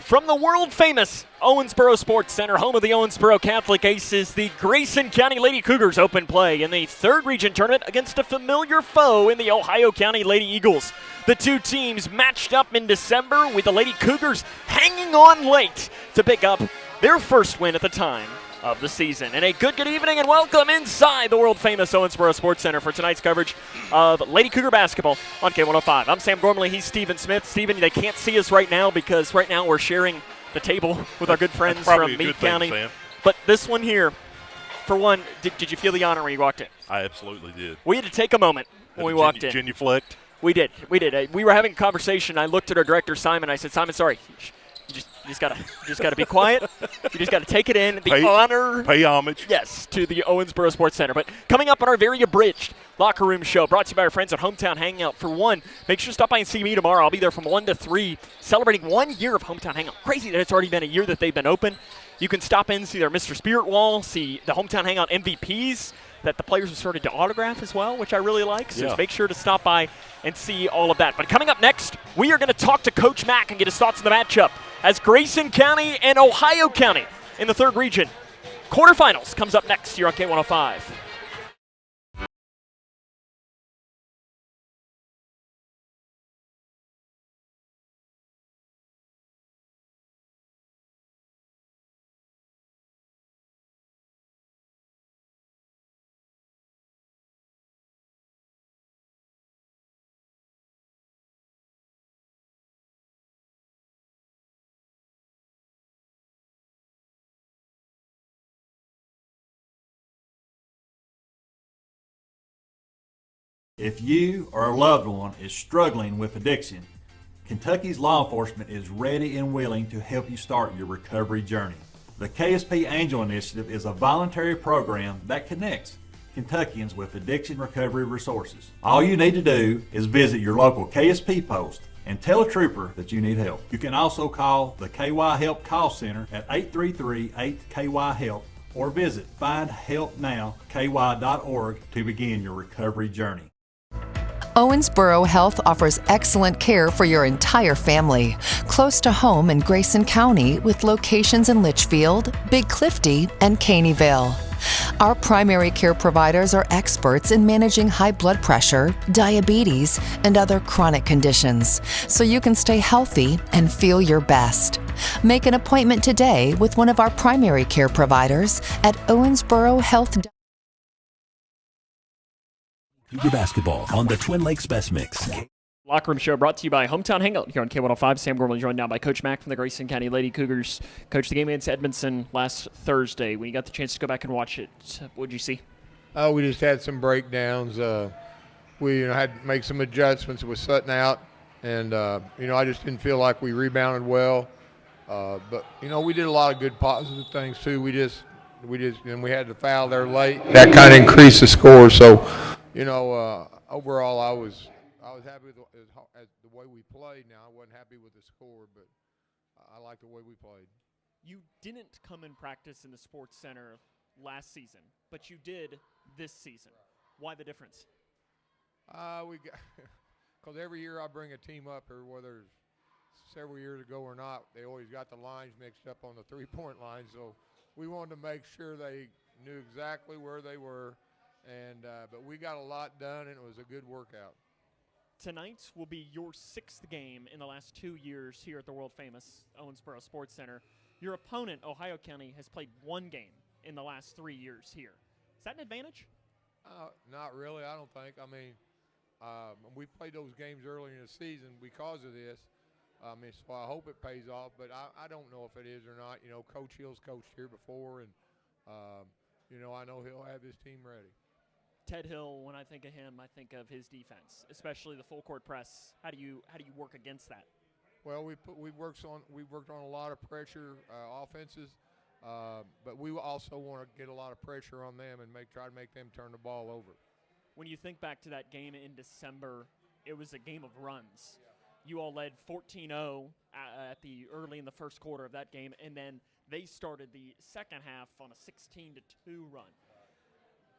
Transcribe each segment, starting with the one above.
From the world-famous Owensboro Sports Center, home of the Owensboro Catholic Aces, the Grayson County Lady Cougars open play in the third region tournament against a familiar foe in the Ohio County Lady Eagles. The two teams matched up in December with the Lady Cougars hanging on late to pick up their first win at the time of the season. And a good evening and welcome inside the world-famous Owensboro Sports Center for tonight's coverage of Lady Cougar basketball on K105. I'm Sam Gormley. He's Stephen Smith. Stephen, they can't see us right now because right now we're sharing the table with our good friends from Meade County. Sam. But this one here, for one, did you feel the honor when you walked in? I absolutely did. We had to take a moment when we walked in. Genuflect? We did. We were having a conversation. I looked at our director, Simon. I said, Simon, sorry. You just gotta be quiet. You just gotta take it in. Honor. Pay homage. Yes, to the Owensboro Sports Center. But coming up on our very abridged locker room show, brought to you by our friends at Hometown Hangout. For one, make sure to stop by and see me tomorrow. I'll be there from 1 to 3, celebrating 1 year of Hometown Hangout. Crazy that it's already been a year that they've been open. You can stop in, see their Mr. Spirit wall, see the Hometown Hangout MVPs that the players have started to autograph as well, which I really like. So just make sure to stop by and see all of that. But coming up next, we are going to talk to Coach Mack and get his thoughts on the matchup as Grayson County and Ohio County in the third region. Quarterfinals comes up next here on K105. If you or a loved one is struggling with addiction, Kentucky's law enforcement is ready and willing to help you start your recovery journey. The KSP Angel Initiative is a voluntary program that connects Kentuckians with addiction recovery resources. All you need to do is visit your local KSP post and tell a trooper that you need help. You can also call the KY Help Call Center at 833-8KY-HELP or visit findhelpnowky.org to begin your recovery journey. Owensboro Health offers excellent care for your entire family. Close to home in Grayson County with locations in Litchfield, Big Clifty, and Caneyville. Our primary care providers are experts in managing high blood pressure, diabetes, and other chronic conditions, so you can stay healthy and feel your best. Make an appointment today with one of our primary care providers at owensborohealth.com. Cougar basketball on the Twin Lakes Best Mix. Locker Room Show brought to you by Hometown Hangout here on K105. Sam Gormley joined now by Coach Mack from the Grayson County Lady Cougars. Coach, the game against Edmondson last Thursday. When you got the chance to go back and watch it, what did you see? We just had some breakdowns. We had to make some adjustments. It was sitting out, and I just didn't feel like we rebounded well. But we did a lot of good positive things too. We just we had to foul there late. That kind of increased the score. So. Overall, I was happy with the way we played. Now, I wasn't happy with the score, but I like the way we played. You didn't come in practice in the Sports Center last season, but you did this season. Why the difference? Because every year I bring a team up here, whether it's several years ago or not, they always got the lines mixed up on the three-point line. So we wanted to make sure they knew exactly where they were. But we got a lot done, and it was a good workout. Tonight will be your sixth game in the last 2 years here at the world-famous Owensboro Sports Center. Your opponent, Ohio County, has played one game in the last 3 years here. Is that an advantage? Not really, I don't think. We played those games early in the season because of this. So I hope it pays off, but I don't know if it is or not. Coach Hill's coached here before, and I know he'll have his team ready. Ted Hill, when I think of him, I think of his defense, especially the full court press. How do you work against that? Well, we worked on a lot of pressure offenses, but we also want to get a lot of pressure on them and try to make them turn the ball over. When you think back to that game in December, it was a game of runs. You all led 14-0 early in the first quarter of that game, and then they started the second half on a 16-2 run.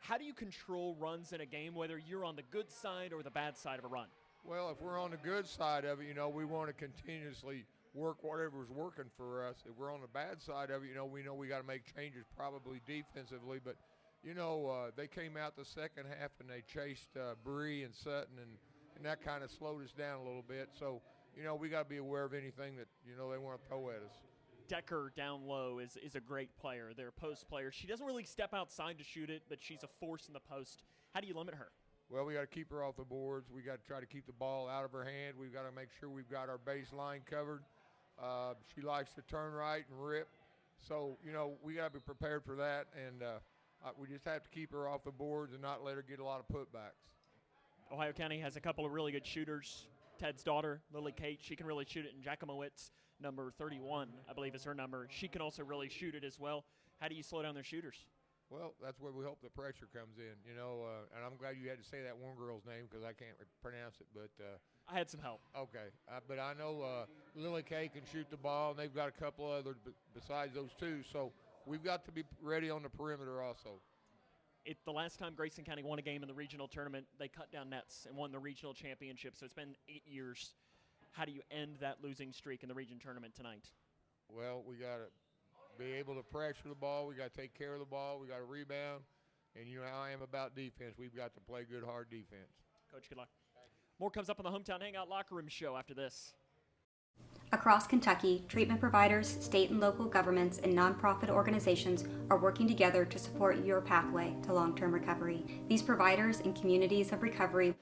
How do you control runs in a game, whether you're on the good side or the bad side of a run? Well, if we're on the good side of it, we want to continuously work whatever's working for us. If we're on the bad side of it, we know we got to make changes probably defensively. But, they came out the second half and they chased Bree and Sutton, and that kind of slowed us down a little bit. So, we got to be aware of anything that, they want to throw at us. Decker down low is a great player. They're a post player. She doesn't really step outside to shoot it, but she's a force in the post. How do you limit her? Well, we got to keep her off the boards. We got to try to keep the ball out of her hand. We've got to make sure we've got our baseline covered. She likes to turn right and rip. So, we got to be prepared for that, and we just have to keep her off the boards and not let her get a lot of putbacks. Ohio County has a couple of really good shooters. Ted's daughter, Lily Kate, she can really shoot it, and Jacomowitz, number 31, I believe is her number. She can also really shoot it as well. How do you slow down their shooters? Well, that's where we hope the pressure comes in, and I'm glad you had to say that one girl's name because I can't pronounce it. But I had some help. Okay, but I know Lily Kay can shoot the ball, and they've got a couple others besides those two. So we've got to be ready on the perimeter also. The last time Grayson County won a game in the regional tournament, they cut down nets and won the regional championship. So it's been 8 years. How do you end that losing streak in the region tournament tonight? Well, we got to be able to pressure the ball. We got to take care of the ball. We got to rebound. And you know how I am about defense. We've got to play good, hard defense. Coach, good luck. More comes up on the Hometown Hangout Locker Room Show after this. Across Kentucky, treatment providers, state and local governments, and nonprofit organizations are working together to support your pathway to long-term recovery. These providers and communities of recovery.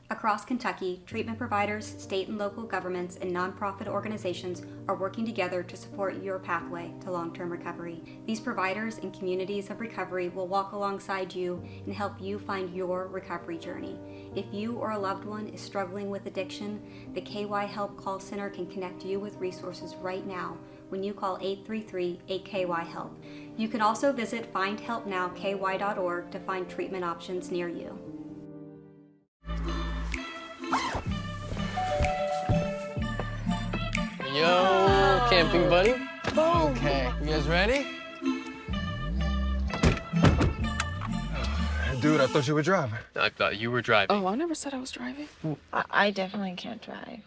Across Kentucky, treatment providers, state and local governments, and nonprofit organizations are working together to support your pathway to long-term recovery. These providers and communities of recovery will walk alongside you and help you find your recovery journey. If you or a loved one is struggling with addiction, the KY Help Call Center can connect you with resources right now when you call 833-8KY-HELP. You can also visit findhelpnowky.org to find treatment options near you. Yo, camping buddy. Okay, you guys ready? Dude, I thought you were driving. I thought you were driving. Oh, I never said I was driving. I definitely can't drive.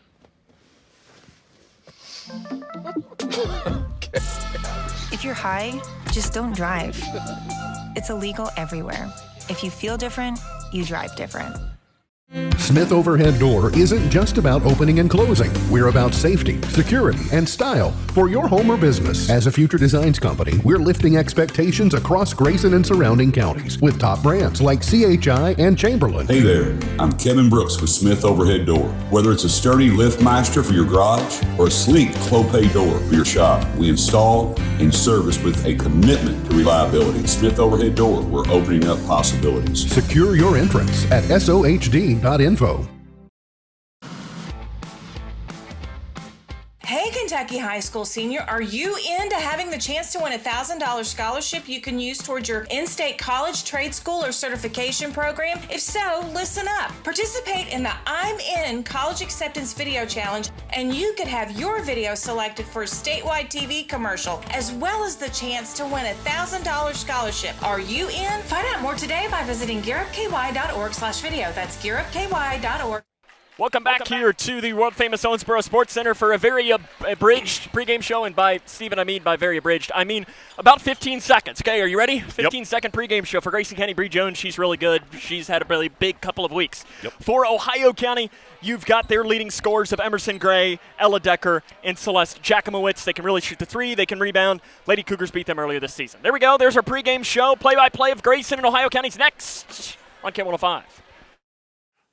Okay. If you're high, just don't drive. It's illegal everywhere. If you feel different, you drive different. Smith Overhead Door isn't just about opening and closing. We're about safety, security, and style for your home or business. As a future designs company, we're lifting expectations across Grayson and surrounding counties with top brands like CHI and Chamberlain. Hey there, I'm Kevin Brooks with Smith Overhead Door. Whether it's a sturdy LiftMeister for your garage or a sleek Clopay door for your shop, we install and service with a commitment to reliability. Smith Overhead Door, we're opening up possibilities. Secure your entrance at SOHD.info. Hey, Kentucky high school senior, are you into having the chance to win a $1,000 scholarship you can use towards your in-state college, trade school, or certification program? If so, listen up. Participate in the I'm In College Acceptance Video Challenge, and you could have your video selected for a statewide TV commercial, as well as the chance to win a $1,000 scholarship. Are you in? Find out more today by visiting gearupky.org/video. That's gearupky.org. Welcome back here to the world-famous Owensboro Sports Center for a very abridged pregame show. And by, Stephen, I mean by very abridged. I mean about 15 seconds. Okay, are you ready? 15-second pregame show for Grayson County. Bree Jones, she's really good. She's had a really big couple of weeks. For Ohio County, you've got their leading scorers of Emerson Gray, Ella Decker, and Celeste Jacomowitz. They can really shoot the three. They can rebound. Lady Cougars beat them earlier this season. There we go. There's our pregame show. Play-by-play of Grayson and Ohio County's next on K105.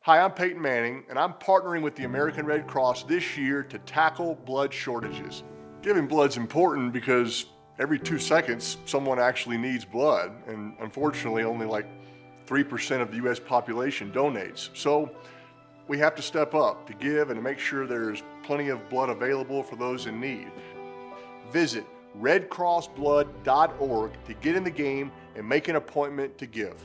Hi, I'm Peyton Manning, and I'm partnering with the American Red Cross this year to tackle blood shortages. Giving blood's important because every 2 seconds, someone actually needs blood, and unfortunately, only like 3% of the U.S. population donates. So we have to step up to give and to make sure there's plenty of blood available for those in need. Visit redcrossblood.org to get in the game and make an appointment to give.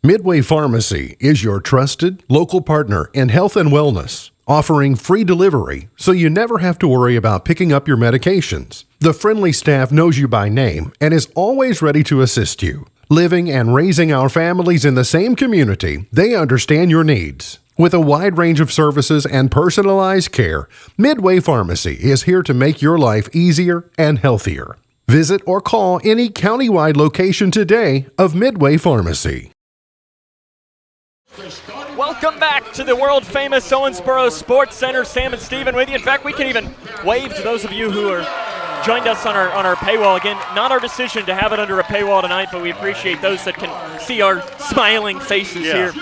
Midway Pharmacy is your trusted local partner in health and wellness, offering free delivery so you never have to worry about picking up your medications. The friendly staff knows you by name and is always ready to assist you. Living and raising our families in the same community, they understand your needs. With a wide range of services and personalized care, Midway Pharmacy is here to make your life easier and healthier. Visit or call any countywide location today of Midway Pharmacy. Welcome back to the world-famous Owensboro Sports Center. Sam and Steven with you. In fact, we can even wave to those of you who are joined us on our paywall. Again, not our decision to have it under a paywall tonight, but we appreciate those that can see our smiling faces here.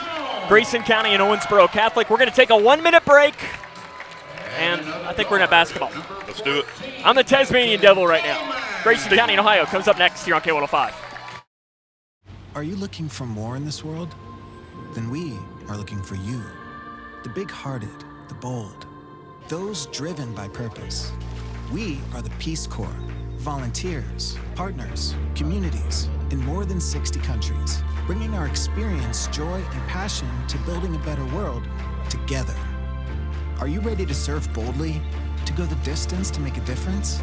Grayson County and Owensboro Catholic. We're going to take a 1-minute break, and I think we're going to have basketball. Let's do it. I'm the Tasmanian Devil right now. Grayson County in Ohio comes up next here on K105. Are you looking for more in this world? Then we are looking for you. The big-hearted, the bold, those driven by purpose. We are the Peace Corps, volunteers, partners, communities in more than 60 countries, bringing our experience, joy, and passion to building a better world together. Are you ready to serve boldly, to go the distance to make a difference?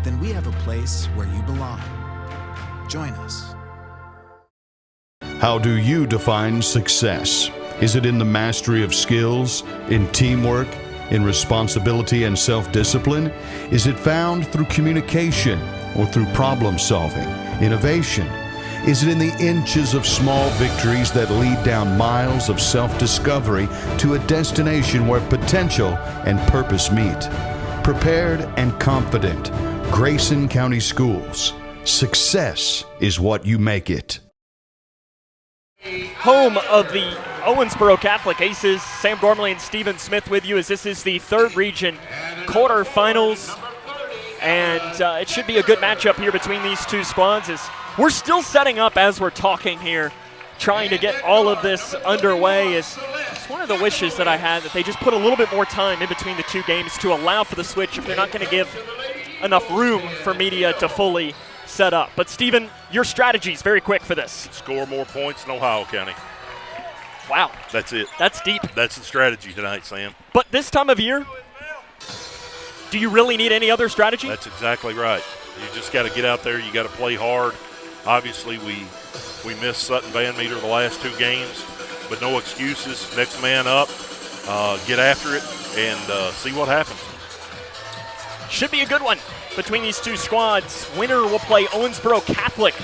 Then we have a place where you belong. Join us. How do you define success? Is it in the mastery of skills, in teamwork, in responsibility and self-discipline? Is it found through communication or through problem solving, innovation? Is it in the inches of small victories that lead down miles of self-discovery to a destination where potential and purpose meet? Prepared and confident, Grayson County Schools. Success is what you make it. Home of the Owensboro Catholic Aces. Sam Gormley and Stephen Smith with you as this is the third region quarterfinals. And it should be a good matchup here between these two squads as we're still setting up as we're talking here, trying to get all of this underway. It's one of the wishes that I had, that they just put a little bit more time in between the two games to allow for the switch if they're not going to give enough room for media to fully set up. But Stephen, your strategies very quick for this. Score more points in Ohio County. Wow. That's it. That's deep. That's the strategy tonight, Sam. But this time of year, do you really need any other strategy? That's exactly right. You just got to get out there. You got to play hard. Obviously, we missed Sutton Van Meter the last two games, but no excuses. Next man up, get after it, and see what happens. Should be a good one between these two squads. Winner will play Owensboro Catholic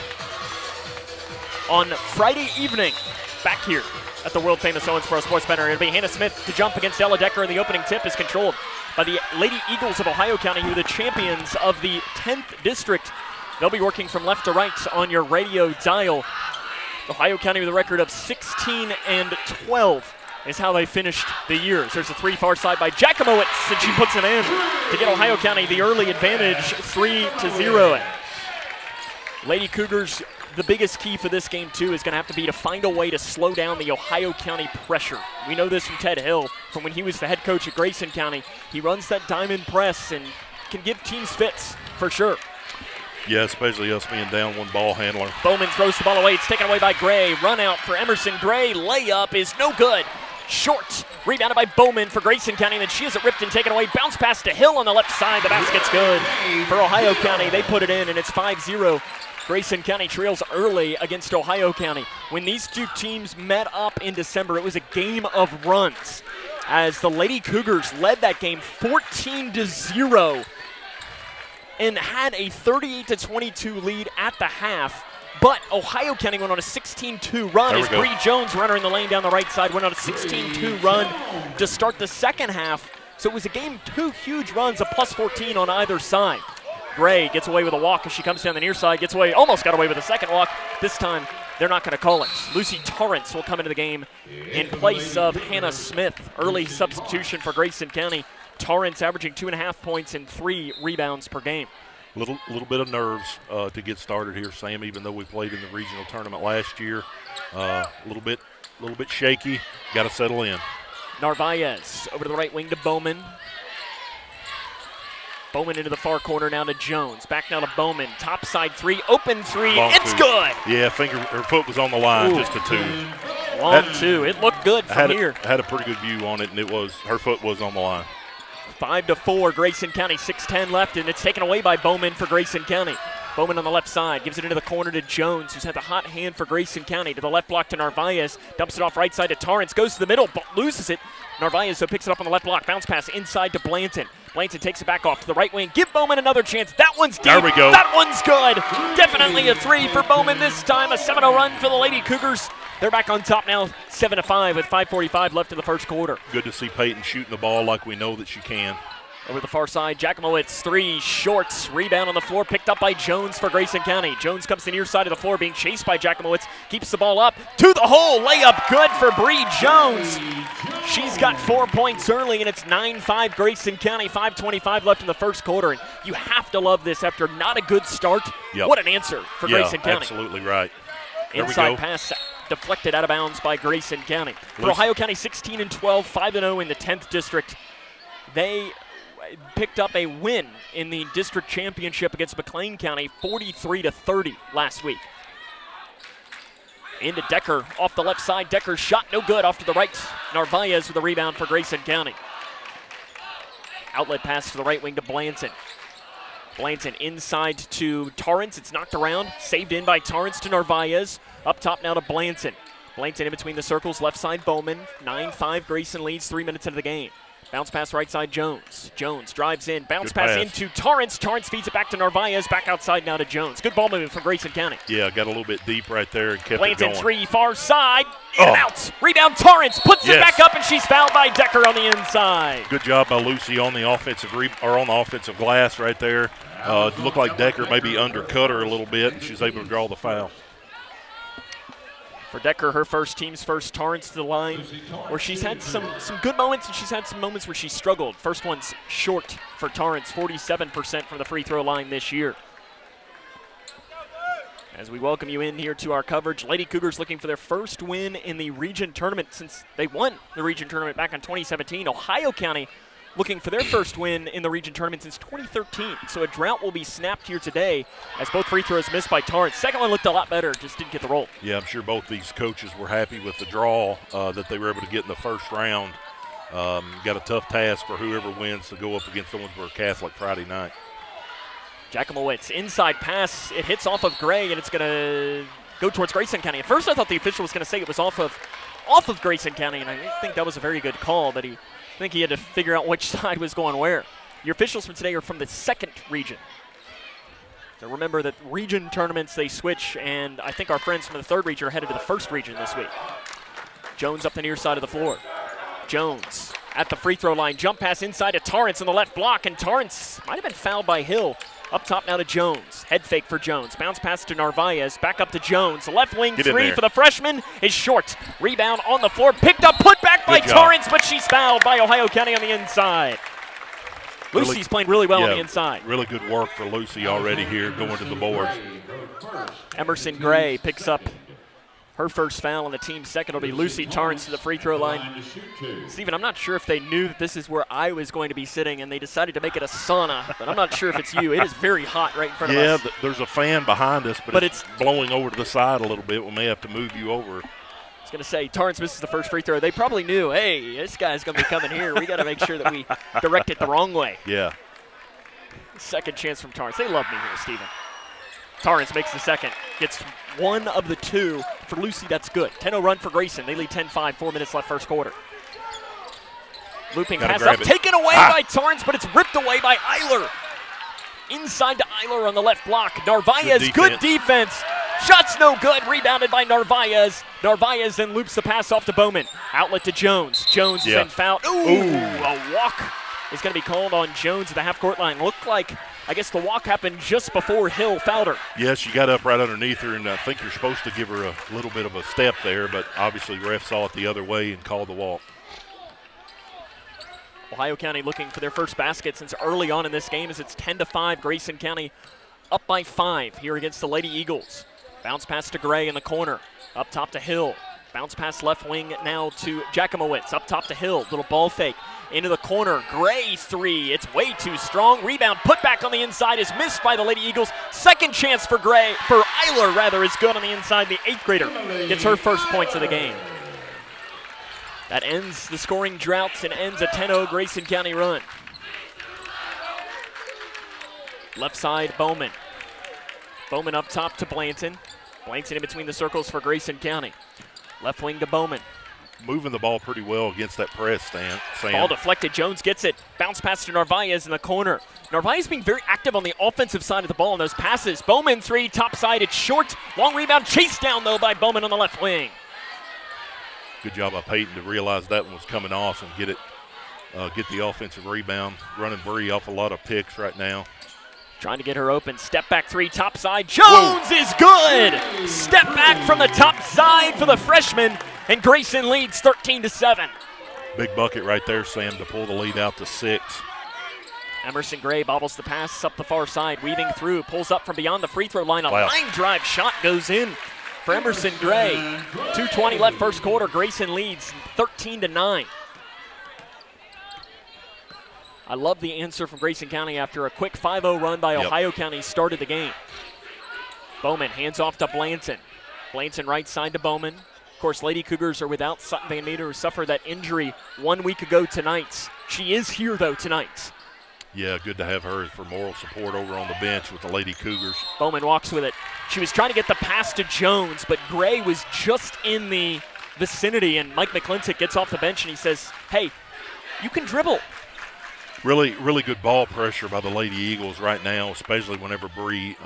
on Friday evening back here at the world-famous Owensboro Sports Center. It'll be Hannah Smith to jump against Ella Decker, and the opening tip is controlled by the Lady Eagles of Ohio County, who are the champions of the 10th District. They'll be working from left to right on your radio dial. Ohio County with a record of 16-12 is how they finished the year. There's a three far side by Jakimowicz, and she puts it in to get Ohio County the early advantage, 3-0. Lady Cougars, the biggest key for this game, too, is going to have to be to find a way to slow down the Ohio County pressure. We know this from Ted Hill, from when he was the head coach at Grayson County. He runs that diamond press and can give teams fits for sure. Yeah, especially us being down one ball handler. Bowman throws the ball away. It's taken away by Gray. Run out for Emerson Gray. Layup is no good. Short. Rebounded by Bowman for Grayson County. And then she has it ripped and taken away. Bounce pass to Hill on the left side. The basket's good for Ohio County. They put it in, and it's 5-0. Grayson County trails early against Ohio County. When these two teams met up in December, it was a game of runs, as the Lady Cougars led that game 14-0 and had a 38-22 lead at the half. But Ohio County went on a 16-2 run as Bree Jones, runner in the lane down the right side, went on a 16-2 run to start the second half. So it was a game, two huge runs, a plus 14 on either side. Gray gets away with a walk as she comes down the near side, gets away, almost got away with a second walk. This time, they're not going to call it. Lucy Torrance will come into the game in place of Hannah Smith. Early substitution for Grayson County. Torrance averaging 2.5 points and 3 rebounds per game. Little bit of nerves to get started here, Sam, even though we played in the regional tournament last year. A little bit shaky. Got to settle in. Narvaez over to the right wing to Bowman. Bowman into the far corner now to Jones. Back now to Bowman. Top side three. Open three. Long it's two. Good. Yeah, her foot was on the line. Ooh. Just a two. Long two. It looked good from here. Had a pretty good view on it, and her foot was on the line. 5-4. Grayson County, 6:10 left, and it's taken away by Bowman for Grayson County. Bowman on the left side, gives it into the corner to Jones, who's had the hot hand for Grayson County. To the left block to Narvaez, dumps it off right side to Torrance, goes to the middle, loses it. Narvaez so picks it up on the left block, bounce pass inside to Blanton. Blanton takes it back off to the right wing. Give Bowman another chance. That one's deep. There we go. That one's good. Definitely a 3 for Bowman this time. A 7-0 run for the Lady Cougars. They're back on top now, 7-5 with 5:45 left in the first quarter. Good to see Peyton shooting the ball like we know that she can. Over the far side, Jakimowicz, 3 shorts. Rebound on the floor, picked up by Jones for Grayson County. Jones comes to the near side of the floor, being chased by Jakimowicz. Keeps the ball up to the hole. Layup good for Bree Jones. She's got 4 points early, and it's 9-5 Grayson County. 5:25 left in the first quarter, and you have to love this after not a good start. Yep. What an answer for Grayson County. Absolutely right. There Inside we go. pass deflected out of bounds by Grayson County. For Ohio County, 16-12, 5-0 in the 10th district. They picked up a win in the district championship against McLean County, 43-30 last week. Into Decker off the left side. Decker's shot no good off to the right. Narvaez with a rebound for Grayson County. Outlet pass to the right wing to Blanton. Blanton inside to Torrance. It's knocked around. Saved in by Torrance to Narvaez. Up top now to Blanton. Blanton in between the circles. Left side Bowman. 9-5 Grayson leads 3 minutes into the game. Bounce pass right side Jones. Jones drives in. Bounce pass into Torrance. Torrance feeds it back to Narvaez. Back outside now to Jones. Good ball movement from Grayson County. Yeah, got a little bit deep right there and kept Blanton it going. 3 far side. In and out. Rebound Torrance. Puts it back up and she's fouled by Decker on the inside. Good job by Lucy on the offensive on the offensive glass right there. It looked like Decker maybe undercut her a little bit, and she's able to draw the foul. For Decker, her first, team's first. Torrance to the line, where she's had some good moments and she's had some moments where she struggled. First one's short for Torrance, 47% from the free throw line this year. As we welcome you in here to our coverage, Lady Cougars looking for their first win in the region tournament since they won the region tournament back in 2017. Ohio County looking for their first win in the region tournament since 2013. So a drought will be snapped here today as both free throws missed by Torrance. Second one looked a lot better, just didn't get the roll. Yeah, I'm sure both these coaches were happy with the draw that they were able to get in the first round. Got a tough task for whoever wins to go up against Owensboro Catholic Friday night. Jakimowicz, inside pass. It hits off of Gray, and it's going to go towards Grayson County. At first, I thought the official was going to say it was off of Grayson County, and I didn't think that was a very good call, but I think he had to figure out which side was going where. Your officials from today are from the second region. So remember that region tournaments, they switch, and I think our friends from the third region are headed to the first region this week. Jones up the near side of the floor. Jones at the free throw line. Jump pass inside to Torrance in the left block, and Torrance might have been fouled by Hill. Up top now to Jones. Head fake for Jones. Bounce pass to Narvaez. Back up to Jones. Left wing three for the freshman is short. Rebound on the floor. Picked up, put back by Torrance, but she's fouled by Ohio County on the inside. Lucy's playing really well on the inside. Really good work for Lucy already here going to the boards. Emerson Gray picks up her first foul, and the team's second will be Lucy Torrance to the free throw line. Steven, I'm not sure if they knew that this is where I was going to be sitting, and they decided to make it a sauna, but I'm not sure if it's you. It is very hot right in front of us. Yeah, there's a fan behind us, but it's blowing over to the side a little bit. We may have to move you over. I was going to say, Torrance misses the first free throw. They probably knew, hey, this guy's going to be coming here. We got to make sure that we direct it the wrong way. Yeah. Second chance from Torrance. They love me here, Steven. Torrance makes the second. Gets one of the two. For Lucy, that's good. 10-0 run for Grayson. They lead 10-5, 4 minutes left first quarter. Looping pass up, taken away by Torrance, but it's ripped away by Eiler. Inside to Eiler on the left block. Narvaez, good defense. Shots no good. Rebounded by Narvaez. Narvaez then loops the pass off to Bowman. Outlet to Jones. Jones is then fouled. Ooh, a walk is going to be called on Jones at the half-court line. Looked like, I guess the walk happened just before Hill fouled her. Yes, she got up right underneath her, and I think you're supposed to give her a little bit of a step there, but obviously ref saw it the other way and called the walk. Ohio County looking for their first basket since early on in this game as it's 10-5. Grayson County up by 5 here against the Lady Eagles. Bounce pass to Gray in the corner. Up top to Hill. Bounce pass left wing now to Jakimowicz. Up top to Hill. Little ball fake. Into the corner. Gray three. It's way too strong. Rebound put back on the inside is missed by the Lady Eagles. Second chance for Eiler rather is good on the inside. The 8th grader gets her first points of the game. That ends the scoring drought and ends a 10-0 Grayson County run. Left side Bowman. Bowman up top to Blanton. Blanton in between the circles for Grayson County. Left wing to Bowman. Moving the ball pretty well against that press, Sam. Ball deflected. Jones gets it. Bounce pass to Narvaez in the corner. Narvaez being very active on the offensive side of the ball in those passes. Bowman 3, top side. It's short. Long rebound. Chased down, though, by Bowman on the left wing. Good job by Peyton to realize that one was coming off and get the offensive rebound. Running Bree off a lot of picks right now. Trying to get her open. Step back 3, top side. Jones is good. Step back from the top side for the freshman. And Grayson leads 13-7. Big bucket right there, Sam, to pull the lead out to 6. Emerson Gray bobbles the pass up the far side, weaving through, pulls up from beyond the free throw line. A line drive shot goes in for Emerson Gray. 2:20 left first quarter. Grayson leads 13-9. I love the answer from Grayson County after a quick 5-0 run by Ohio County started the game. Bowman hands off to Blanton. Blanton right side to Bowman. Of course, Lady Cougars are without Sutton Van Meter, who suffered that injury 1 week ago tonight. She is here, though, tonight. Yeah, good to have her for moral support over on the bench with the Lady Cougars. Bowman walks with it. She was trying to get the pass to Jones, but Gray was just in the vicinity, and Mike McClintock gets off the bench, and he says, hey, you can dribble. Really, really good ball pressure by the Lady Eagles right now, especially whenever Bree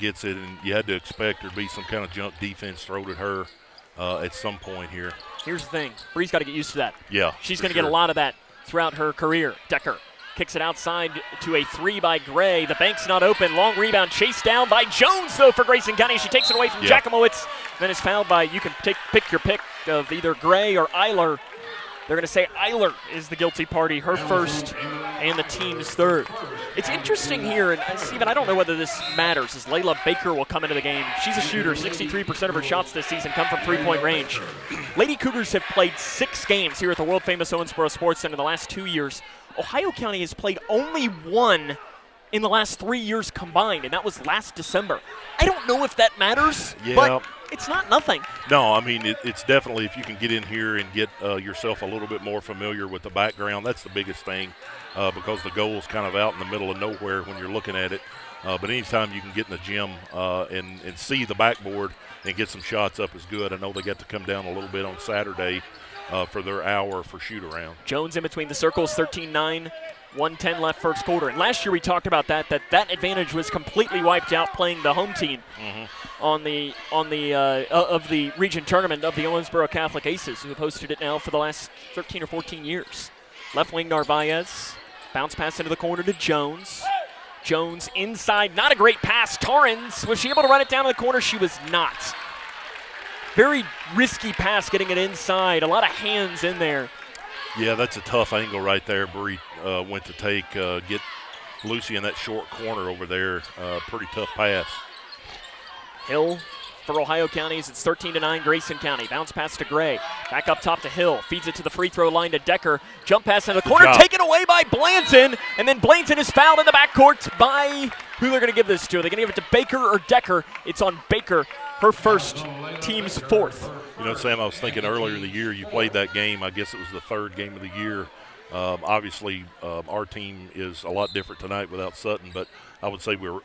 gets it, and you had to expect there to be some kind of jump defense thrown at her at some point here. Here's the thing. Bree's got to get used to that. Yeah, she's going to get a lot of that throughout her career. Decker kicks it outside to a 3 by Gray. The bank's not open. Long rebound chased down by Jones, though, for Grayson County. She takes it away from Jakimowicz. Then is fouled by, you can pick your pick of either Gray or Eiler. They're going to say Eiler is the guilty party, her first and the team's third. It's interesting here, and Steven, I don't know whether this matters, as Layla Baker will come into the game. She's a shooter. 63% of her shots this season come from three-point range. Lady Cougars have played 6 games here at the world-famous Owensboro Sports Center in the last 2 years. Ohio County has played only 1 in the last 3 years combined, and that was last December. I don't know if that matters, but it's not nothing. No, I mean, it's definitely, if you can get in here and get yourself a little bit more familiar with the background, that's the biggest thing, because the goal's kind of out in the middle of nowhere when you're looking at it. But anytime you can get in the gym and see the backboard and get some shots up is good. I know they got to come down a little bit on Saturday for their hour for shoot-around. Jones in between the circles, 13-9. 1:10 left first quarter. And last year we talked about that advantage was completely wiped out playing the home team on the of the region tournament of the Owensboro Catholic Aces, who have hosted it now for the last 13 or 14 years. Left wing Narvaez, bounce pass into the corner to Jones. Jones inside, not a great pass. Torrens, was she able to run it down in the corner? She was not. Very risky pass getting it inside. A lot of hands in there. Yeah, that's a tough angle right there. Bree went to get Lucy in that short corner over there. Pretty tough pass. Hill for Ohio Counties. It's 13-9 Grayson County. Bounce pass to Gray. Back up top to Hill. Feeds it to the free throw line to Decker. Jump pass in the corner. Taken away by Blanton. And then Blanton is fouled in the backcourt by who they're going to give this to. Are they going to give it to Baker or Decker? It's on Baker. Her first, team's 4th. You know, Sam, I was thinking earlier in the year you played that game. I guess it was the 3rd game of the year. Obviously, our team is a lot different tonight without Sutton, but I would say we're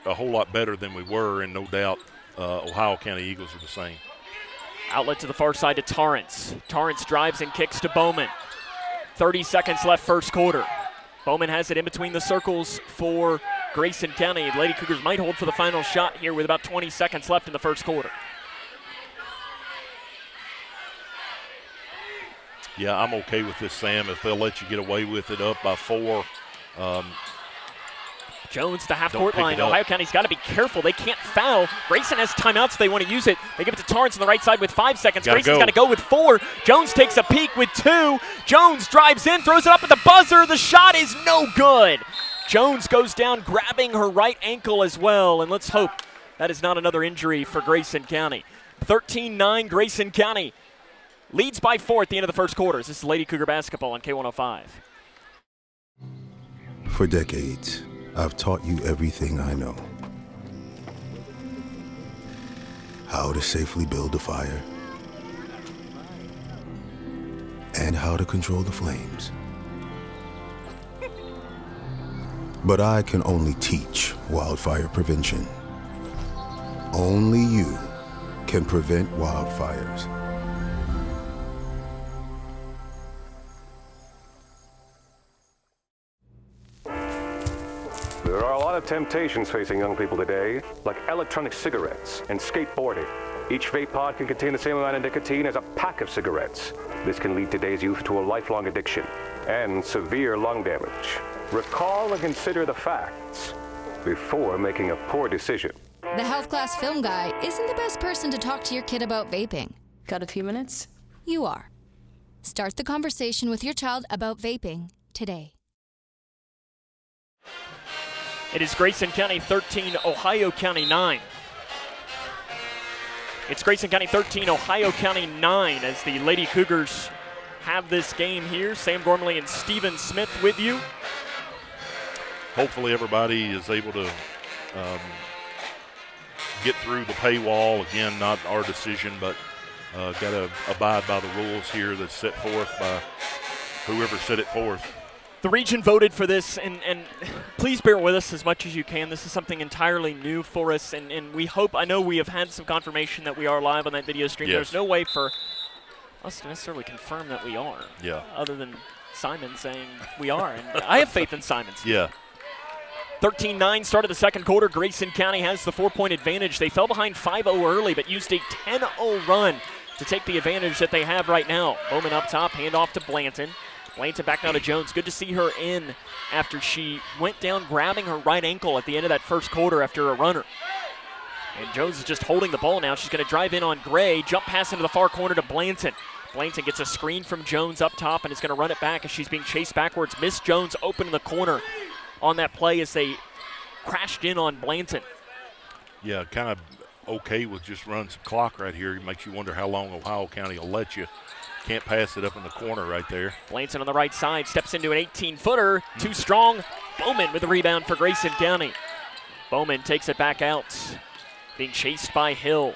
a whole lot better than we were, and no doubt Ohio County Eagles are the same. Outlet to the far side to Torrance. Torrance drives and kicks to Bowman. 30 seconds left first quarter. Bowman has it in between the circles for Grayson County. Lady Cougars might hold for the final shot here with about 20 seconds left in the first quarter. Yeah, I'm okay with this, Sam, if they'll let you get away with it up by 4. Jones to half-court line. Ohio County's got to be careful. They can't foul. Grayson has timeouts if they want to use it. They give it to Torrance on the right side with 5 seconds. Grayson's got to go with 4. Jones takes a peek with 2. Jones drives in, throws it up at the buzzer. The shot is no good. Jones goes down, grabbing her right ankle as well, and let's hope that is not another injury for Grayson County. 13-9 Grayson County leads by 4 at the end of the first quarter. This is Lady Cougar basketball on K105. For decades, I've taught you everything I know. How to safely build a fire, and how to control the flames. But I can only teach wildfire prevention. Only you can prevent wildfires. There are a lot of temptations facing young people today, like electronic cigarettes and skateboarding. Each vape pod can contain the same amount of nicotine as a pack of cigarettes. This can lead today's youth to a lifelong addiction and severe lung damage. Recall and consider the facts before making a poor decision. The health class film guy isn't the best person to talk to your kid about vaping. Got a few minutes? You are. Start the conversation with your child about vaping today. It is Grayson County 13, Ohio County 9. It's Grayson County 13, Ohio County 9 as the Lady Cougars have this game here. Sam Gormley and Steven Smith with you. Hopefully everybody is able to get through the paywall. Again, not our decision, but got to abide by the rules here that's set forth by whoever set it forth. The region voted for this, and please bear with us as much as you can. This is something entirely new for us, and we hope, I know we have had some confirmation that we are live on that video stream. Yes. There's no way for us to necessarily confirm that we are, other than Simon saying we are, and I have faith in Simon's. Yeah. 13-9 started the second quarter. Grayson County has the 4-point advantage. They fell behind 5-0 early, but used a 10-0 run to take the advantage that they have right now. Bowman up top, handoff to Blanton. Blanton back now to Jones. Good to see her in after she went down grabbing her right ankle at the end of that first quarter after a runner. And Jones is just holding the ball now. She's going to drive in on Gray. Jump pass into the far corner to Blanton. Blanton gets a screen from Jones up top and is going to run it back as she's being chased backwards. Miss Jones open in the corner on that play as they crashed in on Blanton. Yeah, kind of okay with just running some clock right here. It makes you wonder how long Ohio County will let you. Can't pass it up in the corner right there. Blanton on the right side steps into an 18-footer. Too strong. Bowman with the rebound for Grayson County. Bowman takes it back out. Being chased by Hill.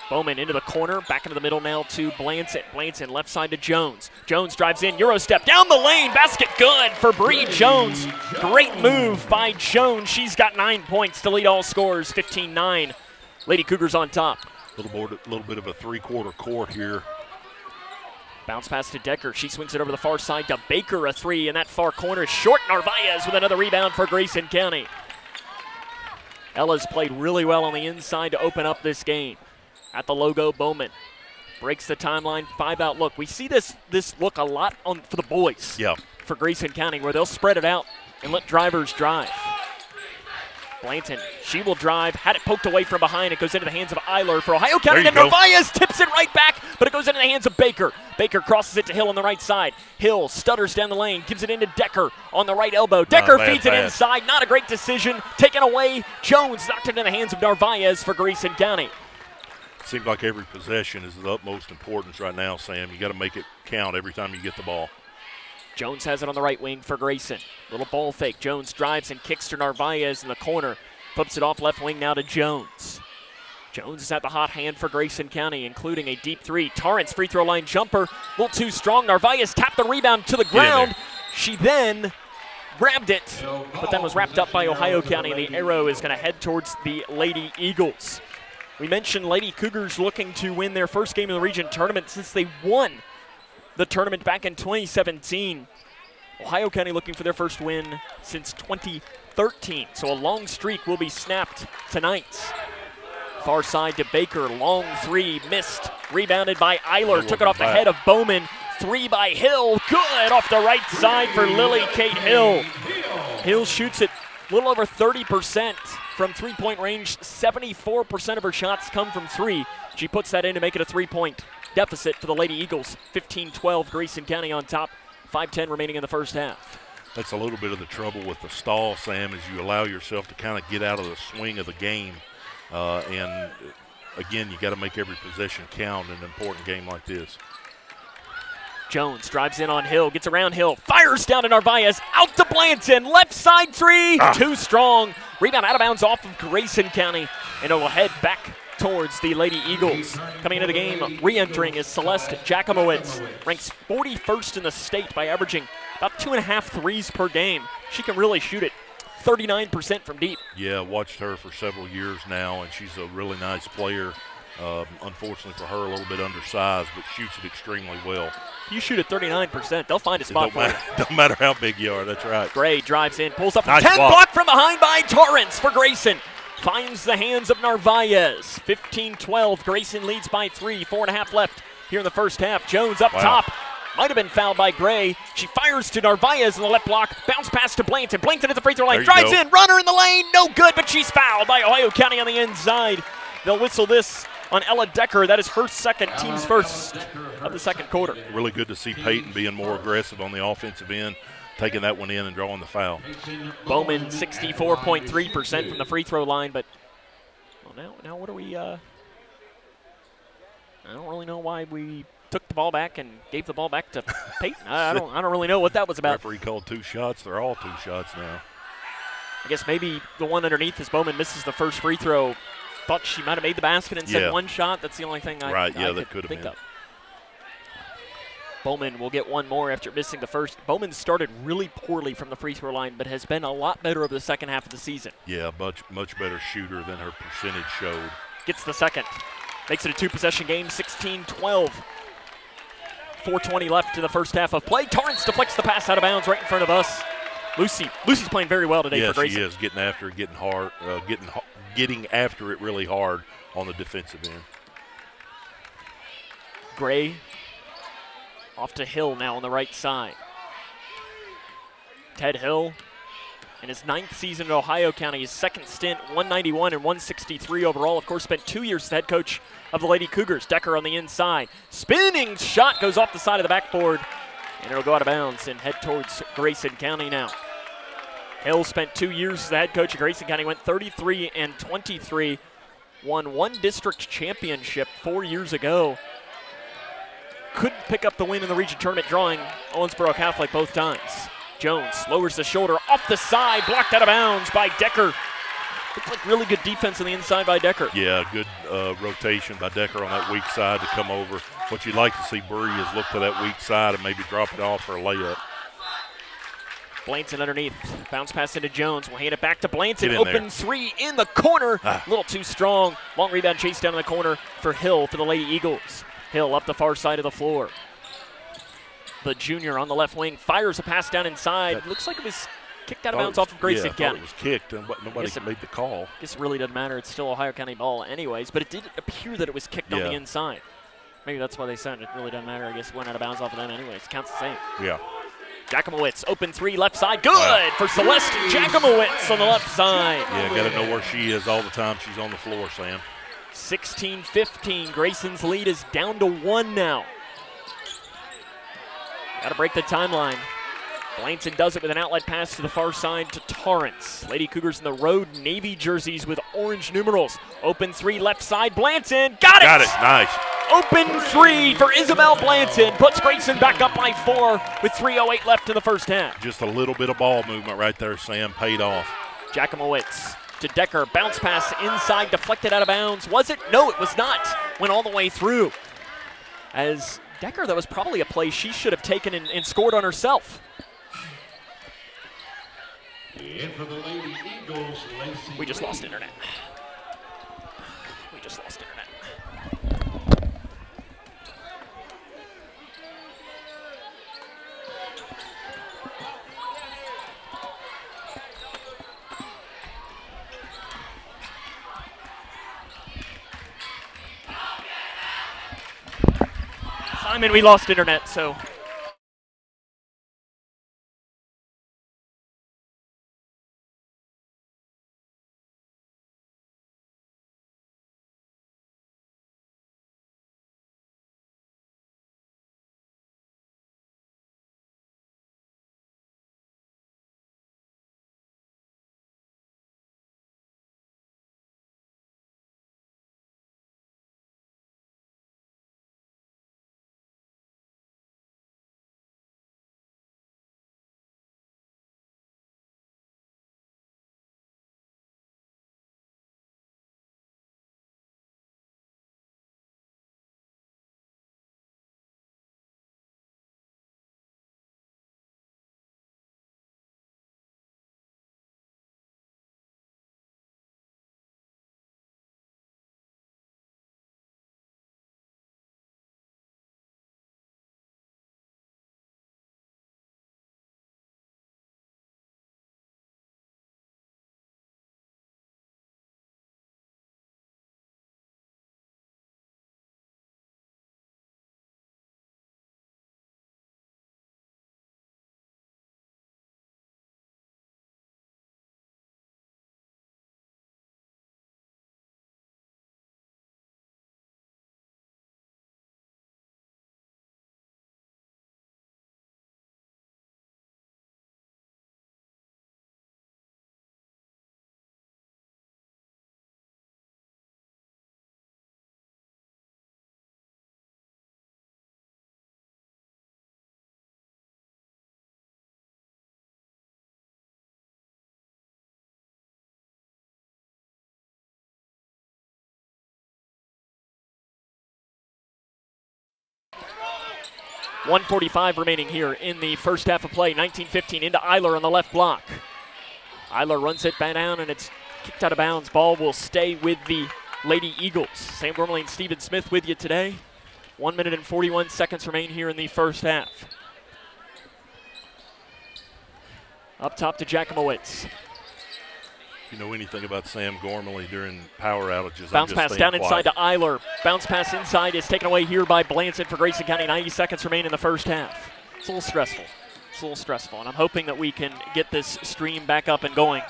Bowman into the corner. Back into the middle now to Blanton. Blanton left side to Jones. Jones drives in. Euro step down the lane. Basket good for Bree Jones. Great move by Jones. She's got 9 points to lead all scorers. 15-9. Lady Cougars on top. A little bit of a three-quarter court here. Bounce pass to Decker. She swings it over the far side to Baker. A three in that far corner. Short. Narvaez with another rebound for Grayson County. Ella's played really well on the inside to open up this game. At the logo, Bowman breaks the timeline. 5-out look. We see this look a lot for the boys. Yeah. For Grayson County, where they'll spread it out and let drivers drive. Blanton, she will drive, had it poked away from behind. It goes into the hands of Eiler for Ohio County. Then Narvaez tips it right back, but it goes into the hands of Baker. Baker crosses it to Hill on the right side. Hill stutters down the lane, gives it into Decker on the right elbow. Decker feeds it inside. Not a great decision. Taken away. Jones knocked it in the hands of Narvaez for Grayson County. Seems like every possession is of the utmost importance right now, Sam. You got to make it count every time you get the ball. Jones has it on the right wing for Grayson. Little ball fake. Jones drives and kicks to Narvaez in the corner. Flips it off left wing now to Jones. Jones is at the hot hand for Grayson County, including a deep three. Torrance free throw line jumper. A little too strong. Narvaez tapped the rebound to the ground. She then grabbed it, but then was wrapped up by Ohio County, and the arrow is going to head towards the Lady Eagles. We mentioned Lady Cougars looking to win their first game in the region tournament since they won the tournament back in 2017. Ohio County looking for their first win since 2013. So a long streak will be snapped tonight. Far side to Baker, long three, missed. Rebounded by Eiler, took it off the head of Bowman. Three by Hill, good off the right side for Lily Kate Hill. Hill shoots it a little over 30% from three-point range. 74% of her shots come from three. She puts that in to make it a three-point deficit for the Lady Eagles. 15-12, Grayson County on top. 5:10 remaining in the first half. That's a little bit of the trouble with the stall, Sam, is you allow yourself to kind of get out of the swing of the game. And again, you got to make every possession count in an important game like this. Jones drives in on Hill, gets around Hill, fires down to Narvaez, out to Blanton, left side three, too strong. Rebound out of bounds off of Grayson County, and it will head back towards the Lady Eagles. Coming into the game, re-entering is Celeste Jakimowicz, ranks 41st in the state by averaging about 2.5 threes per game. She can really shoot it. 39% from deep. Yeah, watched her for several years now, and she's a really nice player. Unfortunately for her, a little bit undersized, but shoots it extremely well. You shoot at 39%, they'll find a spot for you. Don't matter how big you are, that's right. Gray drives in, pulls up nice 10, block. blocked from behind by Torrance for Grayson. Finds the hands of Narvaez. 15-12, Grayson leads by 3, 4.5 left here in the first half. Jones up top. Might have been fouled by Gray. She fires to Narvaez in the left block. Bounce pass to Blanton. Blanton at the free throw line. Drives in. Runner in the lane. No good, but she's fouled by Ohio County on the inside. They'll whistle this on Ella Decker. That is her second, team's first of the second quarter. Really good to see Peyton being more aggressive on the offensive end, taking that one in and drawing the foul. Bowman 64.3% from the free throw line, but now what do we I don't really know why we took the ball back and gave the ball back to Peyton. I don't really know what that was about. Referee called 2 shots. They're all 2 shots now. I guess maybe the one underneath as Bowman misses the first free throw. Thought she might have made the basket and said 1 shot. That's the only thing I could think of. Bowman will get one more after missing the first. Bowman started really poorly from the free throw line, but has been a lot better over the second half of the season. Yeah, much better shooter than her percentage showed. Gets the second. Makes it a 2-possession game, 16-12. 4:20 left in the first half of play. Torrance deflects the pass out of bounds right in front of us. Lucy's playing very well today for Grayson. Yeah, she is getting after it, getting hard, getting after it really hard on the defensive end. Gray off to Hill now on the right side. Ted Hill in his 9th season at Ohio County, his second stint, 191 and 163 overall. Of course, spent 2 years as head coach of the Lady Cougars. Decker on the inside. Spinning shot goes off the side of the backboard, and it'll go out of bounds and head towards Grayson County now. Hill spent 2 years as the head coach of Grayson County, went 33 and 23, won 1 district championship 4 years ago. Couldn't pick up the win in the region tournament, drawing Owensboro Catholic both times. Jones lowers the shoulder off the side, blocked out of bounds by Decker. Looks like really good defense on the inside by Decker. Yeah, good rotation by Decker on that weak side to come over. What you'd like to see Bree is look to that weak side and maybe drop it off for a layup. Blanton underneath. Bounce pass into Jones. We'll hand it back to Blanton. Open there. 3 in the corner. A little too strong. Long rebound chase down in the corner for Hill for the Lady Eagles. Hill up the far side of the floor. The junior on the left wing fires a pass down inside. Looks like it was kicked out of bounds off of Grayson County. It was kicked, and nobody made the call. I guess it really doesn't matter. It's still Ohio County ball anyways, but it did appear that it was kicked on the inside. Maybe that's why they said it really doesn't matter. I guess it went out of bounds off of them anyways. Counts the same. Yeah. Jakimowicz, open 3, left side. Good for Celeste Jakimowicz on the left side. Yeah, got to know where she is all the time she's on the floor, Sam. 16-15. Grayson's lead is down to 1 now. Got to break the timeline. Blanton does it with an outlet pass to the far side to Torrance. Lady Cougars in the road Navy jerseys with orange numerals. Open 3, left side. Blanton got it! Got it, nice. Open 3 for Isabel Blanton. Puts Grayson back up by 4 with 3:08 left in the first half. Just a little bit of ball movement right there, Sam. Paid off. Jakimowicz to Decker. Bounce pass inside, deflected out of bounds. Was it? No, it was not. Went all the way through. As Decker, that was probably a play she should have taken and scored on herself. And for the Lady Eagles, we just lost internet. We just lost internet. Simon, we lost internet, so 1:45 remaining here in the first half of play. 19-15 into Eiler on the left block. Eiler runs it back down, and it's kicked out of bounds. Ball will stay with the Lady Eagles. Sam Gormley and Stephen Smith with you today. 1 minute and 41 seconds remain here in the first half. Up top to Jakimowicz. If you know anything about Sam Gormley during power outages, Bounce pass down inside to Eiler. Bounce pass inside is taken away here by Blanson for Grayson County. 90 seconds remain in the first half. It's a little stressful. It's a little stressful, and I'm hoping that we can get this stream back up and going.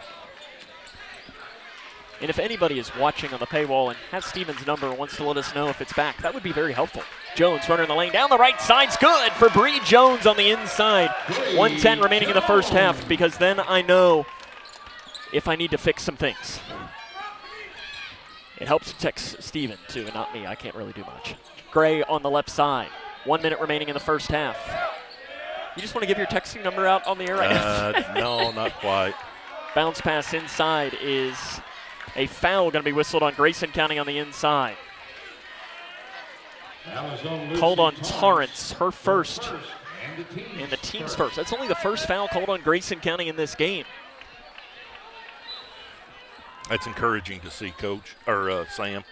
And if anybody is watching on the paywall and has Steven's number and wants to let us know if it's back, that would be very helpful. Jones running the lane down the right side's good for Bree Jones on the inside. 1:10 remaining in the first half, because then I know if I need to fix some things. It helps to text Steven too, and not me. I can't really do much. Gray on the left side. 1 minute remaining in the first half. You just want to give your texting number out on the air right now? No, not quite. Bounce pass inside is a foul going to be whistled on Grayson County on the inside. Called on Torrance, her first, and the team's first. That's only the first foul called on Grayson County in this game. That's encouraging to see, Coach, or Sam.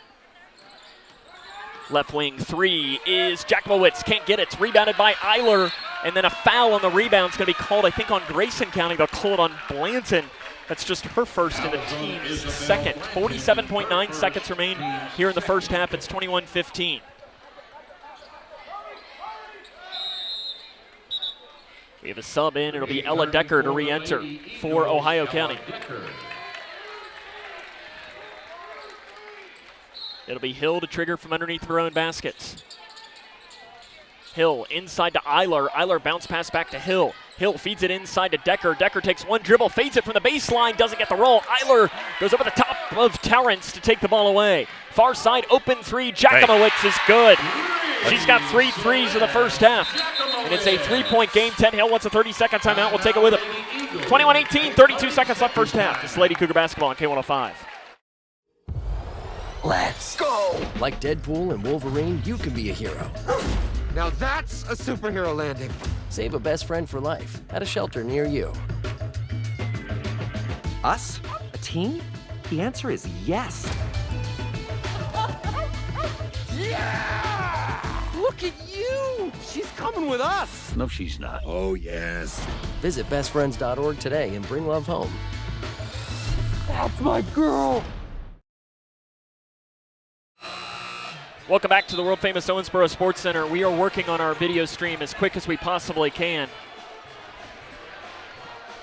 Left wing three is Jakimowicz, can't get it. It's rebounded by Eiler, and then a foul on the rebound is going to be called, I think, on Grayson County. They'll call it on Blanton. That's just her first and the team's second. 47.9 seconds remain here in the first half. It's 21-15. We have a sub in. It'll be Ella Decker to re-enter for Ohio County. It'll be Hill to trigger from underneath her own baskets. Hill inside to Eiler. Eiler bounce pass back to Hill. Hill feeds it inside to Decker. Decker takes one dribble, fades it from the baseline, doesn't get the roll. Eiler goes over the top of Torrance to take the ball away. Far side, open three. Jakimowicz is good. She's got 3 threes in the first half. And it's a 3-point game. Ted Hill wants a 30-second timeout. We'll take it with him. 21-18, 32 seconds left first half. This is Lady Cougar basketball on K105. Let's go! Like Deadpool and Wolverine, you can be a hero. Now that's a superhero landing. Save a best friend for life at a shelter near you. Us? A team? The answer is yes. Yeah! Look at you! She's coming with us! No, she's not. Oh, yes. Visit bestfriends.org today and bring love home. That's my girl! Welcome back to the world-famous Owensboro Sports Center. We are working on our video stream as quick as we possibly can.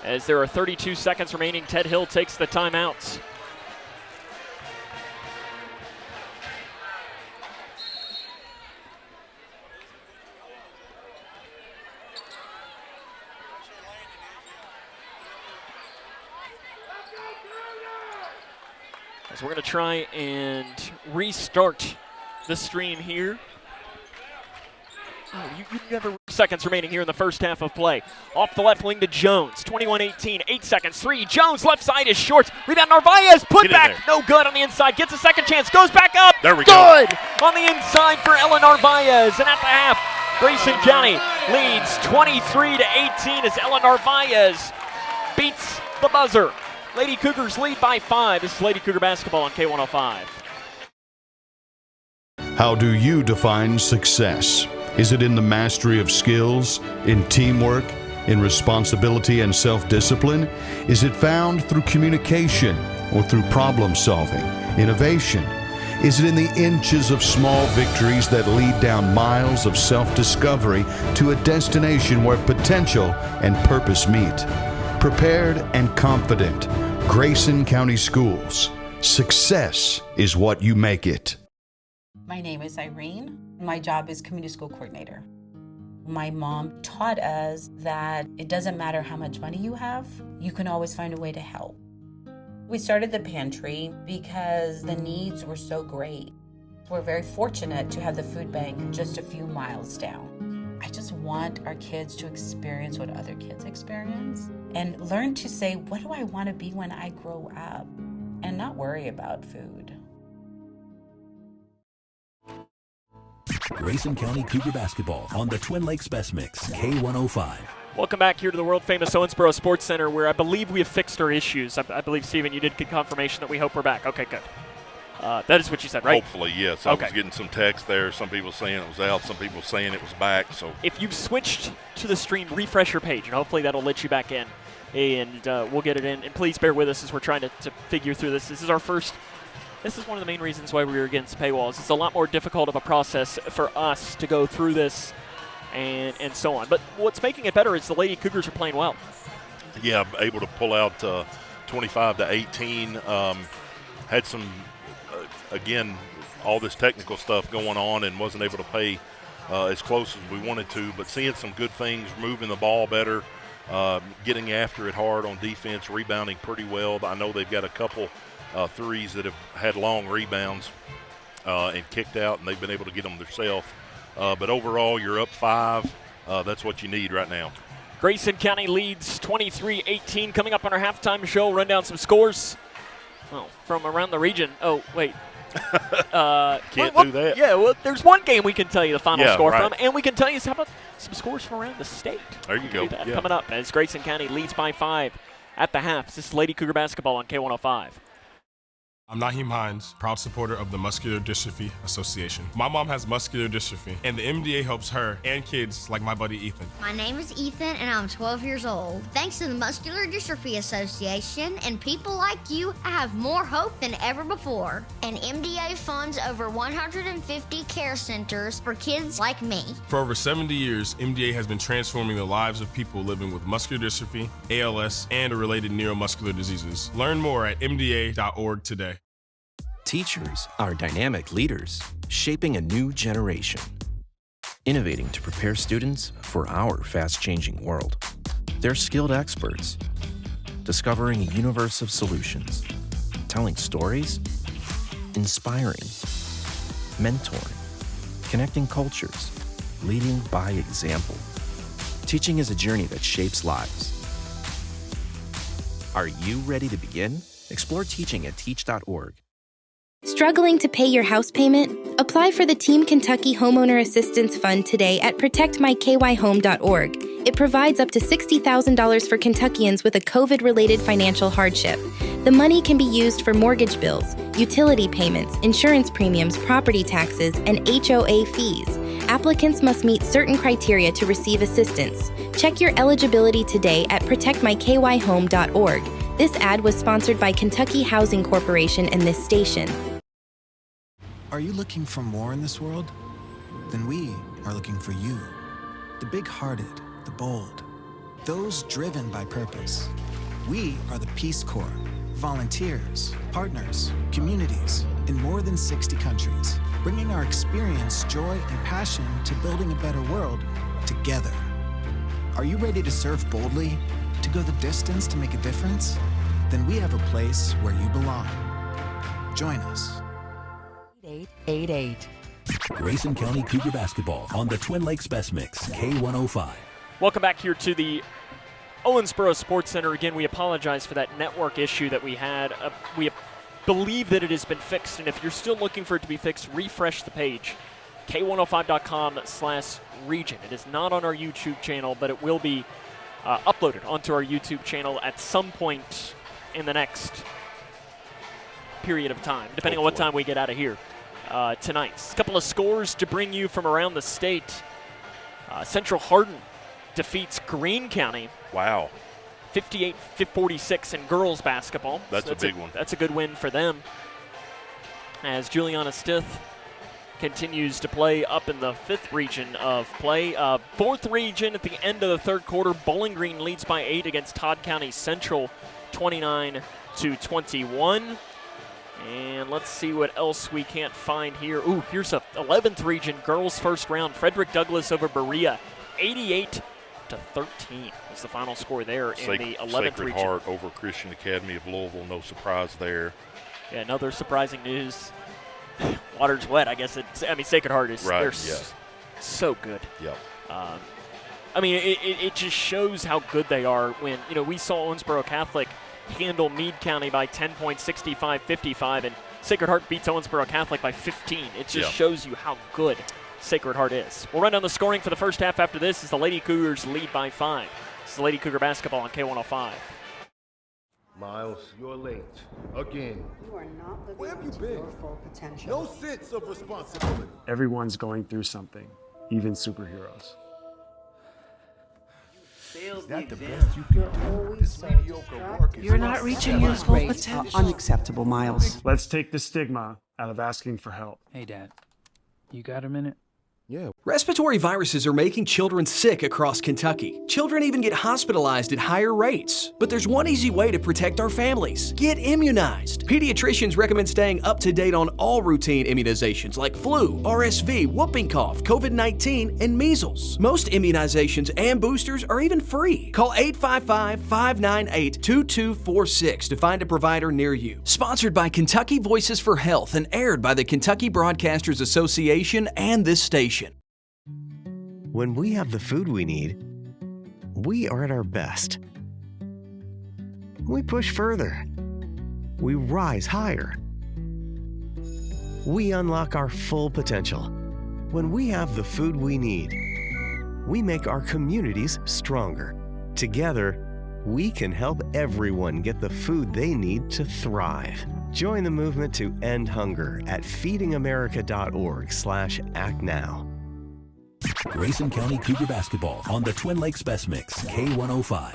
As there are 32 seconds remaining, Ted Hill takes the timeouts. As we're going to try and restart the stream here. Oh, you never. Seconds remaining here in the first half of play. Off the left wing to Jones. 21-18, 8 seconds. 3. Jones left side is short. Rebound Narvaez. Put back. No good on the inside. Gets a second chance. Goes back up. There we go. Good on the inside for Ella Narvaez. And at the half, Grayson County leads 23-18 as Ella Narvaez beats the buzzer. Lady Cougars lead by 5. This is Lady Cougar basketball on K105. How do you define success? Is it in the mastery of skills, in teamwork, in responsibility and self-discipline? Is it found through communication or through problem solving, innovation? Is it in the inches of small victories that lead down miles of self-discovery to a destination where potential and purpose meet? Prepared and confident, Grayson County Schools. Success is what you make it. My name is Irene. My job is community school coordinator. My mom taught us that it doesn't matter how much money you have, you can always find a way to help. We started the pantry because the needs were so great. We're very fortunate to have the food bank just a few miles down. I just want our kids to experience what other kids experience and learn to say, what do I want to be when I grow up? And not worry about food. Grayson County Cougar basketball on the Twin Lakes Best Mix, K105. Welcome back here to the world-famous Owensboro Sports Center, where I believe we have fixed our issues. I believe, Steven, you did get confirmation that we hope we're back. Okay, good. That is what you said, right? Hopefully, yes. I was getting some text there. Some people saying it was out. Some people saying it was back. So if you've switched to the stream, refresh your page, and hopefully that'll let you back in. And we'll get it in. And please bear with us as we're trying to figure through this. This is our first. This is one of the main reasons why we were against paywalls. It's a lot more difficult of a process for us to go through this and so on. But what's making it better is the Lady Cougars are playing well. Yeah, able to pull out 25-18. Had some, again, all this technical stuff going on and wasn't able to play as close as we wanted to. But seeing some good things, moving the ball better, getting after it hard on defense, rebounding pretty well. I know they've got a couple threes that have had long rebounds and kicked out, and they've been able to get them themselves. But overall, you're up 5. That's what you need right now. Grayson County leads 23-18. Coming up on our halftime show, run down some scores from around the region. Oh, wait. Can't do that. Yeah, well, there's one game we can tell you the final score right. from, and we can tell you some scores from around the state. There you go. That coming up as Grayson County leads by 5 at the half. This is Lady Cougar basketball on K105. I'm Naheem Hines, proud supporter of the Muscular Dystrophy Association. My mom has muscular dystrophy, and the MDA helps her and kids like my buddy Ethan. My name is Ethan, and I'm 12 years old. Thanks to the Muscular Dystrophy Association and people like you, I have more hope than ever before. And MDA funds over 150 care centers for kids like me. For over 70 years, MDA has been transforming the lives of people living with muscular dystrophy, ALS, and related neuromuscular diseases. Learn more at mda.org today. Teachers are dynamic leaders, shaping a new generation. Innovating to prepare students for our fast-changing world. They're skilled experts, discovering a universe of solutions, telling stories, inspiring, mentoring, connecting cultures, leading by example. Teaching is a journey that shapes lives. Are you ready to begin? Explore teaching at teach.org. Struggling to pay your house payment? Apply for the Team Kentucky Homeowner Assistance Fund today at protectmykyhome.org. It provides up to $60,000 for Kentuckians with a COVID-related financial hardship. The money can be used for mortgage bills, utility payments, insurance premiums, property taxes, and HOA fees. Applicants must meet certain criteria to receive assistance. Check your eligibility today at protectmykyhome.org. This ad was sponsored by Kentucky Housing Corporation and this station. Are you looking for more in this world? Then we are looking for you. The big-hearted, the bold, those driven by purpose. We are the Peace Corps, volunteers, partners, communities in more than 60 countries, bringing our experience, joy, and passion to building a better world together. Are you ready to serve boldly, to go the distance to make a difference? Then we have a place where you belong. Join us. 8888. Grayson County Cougar basketball on the Twin Lakes Best Mix, K105. Welcome back here to the Owensboro Sports Center. Again, we apologize for that network issue that we had. We believe that it has been fixed, and if you're still looking for it to be fixed, refresh the page. K105.com/region. It is not on our YouTube channel, but it will be uploaded onto our YouTube channel at some point in the next period of time, depending on what time we get out of here tonight. A couple of scores to bring you from around the state. Central Hardin defeats Greene County. Wow. 58-46 in girls basketball. That's a big one. That's a good win for them. As Juliana Stith continues to play up in the 5th region of play. 4th region at the end of the 3rd quarter. Bowling Green leads by 8 against Todd County Central, 29-21. And let's see what else we can't find here. Ooh, here's a 11th region girls first round. Frederick Douglass over Berea, 88-13 was the final score there in the 11th Sacred region. Heart over Christian Academy of Louisville, no surprise there. Yeah, another surprising news. Water's wet, I guess. Sacred Heart is so good. Yep. It just shows how good they are when, we saw Owensboro Catholic handle Meade County by 10 points, 65-55, and Sacred Heart beats Owensboro Catholic by 15. It just shows you how good Sacred Heart is. We'll run down the scoring for the first half after this as the Lady Cougars lead by 5. This is the Lady Cougar basketball on K105. Miles, you're late. Again. You are not living Where have you up to been? your full potential. No sense of responsibility. Everyone's going through something, even superheroes. Is that the best you can do? This mediocre work is You're not reaching your full potential. Unacceptable, Miles. Let's take the stigma out of asking for help. Hey, Dad. You got a minute? Yeah. Respiratory viruses are making children sick across Kentucky. Children even get hospitalized at higher rates. But there's one easy way to protect our families. Get immunized. Pediatricians recommend staying up to date on all routine immunizations like flu, RSV, whooping cough, COVID-19, and measles. Most immunizations and boosters are even free. Call 855-598-2246 to find a provider near you. Sponsored by Kentucky Voices for Health and aired by the Kentucky Broadcasters Association and this station. When we have the food we need, we are at our best. We push further. We rise higher. We unlock our full potential. When we have the food we need, we make our communities stronger. Together, we can help everyone get the food they need to thrive. Join the movement to end hunger at feedingamerica.org/actnow. Grayson County Cougar basketball on the Twin Lakes Best Mix, K105.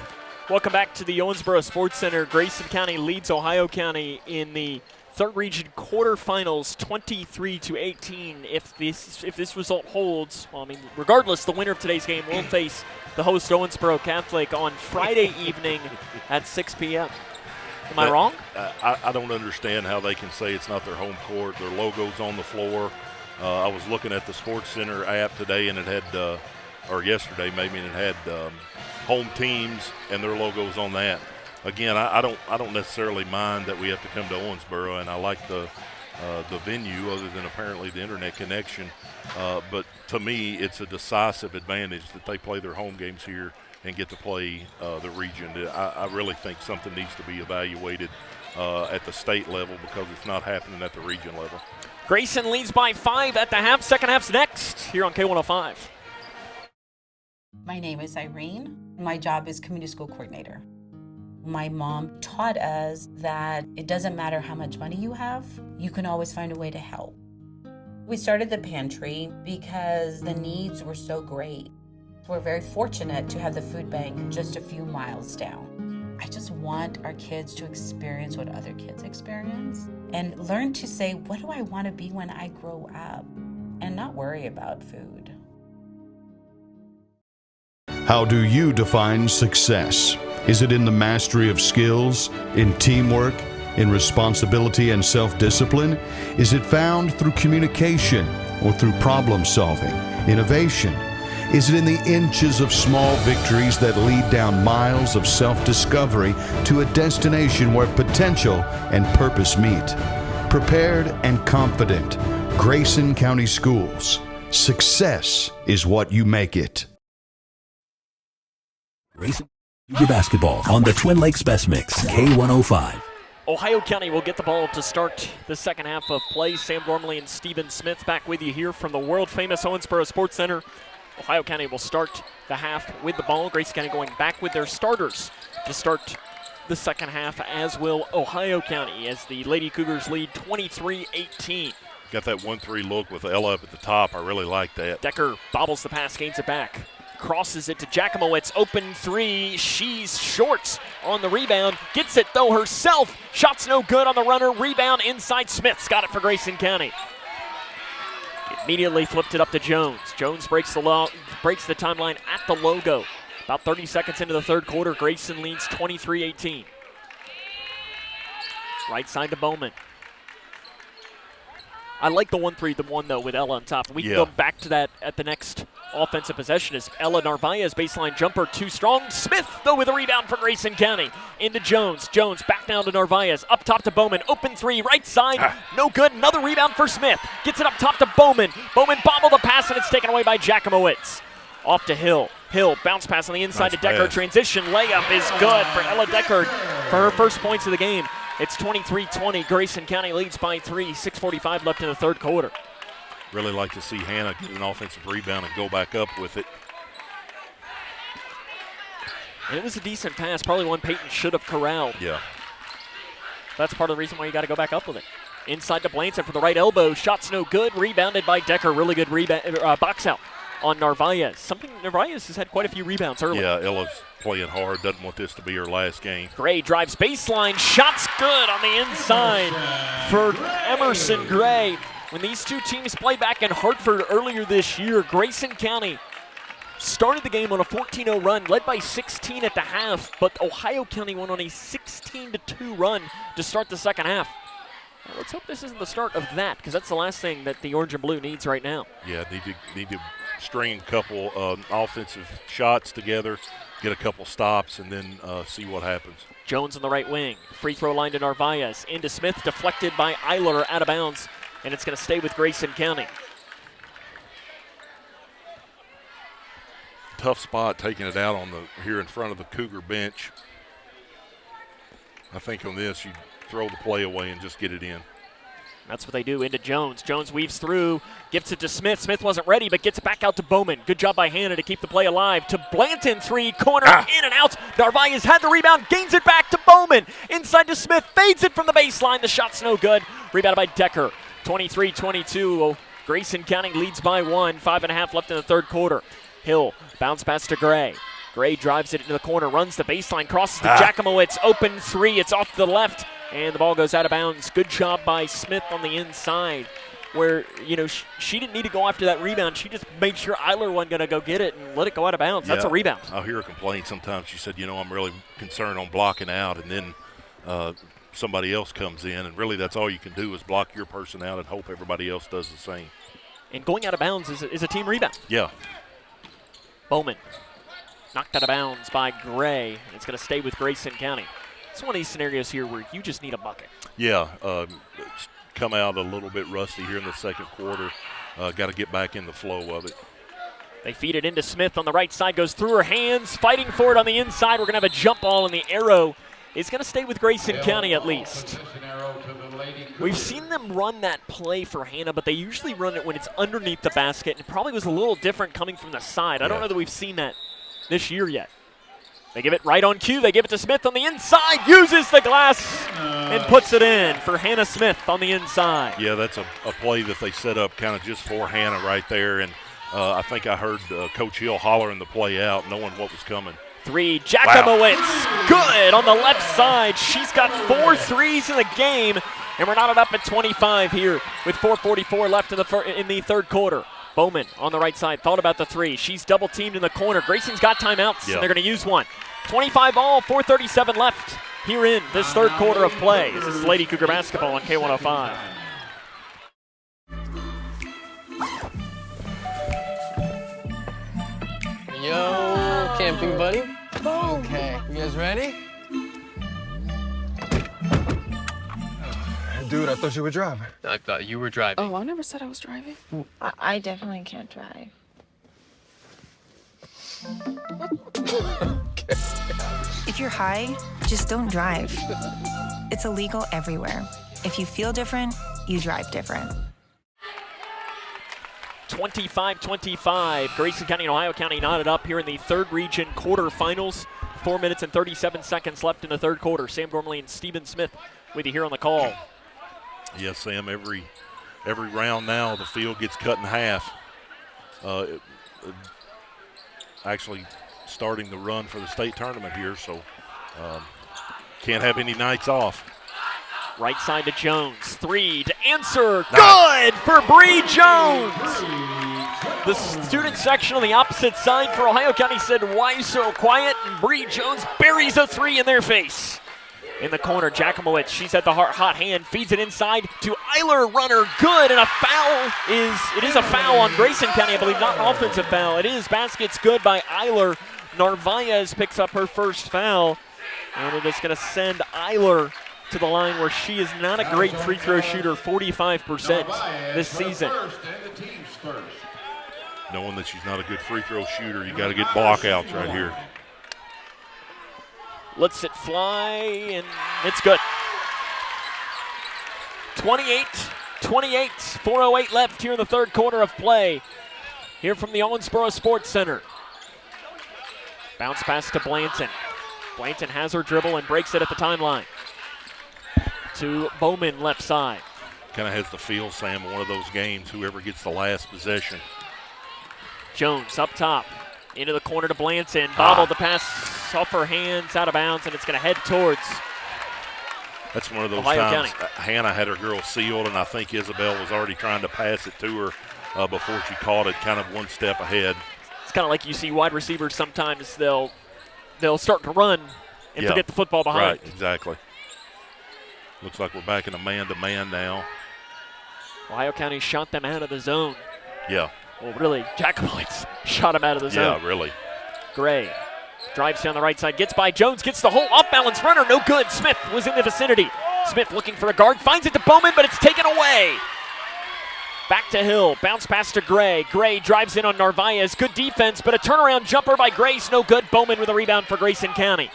Welcome back to the Owensboro Sports Center. Grayson County leads Ohio County in the third region quarterfinals 23-18. If this result holds, well, I mean, regardless, the winner of today's game will face the host Owensboro Catholic on Friday evening at 6 p.m. Am I wrong? I don't understand how they can say it's not their home court. Their logo's on the floor. I was looking at the Sports Center app today, and it had, or yesterday maybe, and it had home teams and their logos on that. Again, I don't necessarily mind that we have to come to Owensboro, and I like the venue, other than apparently the internet connection. But to me, it's a decisive advantage that they play their home games here and get to play the region. I really think something needs to be evaluated at the state level because it's not happening at the region level. Grayson leads by 5 at the half. Second half's next here on K105. My name is Irene. My job is community school coordinator. My mom taught us that it doesn't matter how much money you have, you can always find a way to help. We started the pantry because the needs were so great. We're very fortunate to have the food bank just a few miles down. I just want our kids to experience what other kids experience and learn to say, what do I want to be when I grow up? And not worry about food. How do you define success? Is it in the mastery of skills, in teamwork, in responsibility and self-discipline? Is it found through communication or through problem solving, innovation? Is it in the inches of small victories that lead down miles of self-discovery to a destination where potential and purpose meet? Prepared and confident, Grayson County Schools. Success is what you make it. Grayson Cougar basketball on the Twin Lakes Best Mix, K105. Ohio County will get the ball to start the second half of play. Sam Gormley and Stephen Smith back with you here from the world-famous Owensboro Sports Center. Ohio County will start the half with the ball. Grayson County going back with their starters to start the second half, as will Ohio County, as the Lady Cougars lead 23-18. Got that 1-3 look with Ella up at the top. I really like that. Decker bobbles the pass, gains it back. Crosses it to Jacomowitz, open three. She's short on the rebound. Gets it, though, herself. Shot's no good on the runner. Rebound inside. Smith's got it for Grayson County. Immediately flipped it up to Jones. Jones breaks the timeline at the logo. About 30 seconds into the third quarter, Grayson leads 23-18. Right side to Bowman. I like the 1-3-1, though, with Ella on top. We can go back to that at the next offensive possession as Ella Narvaez baseline jumper too strong. Smith, though, with a rebound for Grayson County. Into Jones. Jones back down to Narvaez. Up top to Bowman. Open three, right side. No good. Another rebound for Smith. Gets it up top to Bowman. Bowman bobbled the pass, and it's taken away by Jacomowitz. Off to Hill. Hill, bounce pass on the inside to Deckard. Transition layup is good for Ella Deckard for her first points of the game. It's 23-20. Grayson County leads by 3. 6:45 left in the third quarter. Really like to see Hannah get an offensive rebound and go back up with it. And it was a decent pass, probably one Peyton should have corralled. Yeah. That's part of the reason why you got to go back up with it. Inside to Blanton for the right elbow. Shot's no good. Rebounded by Decker. Really good box out on Narvaez. Narvaez has had quite a few rebounds early. Yeah, Ella's playing hard. Doesn't want this to be her last game. Gray drives baseline. Shot's good on the inside for Emerson Gray. When these two teams played back in Hartford earlier this year, Grayson County started the game on a 14-0 run, led by 16 at the half, but Ohio County went on a 16-2 run to start the second half. Well, let's hope this isn't the start of that, because that's the last thing that the orange and blue needs right now. Yeah, need to string a couple offensive shots together, get a couple stops, and then see what happens. Jones on the right wing. Free throw line to Narvaez. Into Smith, deflected by Eiler, out of bounds, and it's going to stay with Grayson County. Tough spot taking it out on here in front of the Cougar bench. I think on this you throw the play away and just get it in. That's what they do. Into Jones. Jones weaves through, gets it to Smith. Smith wasn't ready, but gets it back out to Bowman. Good job by Hannah to keep the play alive. To Blanton, three, corner, in and out. Narvaez had the rebound, gains it back to Bowman. Inside to Smith, fades it from the baseline. The shot's no good. Rebounded by Decker. 23-22. Grayson County leads by 1. 5.5 left in the third quarter. Hill, bounce pass to Gray. Gray drives it into the corner, runs the baseline, crosses to Jakimowicz. Open three, it's off to the left, and the ball goes out of bounds. Good job by Smith on the inside, where, she didn't need to go after that rebound. She just made sure Eiler wasn't going to go get it and let it go out of bounds. That's a rebound. I'll hear her complain sometimes. She said, I'm really concerned on blocking out, and then somebody else comes in, and really that's all you can do is block your person out and hope everybody else does the same. And going out of bounds is a team rebound. Yeah. Bowman knocked out of bounds by Gray, and it's going to stay with Grayson County. It's one of these scenarios here where you just need a bucket. Yeah, it's come out a little bit rusty here in the second quarter. Got to get back in the flow of it. They feed it into Smith on the right side, goes through her hands, fighting for it on the inside. We're going to have a jump ball, and the arrow is going to stay with Grayson County at least. We've seen them run that play for Hannah, but they usually run it when it's underneath the basket, and it probably was a little different coming from the side. I don't know that we've seen that this year yet. They give it right on cue. They give it to Smith on the inside, uses the glass, and puts it in for Hannah Smith on the inside. Yeah, that's a play that they set up kind of just for Hannah right there, and I think I heard Coach Hill hollering the play out, knowing what was coming. Three, Jakimowicz, good on the left side. She's got 4 threes in the game, and we're knotted up at 25 here with 4:44 left in the third quarter. Bowman on the right side, thought about the three. She's double teamed in the corner. Grayson's got timeouts, and they're going to use one. 25 all, 4:37 left here in this third quarter of play. This is Lady Cougar basketball on K105. Yo, camping buddy. Okay, you guys ready? Dude, I thought you were driving. I thought you were driving. Oh, I never said I was driving. I definitely can't drive. If you're high, just don't drive. It's illegal everywhere. If you feel different, you drive different. 25-25. Grayson County and Ohio County knotted up here in the third region quarterfinals. 4 minutes and 37 seconds left in the third quarter. Sam Gormley and Stephen Smith with you here on the call. Yes, Sam, every round now the field gets cut in half. Actually starting the run for the state tournament here, so can't have any nights off. Right side to Jones. Three to answer. Good for Bree Jones. The student section on the opposite side for Ohio County said, why so quiet? And Bree Jones buries a three in their face. In the corner, Jakimowicz, she's at the hot hand, feeds it inside to Eiler, runner, good, and it is a foul on Grayson County, I believe, not an offensive foul. It is, basket's good by Eiler. Narvaez picks up her first foul, and it is going to send Eiler to the line where she is not a great free throw shooter, 45% this season. Knowing that she's not a good free throw shooter, you got to get blockouts right here. Lets it fly, and it's good. 28, 4:08 left here in the third quarter of play. Here from the Owensboro Sports Center. Bounce pass to Blanton. Blanton has her dribble and breaks it at the timeline. To Bowman left side. Kind of has the feel, Sam, of one of those games, whoever gets the last possession. Jones up top. Into the corner to Blanton. Bobbled the pass off her hands, out of bounds, and it's going to head towards That's one of those Ohio times County. Hannah had her girl sealed, and I think Isabel was already trying to pass it to her before she caught it, kind of one step ahead. It's kind of like you see wide receivers sometimes they'll start to run and forget the football behind. Right, exactly. Looks like we're back in a man-to-man now. Ohio County shot them out of the zone. Yeah. Well, really, Jacobites shot him out of the zone. Yeah, really. Gray drives down the right side, gets by Jones, gets the whole off-balance runner, no good. Smith was in the vicinity. Smith looking for a guard, finds it to Bowman, but it's taken away. Back to Hill, bounce pass to Gray. Gray drives in on Narvaez, good defense, but a turnaround jumper by Grace, no good. Bowman with a rebound for Grayson County.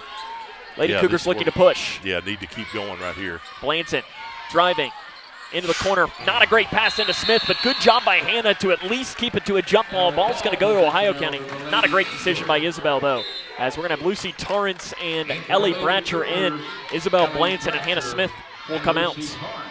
Lady Cougars looking to push. Yeah, need to keep going right here. Blanton driving into the corner. Not a great pass into Smith, but good job by Hannah to at least keep it to a jump ball. Ball's going to go to Ohio County. Not a great decision by Isabel, though, as we're going to have Lucy Torrance and Ellie Bratcher in. Isabel Blanton and Hannah Smith will come out.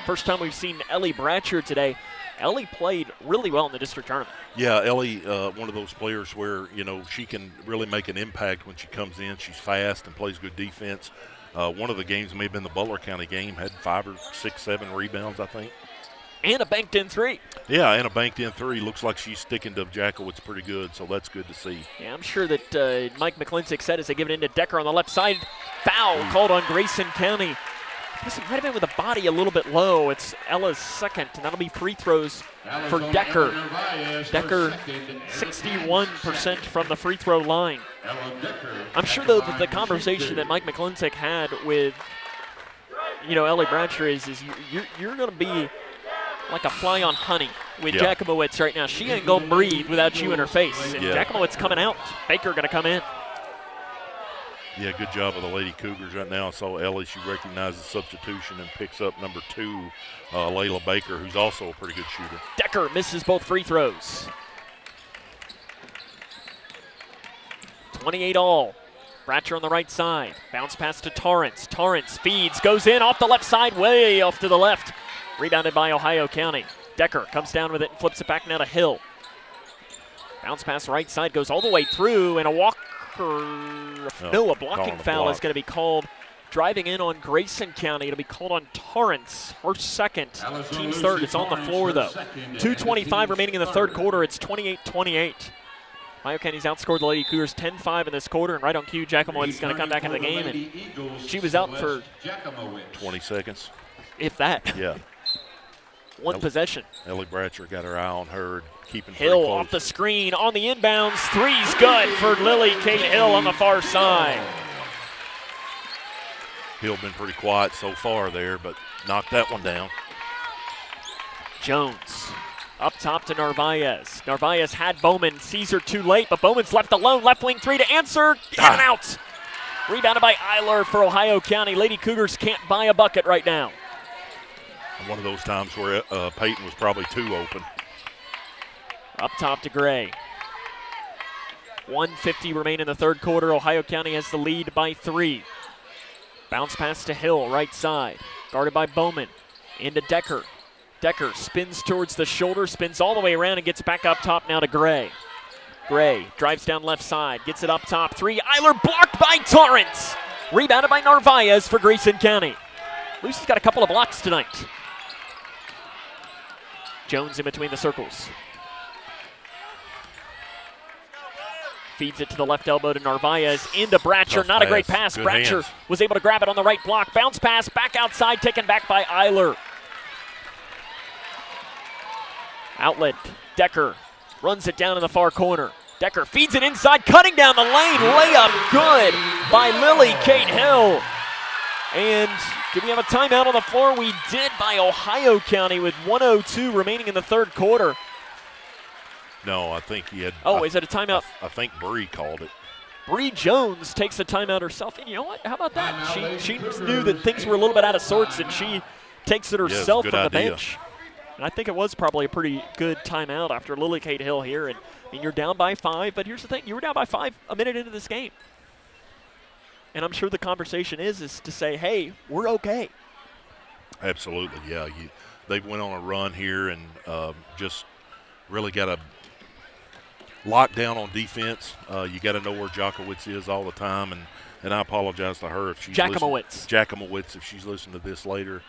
First time we've seen Ellie Bratcher today. Ellie played really well in the district tournament. Yeah, Ellie, one of those players where, she can really make an impact when she comes in. She's fast and plays good defense. One of the games may have been the Butler County game, had 5 or 6, 7 rebounds, I think. And a banked-in 3. Yeah, and a banked-in 3. Looks like she's sticking to Jackowitz pretty good, so that's good to see. Yeah, I'm sure that Mike McClintock said as they give it into Decker on the left side. Foul called on Grayson County. This might have been with the body a little bit low. It's Ella's second, and that'll be free throws for Decker. Decker, 61% from the free throw line. I'm sure, though, that the conversation that Mike McClintock had with, Ellie Bratcher is you're going to be like a fly on honey with Jakubowicz right now. She ain't going to breathe without you in her face. And Jakubowicz coming out. Baker going to come in. Yeah, good job of the Lady Cougars right now. I saw Ellie, she recognizes the substitution and picks up number 2, Layla Baker, who's also a pretty good shooter. Decker misses both free throws. 28 all. Bratcher on the right side. Bounce pass to Torrance. Torrance feeds, goes in off the left side, way off to the left. Rebounded by Ohio County. Decker comes down with it and flips it back now to Hill. Bounce pass right side, goes all the way through, and a walk. A blocking foul is going to be called. Driving in on Grayson County. It'll be called on Torrance. Her second. Team's third. It's on the floor, though. 2:25 remaining in the third quarter. It's 28-28. Ohio County's outscored the Lady Cougars 10-5 in this quarter, and right on cue, Jackowitz is going to come back into the game, and she was out for 20 seconds. If that. Yeah. One possession. Ellie Bratcher got her eye on her, keeping Hill off the screen on the inbounds. Three's good for Lily Kate Hill on the far side. Hill been pretty quiet so far there, but knocked that one down. Jones up top to Narvaez. Narvaez had Bowman, sees her too late, but Bowman's left alone. Left wing 3 to answer, and out. Rebounded by Eiler for Ohio County. Lady Cougars can't buy a bucket right now. One of those times where Peyton was probably too open. Up top to Gray. 1:50 remain in the third quarter. Ohio County has the lead by 3. Bounce pass to Hill, right side. Guarded by Bowman. Into Decker. Decker spins towards the shoulder, spins all the way around and gets back up top now to Gray. Gray drives down left side, gets it up top. 3. Eiler blocked by Torrance. Rebounded by Narvaez for Grayson County. Lucy's got a couple of blocks tonight. Jones in between the circles. Feeds it to the left elbow to Narvaez. Into Bratcher. Not a great pass. Good Bratcher hands. was able to grab it on the right block. Bounce pass back outside, taken back by Eiler. Outlet. Decker runs it down in the far corner. Decker feeds it inside, cutting down the lane. Layup good by Lily Kate Hill. And do we have a timeout on the floor? We did, by Ohio County with 1:02 remaining in the third quarter. No, I think he had. Oh, is it a timeout? I think Bree called it. Bree Jones takes the timeout herself. And you know what? How about that? She knew that things were a little bit out of sorts, and she takes it herself from the bench. And I think it was probably a pretty good timeout after Lily Kate Hill here. And you're down by 5, but here's the thing. You were down by 5 a minute into this game. And I'm sure the conversation is to say, hey, we're okay. Absolutely, yeah. They went on a run here and just really got a lockdown on defense. You got to know where Jakowitz is all the time, and I apologize to her if she's Jakowitz, if she's listening to this later.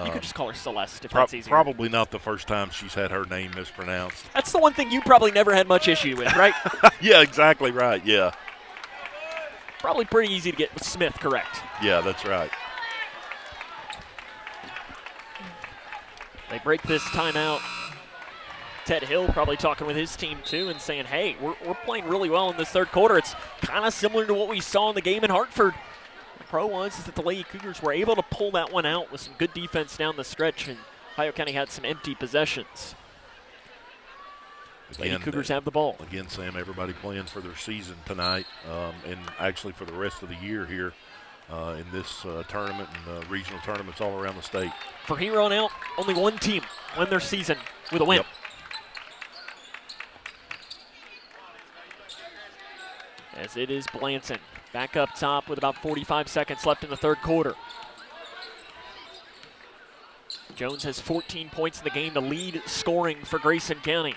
You could just call her Celeste if that's easier. Probably not the first time she's had her name mispronounced. That's the one thing you probably never had much issue with, right? Yeah, exactly right, yeah. Probably pretty easy to get Smith correct. Yeah, that's right. They break this timeout. Ted Hill probably talking with his team too and saying, hey, we're playing really well in this third quarter. It's kind of similar to what we saw in the game in Hartford. The pro was is that the Lady Cougars were able to pull that one out with some good defense down the stretch, and Ohio County had some empty possessions. Lady Cougars have the ball. Again, Sam, everybody playing for their season tonight, and actually for the rest of the year here in this tournament and regional tournaments all around the state. For here on out, only one team win their season with a win. Yep. As it is Blanton back up top with about 45 seconds left in the third quarter. Jones has 14 points in the game, the lead scoring for Grayson County.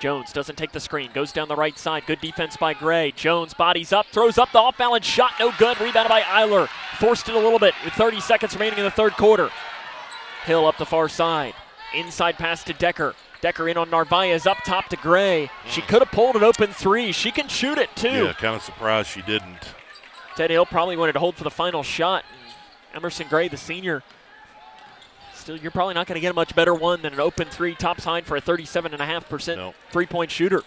Jones doesn't take the screen, goes down the right side. Good defense by Gray. Jones bodies up, throws up the off-balance shot, no good. Rebounded by Eiler. Forced it a little bit with 30 seconds remaining in the third quarter. Hill up the far side. Inside pass to Decker. Decker in on Narvaez, up top to Gray. She could have pulled an open three. She can shoot it too. Yeah, kind of surprised she didn't. Ted Hill probably wanted to hold for the final shot. Emerson Gray, the senior, still, you're probably not going to get a much better one than an open three, top side for a 37.5% three-point shooter.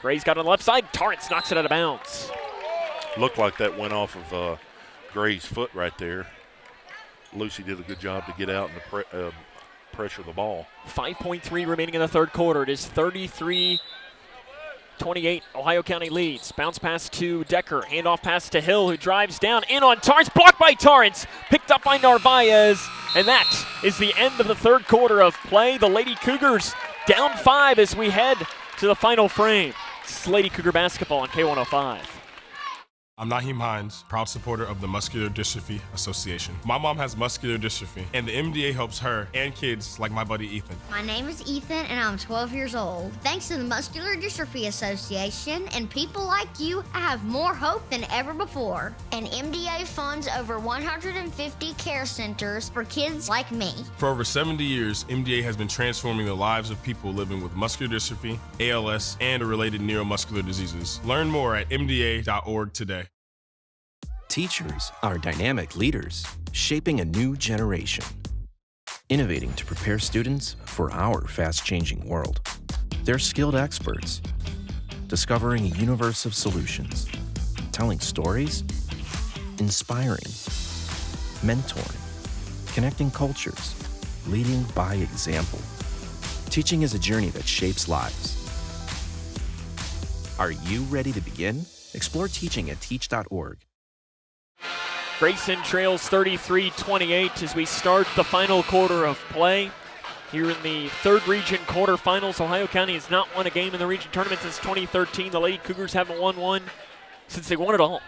Gray's got on the left side. Torrance knocks it out of bounds. Looked like that went off of Gray's foot right there. Lucy did a good job to get out and pressure the ball. 5.3 remaining in the third quarter. It is 33-28. Ohio County leads. Bounce pass to Decker. Handoff pass to Hill, who drives down. In on Torrance. Blocked by Torrance. Picked up by Narvaez. And that is the end of the third quarter of play. The Lady Cougars down 5 as we head to the final frame. This is Lady Cougar basketball on K105. I'm Naheem Hines, proud supporter of the Muscular Dystrophy Association. My mom has muscular dystrophy, and the MDA helps her and kids like my buddy Ethan. My name is Ethan, and I'm 12 years old. Thanks to the Muscular Dystrophy Association and people like you, I have more hope than ever before. And MDA funds over 150 care centers for kids like me. For over 70 years, MDA has been transforming the lives of people living with muscular dystrophy, ALS, and related neuromuscular diseases. Learn more at mda.org today. Teachers are dynamic leaders, shaping a new generation. Innovating to prepare students for our fast-changing world. They're skilled experts, discovering a universe of solutions, telling stories, inspiring, mentoring, connecting cultures, leading by example. Teaching is a journey that shapes lives. Are you ready to begin? Explore teaching at teach.org. Grayson trails 33-28 as we start the final quarter of play. Here in the third region quarterfinals, Ohio County has not won a game in the region tournament since 2013. The Lady Cougars haven't won one since they won it all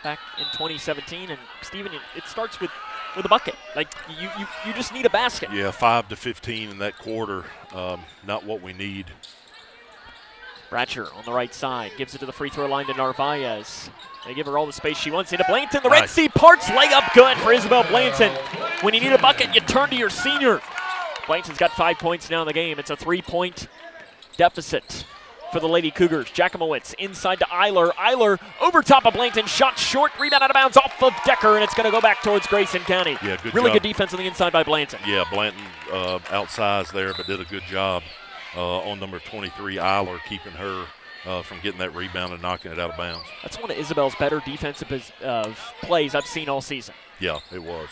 back in 2017. And Stephen, it starts with a bucket. Like you just need a basket. Yeah, 5 to 15 in that quarter. Not what we need. Ratcher on the right side gives it to the free throw line to Narvaez. They give her all the space she wants. Into Blanton, the Red Sea parts, leg up good for Isabel Blanton. When you need a bucket, you turn to your senior. Blanton's got 5 points now in the game. It's a 3-point deficit for the Lady Cougars. Jakimowicz inside to Eiler. Eiler over top of Blanton, shot short, rebound out of bounds off of Decker, and it's going to go back towards Grayson County. Yeah, really job. Good defense on the inside by Blanton. Yeah, Blanton outsized there, but did a good job on number 23, Eiler, keeping her from getting that rebound and knocking it out of bounds. That's one of Isabel's better defensive plays I've seen all season. Yeah, it was.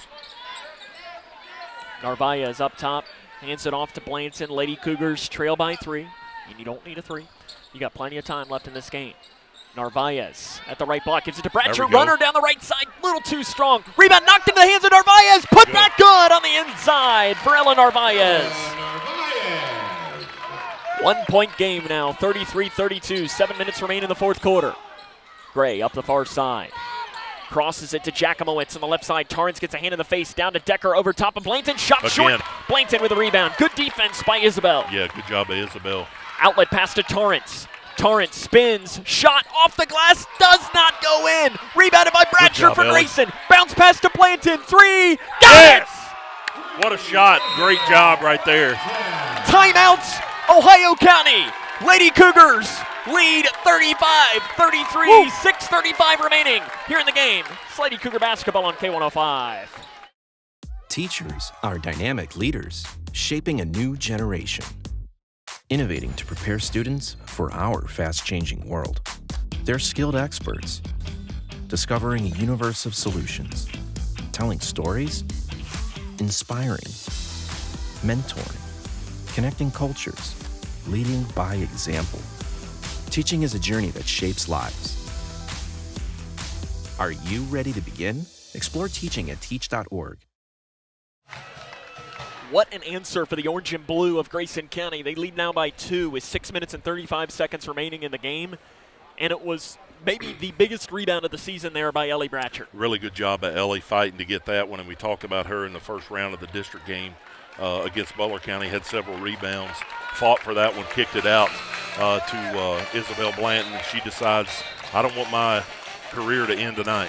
Narvaez up top, hands it off to Blanton. Lady Cougars trail by 3, and you don't need a 3. You got plenty of time left in this game. Narvaez at the right block, gives it to Bratcher. Runner down the right side, little too strong. Rebound knocked into the hands of Narvaez. Put back good on the inside for Ellen Narvaez. 1-point game now, 33-32. 7 minutes remain in the fourth quarter. Gray up the far side. Crosses it to Jacomowitz on the left side. Torrance gets a hand in the face. Down to Decker over top of Blanton. Shot short. Blanton with a rebound. Good defense by Isabel. Yeah, good job by Isabel. Outlet pass to Torrance. Torrance spins. Shot off the glass. Does not go in. Rebounded by Bratcher for Grayson. Bounce pass to Blanton. 3. Got it! What a shot. Great job right there. Timeouts. Ohio County. Lady Cougars lead 35-33. 6:35 remaining here in the game. It's Lady Cougar basketball on K105. Teachers are dynamic leaders, shaping a new generation. Innovating to prepare students for our fast-changing world. They're skilled experts, discovering a universe of solutions, telling stories, inspiring, mentoring, connecting cultures, leading by example. Teaching is a journey that shapes lives. Are you ready to begin? Explore teaching at teach.org. What an answer for the orange and blue of Grayson County. They lead now by 2 with 6 minutes and 35 seconds remaining in the game. And it was maybe the biggest rebound of the season there by Ellie Bratcher. Really good job by Ellie fighting to get that one. And we talked about her in the first round of the district game against Butler County. Had several rebounds. Fought for that one, kicked it out to Isabel Blanton. She decides, I don't want my career to end tonight.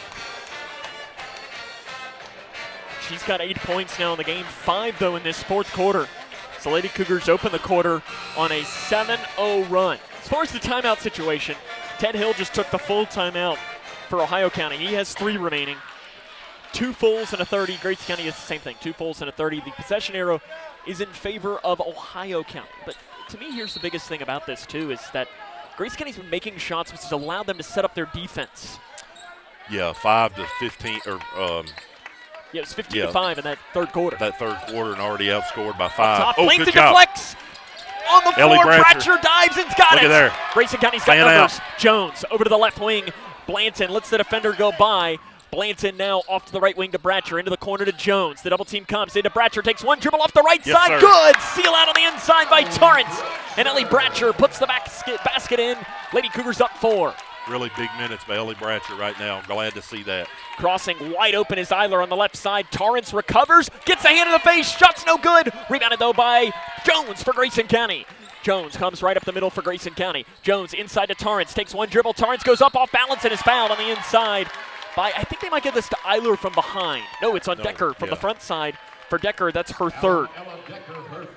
She's got 8 points now in the game, 5 though in this fourth quarter. So Lady Cougars open the quarter on a 7-0 run. As far as the timeout situation, Ted Hill just took the full timeout for Ohio County. He has 3 remaining. 2 fulls and a 30. Grayson County is the same thing, 2 fulls and a 30. The possession arrow is in favor of Ohio County. But to me, here's the biggest thing about this too, is that Grayson County's been making shots, which has allowed them to set up their defense. Yeah, 5 to 15, or yeah, it was 15-5 in that third quarter. That third quarter, and already outscored by 5. Top, oh, Blanton good job. deflects on the Ellie floor. Bratcher. Bratcher dives and's got Look it. at there. Grayson County's got numbers. Jones over to the left wing. Blanton lets the defender go by. Blanton now off to the right wing to Bratcher, into the corner to Jones. The double team comes into Bratcher, takes one dribble off the right side. Sir. Good. Seal out on the inside by Torrance. And Ellie Bratcher puts the basket in. Lady Cougars up 4. Really big minutes by Ellie Bratcher right now. Glad to see that. Crossing wide open is Eiler on the left side. Torrance recovers, gets a hand in the face, shot's no good. Rebounded though by Jones for Grayson County. Jones comes right up the middle for Grayson County. Jones inside to Torrance, takes one dribble. Torrance goes up off balance and is fouled on the inside by, I think they might give this to Eiler from behind. No, it's on Decker from the front side. For Decker, that's her 3rd.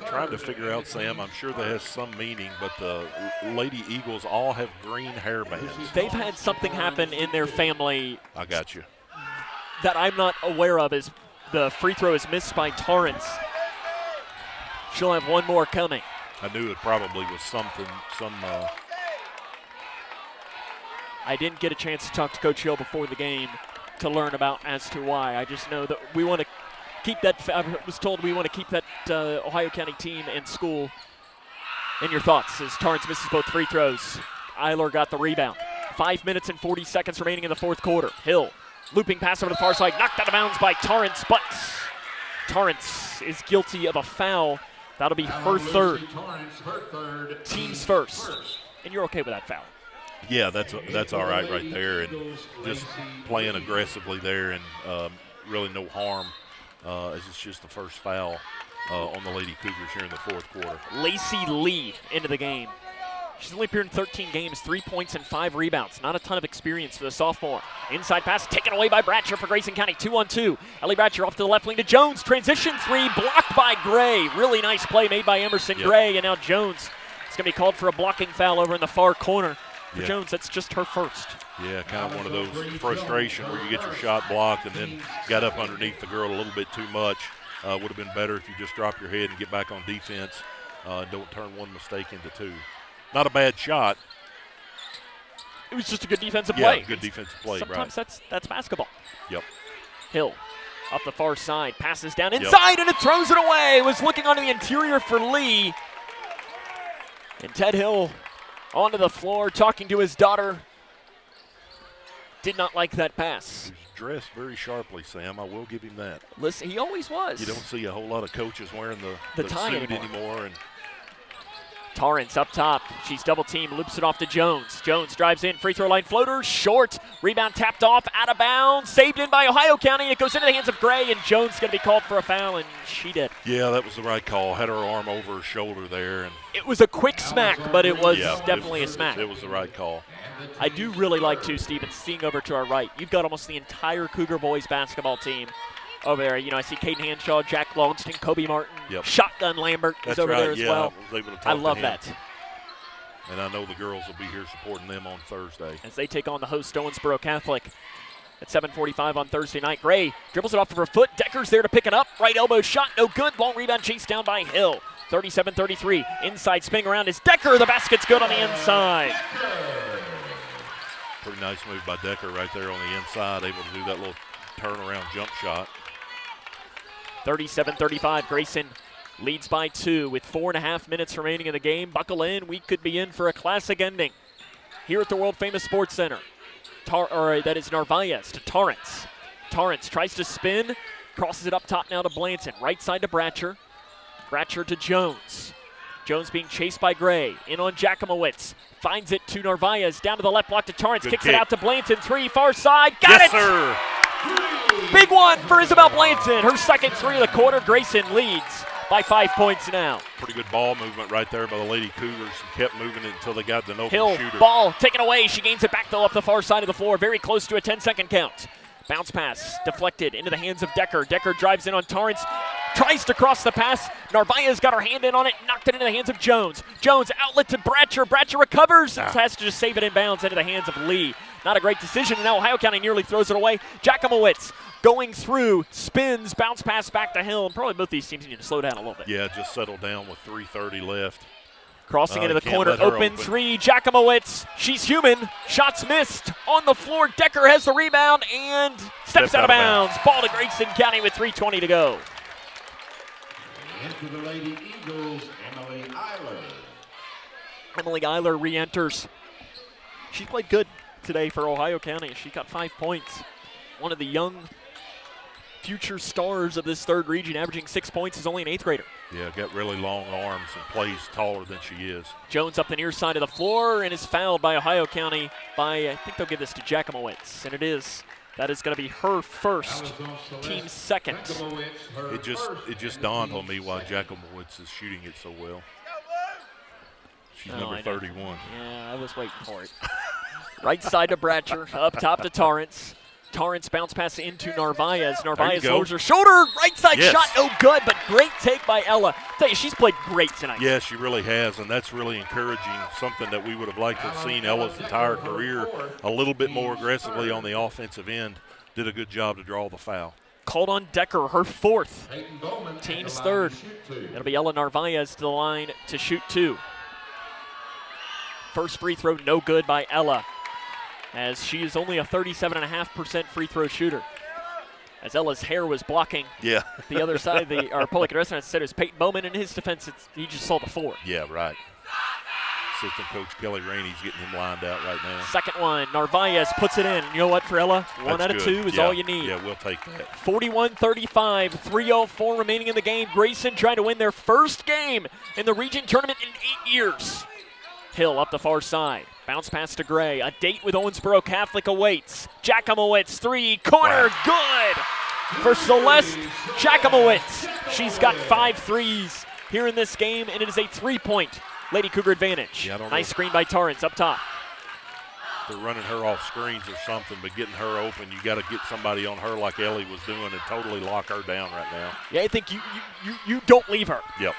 Trying to figure out, Sam, I'm sure that has some meaning, but the Lady Eagles all have green hairbands. They've had something happen in their family. I got you. That I'm not aware of, is the free throw is missed by Torrance. She'll have one more coming. I knew it probably was something, I didn't get a chance to talk to Coach Hill before the game to learn about as to why. I just know that we want to keep that. I was told we want to keep that Ohio County team and school. And your thoughts as Torrance misses both free throws. Eiler got the rebound. 5 minutes and 40 seconds remaining in the fourth quarter. Hill looping pass over to the far side, knocked out of bounds by Torrance, but Torrance is guilty of a foul. That'll be her 3rd. Team's first. And you're okay with that foul? Yeah, that's all right there, and just playing aggressively there, and really no harm as it's just the first foul on the Lady Cougars here in the fourth quarter. Lacey Lee into the game. She's only appeared in 13 games, 3 points and 5 rebounds. Not a ton of experience for the sophomore. Inside pass taken away by Bratcher for Grayson County, 2-on-2. Ellie Bratcher off to the left wing to Jones. Transition 3 blocked by Gray. Really nice play made by Emerson Gray, and now Jones is going to be called for a blocking foul over in the far corner. For Jones, that's just her 1st. Yeah, kind of one of those frustration where you get your shot blocked and then got up underneath the girl a little bit too much. Would have been better if you just drop your head and get back on defense. Don't turn one mistake into 2. Not a bad shot. It was just a good defensive play. Yeah, good defensive play, Sometimes right. that's basketball. Yep. Hill up the far side, passes down inside, and it throws it away. Was looking onto the interior for Lee. And Ted Hill onto the floor, talking to his daughter. Did not like that pass. He was dressed very sharply, Sam. I will give him that. Listen, he always was. You don't see a whole lot of coaches wearing the tie suit anymore. And Torrance up top. She's double teamed, loops it off to Jones. Jones drives in, free throw line floater, short. Rebound tapped off, out of bounds, saved in by Ohio County. It goes into the hands of Gray, and Jones going to be called for a foul, and she did. Yeah, that was the right call. Had her arm over her shoulder there. And it was a quick smack, but it was definitely a smack. It was the right call. I do really like, too, Steven, seeing over to our right. You've got almost the entire Cougar boys basketball team over there. You know, I see Caden Hanshaw, Jack Longston, Kobe Martin, Shotgun Lambert is over there as well. I love that. And I know the girls will be here supporting them on Thursday. As they take on the host Owensboro Catholic at 7:45 on Thursday night. Gray dribbles it off of her foot. Decker's there to pick it up. Right elbow shot, no good. Long rebound chased down by Hill. 37-33. Inside spinning around is Decker. The basket's good on the inside. Pretty nice move by Decker right there on the inside, able to do that little turnaround jump shot. 37-35. Grayson leads by 2 with 4.5 minutes remaining in the game. Buckle in. We could be in for a classic ending here at the world-famous Sports Center. That is Narvaez to Torrance. Torrance tries to spin, crosses it up top now to Blanton. Right side to Bratcher. Bratcher to Jones. Jones being chased by Gray. In on Jakimowicz. Finds it to Narvaez. Down to the left block to Torrance. Kicks it out to Blanton. 3, far side. Got it! Sir. Big one for Isabel Blanton. Her second 3 of the quarter. Grayson leads by 5 points now. Pretty good ball movement right there by the Lady Cougars, and kept moving it until they got the open Hill, shooter. Ball taken away. She gains it back though up the far side of the floor. Very close to a 10-second count. Bounce pass deflected into the hands of Decker. Decker drives in on Torrance. Tries to cross the pass. Narvaez got her hand in on it. Knocked it into the hands of Jones. Jones outlet to Bratcher. Bratcher recovers. Has to just save it in bounds into the hands of Lee. Not a great decision, and now Ohio County nearly throws it away. Jakimowicz going through, spins, bounce pass back to Hill. And probably both these teams need to slow down a little bit. Yeah, just settle down with 3:30 left. Crossing into the corner, open 3, Jakimowicz. She's human. Shots missed on the floor. Decker has the rebound and steps out of bounds. Ball to Grayson County with 3:20 to go. Into the Lady Eagles, Emily Eiler. Emily Eiler re-enters. She played good today for Ohio County. She got 5 points. One of the young future stars of this third region, averaging 6 points, is only an 8th grader. Yeah, got really long arms and plays taller than she is. Jones up the near side of the floor and is fouled by Ohio County by, I think they'll give this to Jakimowicz, and it is. That is going to be her first, team second. It just dawned on me why Jakimowicz is shooting it so well. She's number 31. Yeah, I was waiting for it. Right side to Bratcher, up top to Torrance. Torrance bounce pass into Narvaez. Narvaez lowers her shoulder. Right side shot, no good, but great take by Ella. I tell you, she's played great tonight. Yeah, she really has, and that's really encouraging. Something that we would have liked to have seen Ella's entire career a little bit more aggressively on the offensive end. Did a good job to draw the foul. Called on Decker, her 4th. Team's 3rd. It'll be Ella Narvaez to the line to shoot 2. First free throw, no good by Ella, as she is only a 37.5% free throw shooter. As Ella's hair was blocking the other side of our public address, and I said it was Peyton Bowman. In his defense, he just saw the 4. Yeah, right. Assistant coach Kelly Rainey's getting him lined out right now. Second one, Narvaez puts it in. You know what, for Ella? 1 out of 2 is all you need. Yeah, we'll take that. 41-35, 3:04 remaining in the game. Grayson trying to win their first game in the region tournament in 8 years. Hill up the far side. Bounce pass to Gray. A date with Owensboro Catholic awaits. Jakimowicz, 3, corner, good for Celeste Jakimowicz. She's got 5 threes here in this game, and it is a 3-point Lady Cougar advantage. Yeah, nice screen by Torrance up top. They're running her off screens or something, but getting her open, you got to get somebody on her like Ellie was doing and totally lock her down right now. Yeah, I think you don't leave her. Yep.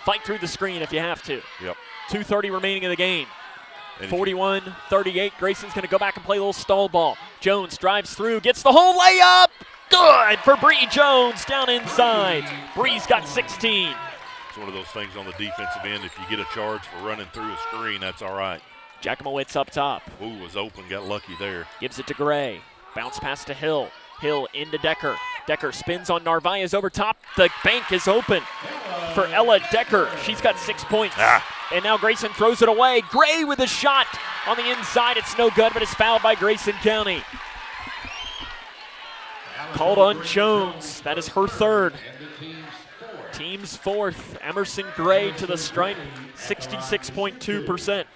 Fight through the screen if you have to. Yep. 2:30 remaining in the game. 41-38. Grayson's going to go back and play a little stall ball. Jones drives through, gets the whole layup. Good for Bree Jones down inside. Bree's got 16. It's one of those things on the defensive end. If you get a charge for running through a screen, that's all right. Jakimowicz up top. Ooh, was open, got lucky there. Gives it to Gray. Bounce pass to Hill. Hill into Decker. Decker spins on Narvaez over top. The bank is open for Ella Decker. She's got 6 points. And now Grayson throws it away. Gray with a shot on the inside. It's no good, but it's fouled by Grayson County. Called on Jones. That is her 3rd. Team Team's fourth. Emerson Gray to the stripe, 66.2%.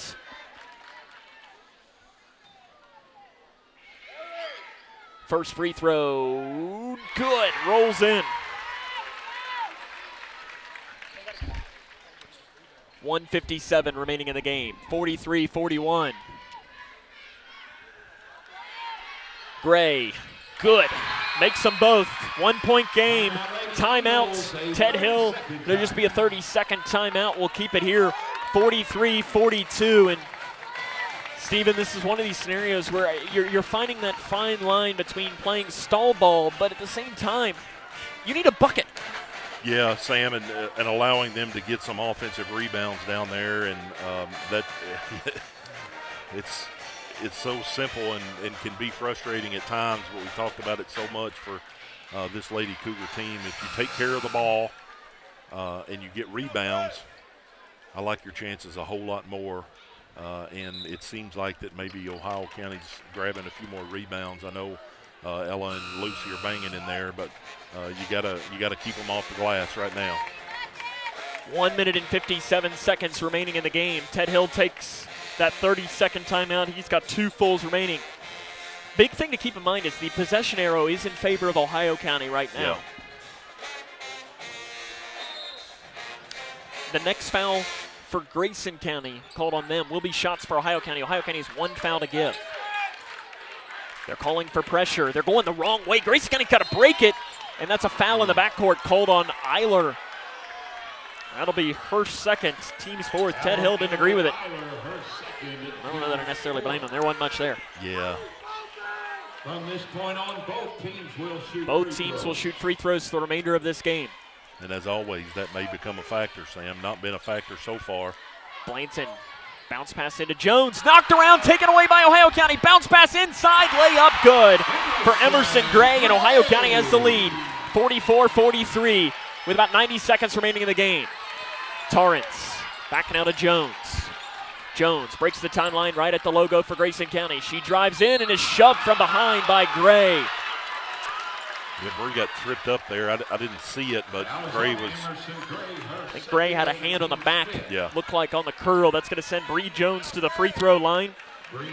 First free throw, good, rolls in. 1:57 remaining in the game, 43-41. Gray, good, makes them both. 1 point game, timeout, Ted Hill. There'll just be a 30-second timeout. We'll keep it here, 43-42. And Steven, this is one of these scenarios where you're finding that fine line between playing stall ball, but at the same time, you need a bucket. Yeah, Sam, and allowing them to get some offensive rebounds down there, and that it's so simple and can be frustrating at times, but we talked about it so much for this Lady Cougar team. If you take care of the ball and you get rebounds, I like your chances a whole lot more. And it seems like that maybe Ohio County's grabbing a few more rebounds. I know Ella and Lucy are banging in there, but you gotta keep them off the glass right now. 1 minute and 57 seconds remaining in the game. Ted Hill takes that 30-second timeout. He's got 2 fulls remaining. Big thing to keep in mind is the possession arrow is in favor of Ohio County right now. Yeah. The next foul for Grayson County called on them will be shots for Ohio County. Ohio County has 1 foul to give. They're calling for pressure. They're going the wrong way. Grayson County got to break it, and that's a foul in the backcourt called on Eiler. That'll be her second, team's fourth. Ted Hill didn't agree with it. I don't know that I necessarily blame him. There wasn't much there. Yeah. From this point on, both teams will shoot free throws for the remainder of this game. And as always, that may become a factor, Sam. Not been a factor so far. Blanton, bounce pass into Jones. Knocked around, taken away by Ohio County. Bounce pass inside, layup good for Emerson Gray, and Ohio County has the lead, 44-43, with about 90 seconds remaining in the game. Torrance, backing out of Jones. Jones breaks the timeline right at the logo for Grayson County. She drives in and is shoved from behind by Gray. Yeah, Bree got tripped up there. I didn't see it, but Gray was. I think Gray had a hand on the back. Yeah. Looked like on the curl. That's going to send Bree Jones to the free throw line.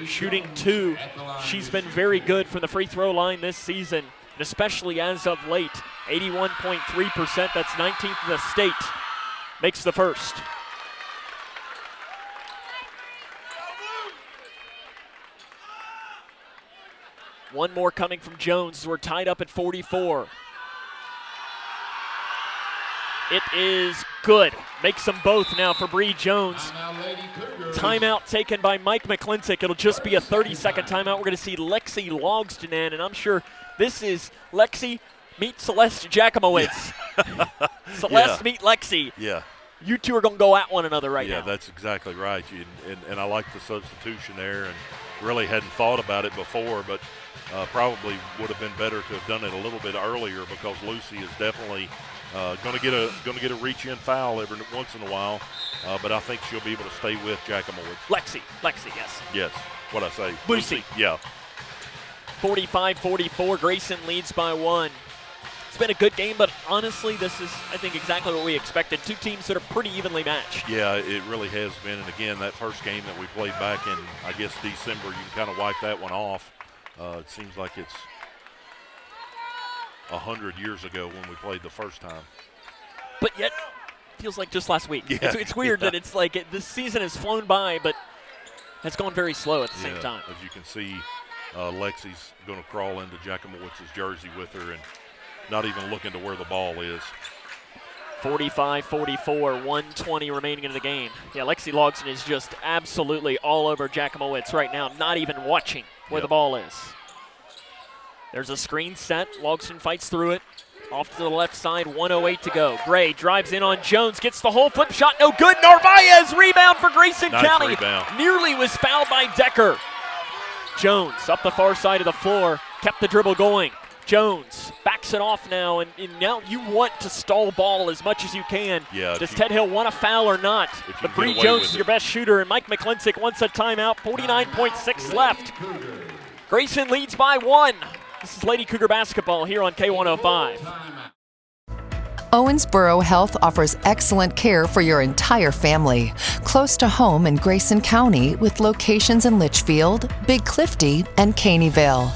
Shooting 2. She's been very good from the free throw line this season, and especially as of late. 81.3%. That's 19th in the state. Makes the first. One more coming from Jones. We're tied up at 44. It is good. Makes them both now for Bree Jones. Timeout taken by Mike McClintock. It'll just be a 30-second timeout. We're going to see Lexi Logston in, and I'm sure this is Lexi meet Celeste Jakimowicz. Celeste meet Lexi. Yeah. You two are going to go at one another right now. Yeah, that's exactly right. And I like the substitution there, and really hadn't thought about it before, but probably would have been better to have done it a little bit earlier, because Lucy is definitely going to get a reach-in foul every once in a while, but I think she'll be able to stay with Jakimowicz. Lexi, yes. Yes, what I say. Lucy. Yeah. 45-44, Grayson leads by 1. It's been a good game, but honestly, this is, I think, exactly what we expected. 2 teams that are pretty evenly matched. Yeah, it really has been. And again, that first game that we played back in, I guess, December, you can kind of wipe that one off. It seems like it's 100 years ago when we played the first time. But yet, feels like just last week. Yeah. It's weird that it's like this season has flown by, but it's gone very slow at the same time. As you can see, Lexi's going to crawl into Jakimowicz's jersey with her and not even looking to where the ball is. 45-44, 1:20 remaining in the game. Yeah, Lexi Logston is just absolutely all over Jakimowicz right now, not even watching where the ball is. There's a screen set. Logston fights through it. Off to the left side, 1:08 to go. Gray drives in on Jones, gets the whole flip shot, no good. Narvaez, rebound for Grayson County. Rebound. Nearly was fouled by Decker. Jones up the far side of the floor, kept the dribble going. Jones backs it off now, and now you want to stall ball as much as you can. Yeah, does Ted Hill want a foul or not? But Bree Jones is your best shooter, and Mike McClintock wants a timeout. 49.6 left. Grayson leads by 1. This is Lady Cougar basketball here on K105. Owensboro Health offers excellent care for your entire family. Close to home in Grayson County with locations in Litchfield, Big Clifty, and Caneyville.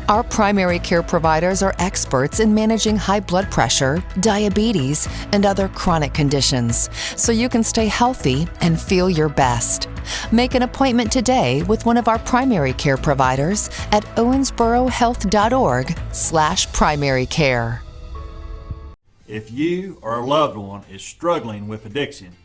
Our primary care providers are experts in managing high blood pressure, diabetes, and other chronic conditions, so you can stay healthy and feel your best. Make an appointment today with one of our primary care providers at owensborohealth.org/primary care. If you or a loved one is struggling with addiction,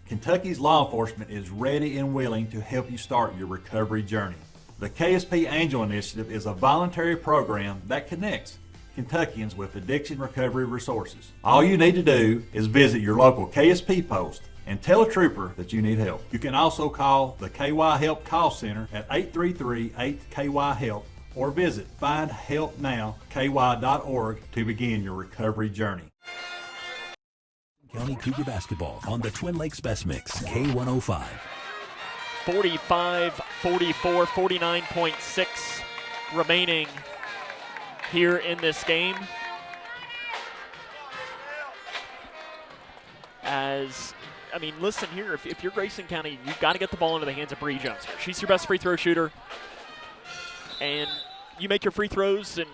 Kentucky's law enforcement is ready and willing to help you start your recovery journey. The KSP Angel Initiative is a voluntary program that connects Kentuckians with addiction recovery resources. All you need to do is visit your local KSP post and tell a trooper that you need help. You can also call the KY Help Call Center at 833-8-KY-HELP or visit findhelpnowky.org to begin your recovery journey. County Cougar basketball on the Twin Lakes Best Mix, K105. 45-44, 49.6 remaining here in this game. Listen here, if you're Grayson County, you've got to get the ball into the hands of Bree Jones here. She's your best free throw shooter. And you make your free throws and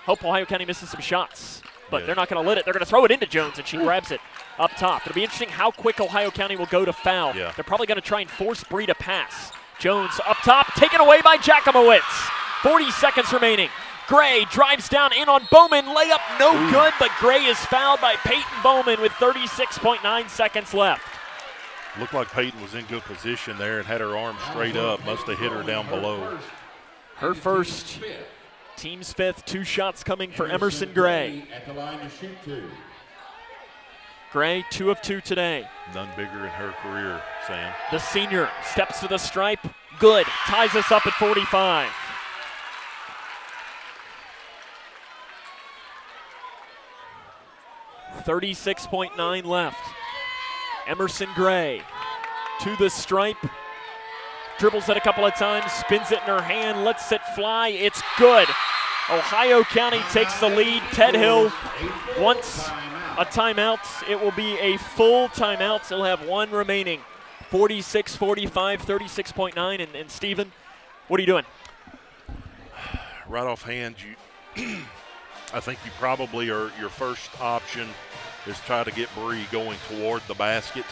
hope Ohio County misses some shots. But they're not going to let it. They're going to throw it into Jones, and she grabs it up top. It'll be interesting how quick Ohio County will go to foul. Yeah. They're probably going to try and force Bree to pass. Jones up top, taken away by Jakimowicz. 40 seconds remaining. Gray drives down in on Bowman. Layup no good, but Gray is fouled by Peyton Bowman with 36.9 seconds left. Looked like Peyton was in good position there and had her arm straight up. Must have hit her down below. Her first, team's fifth. 2 shots coming for Emerson Gray. At the line to shoot 2. Gray, 2 of 2 today. None bigger in her career, Sam. The senior steps to the stripe. Good. Ties us up at 45. $36.9 left. Emerson Gray to the stripe. Dribbles it a couple of times, spins it in her hand, lets it fly. It's good. Ohio County takes the lead. Ted Hill wants a timeout. It will be a full timeout. They'll have 1 remaining. 46-45, 36.9. And Steven, what are you doing? Right offhand, I think you probably are, your first option is try to get Bree going toward the basket.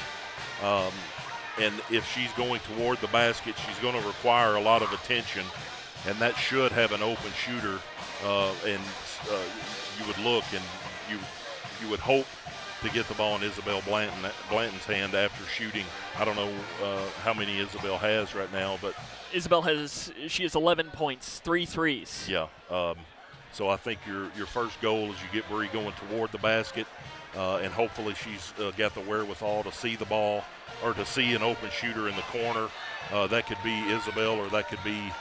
And if she's going toward the basket, she's going to require a lot of attention, and that should have an open shooter. You would look and you would hope to get the ball in Isabel Blanton's hand after shooting. I don't know how many Isabel has right now, but Isabel has 11 points, 3 threes. Yeah. So I think your first goal is you get Bree going toward the basket, and hopefully she's got the wherewithal to see the ball or to see an open shooter in the corner. That could be Isabel or that could be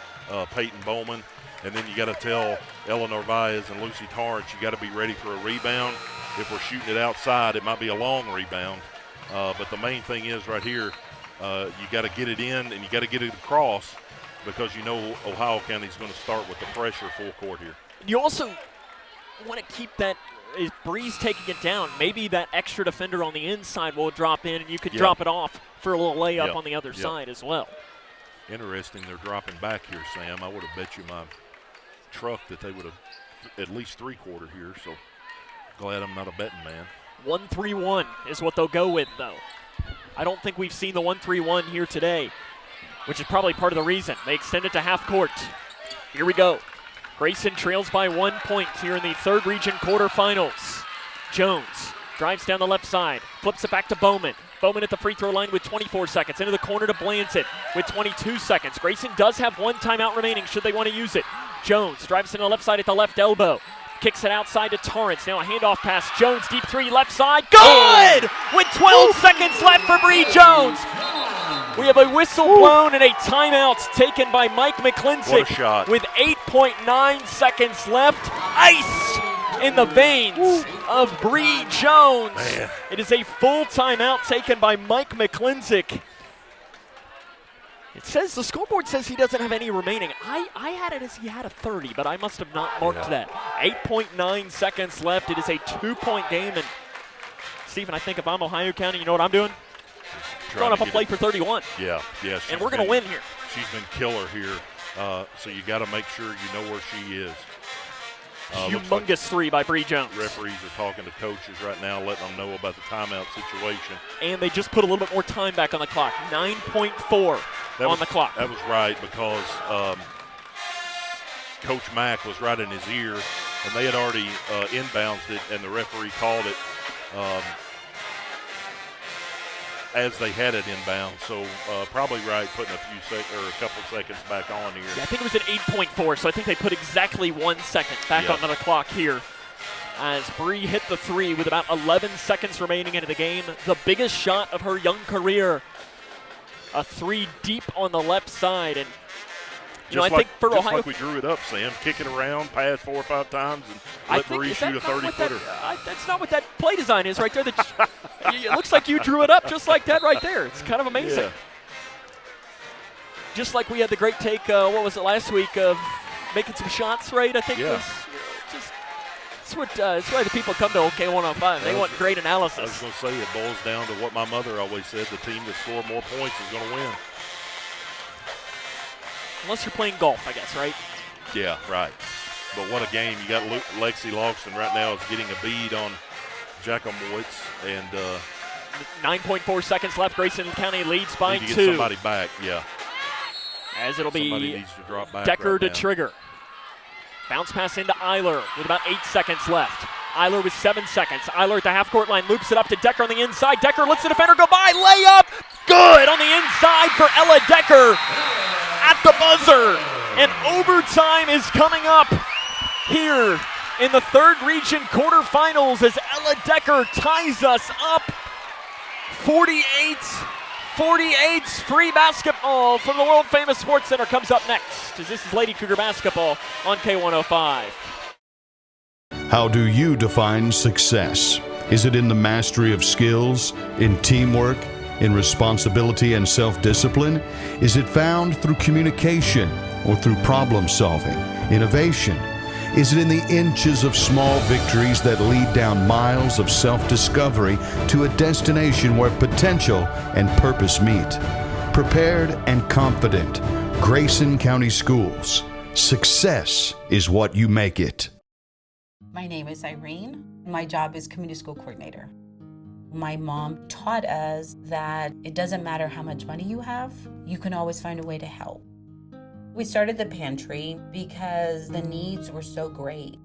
Peyton Bowman. And then you got to tell Eleanor Baez and Lucy Torrance you got to be ready for a rebound. If we're shooting it outside, it might be a long rebound. But the main thing is right here, you got to get it in and you got to get it across, because you know Ohio County's going to start with the pressure full court here. You also want to keep that, if Bree's taking it down, maybe that extra defender on the inside will drop in and you could drop it off for a little layup on the other side as well. Interesting, they're dropping back here, Sam. I would have bet you my truck that they would have at least 3/4 here, so glad I'm not a betting man. 1-3-1 is what they'll go with, though. I don't think we've seen the 1-3-1 here today, which is probably part of the reason. They extend it to half court. Here we go. Grayson trails by 1 point here in the third region quarterfinals. Jones drives down the left side, flips it back to Bowman. Bowman at the free throw line with 24 seconds. Into the corner to Blanton with 22 seconds. Grayson does have 1 timeout remaining should they want to use it. Jones drives to the left side at the left elbow. Kicks it outside to Torrance. Now a handoff pass. Jones deep 3 left side. Good! With 12 seconds left for Bree Jones. We have a whistle blown and a timeout taken by Mike McClintock. What a shot. With 8.9 seconds left. Ice in the veins of Bree Jones. Man. It is a full timeout taken by Mike McClintock. It says, the scoreboard says he doesn't have any remaining. I had it as he had a 30, but I must have not marked that. 8.9 seconds left. It is a 2-point game. And, Stephen, I think if I'm Ohio County, you know what I'm doing? Throwing up a play for 31. Yeah. And we're going to win here. She's been killer here, so you got to make sure you know where she is. Humongous three by Bree Jones. Referees are talking to coaches right now, letting them know about the timeout situation. And they just put a little bit more time back on the clock. 9.4 on the clock. That was right because Coach Mack was right in his ear, and they had already inbounced it, and the referee called it as they had it inbound. So probably right, putting a couple seconds back on here. Yeah, I think it was at 8.4, so I think they put exactly 1 second back on the clock here. As Bree hit the three with about 11 seconds remaining into the game. The biggest shot of her young career. A three deep on the left side. And I think for Ohio, like we drew it up, Sam. Kick it around, pass 4 or 5 times, and let Bree shoot a 30-footer. That's not what that play design is right there. It looks like you drew it up just like that right there. It's kind of amazing. Yeah. Just like we had the great take, what was it, last week, of making some shots, right? I think it's why the people come to OK105. They want great analysis. I was going to say, it boils down to what my mother always said, the team that scored more points is going to win. Unless you're playing golf, I guess, right? Yeah, right. But what a game. You got Lexi Logston right now is getting a bead on Jacomowitz. And 9.4 seconds left. Grayson County leads by 2. Need to get somebody back, yeah. As it'll somebody be needs to drop back Decker right to now. trigger. Bounce pass into Eiler with about 8 seconds left. Eiler with 7 seconds. Eiler at the half-court line loops it up to Decker on the inside. Decker lets the defender go by. Layup, good on the inside for Ella Decker at the buzzer. And overtime is coming up here in the third region quarterfinals as Ella Decker ties us up. 48. Free basketball from the world-famous Sports Center comes up next, as this is Lady Cougar basketball on K105. How do you define success? Is it in the mastery of skills, in teamwork, in responsibility and self-discipline? Is it found through communication or through problem solving, innovation? Is it in the inches of small victories that lead down miles of self-discovery to a destination where potential and purpose meet? Prepared and confident, Grayson County Schools. Success is what you make it. My name is Irene. My job is community school coordinator. My mom taught us that it doesn't matter how much money you have, you can always find a way to help. We started the pantry because the needs were so great.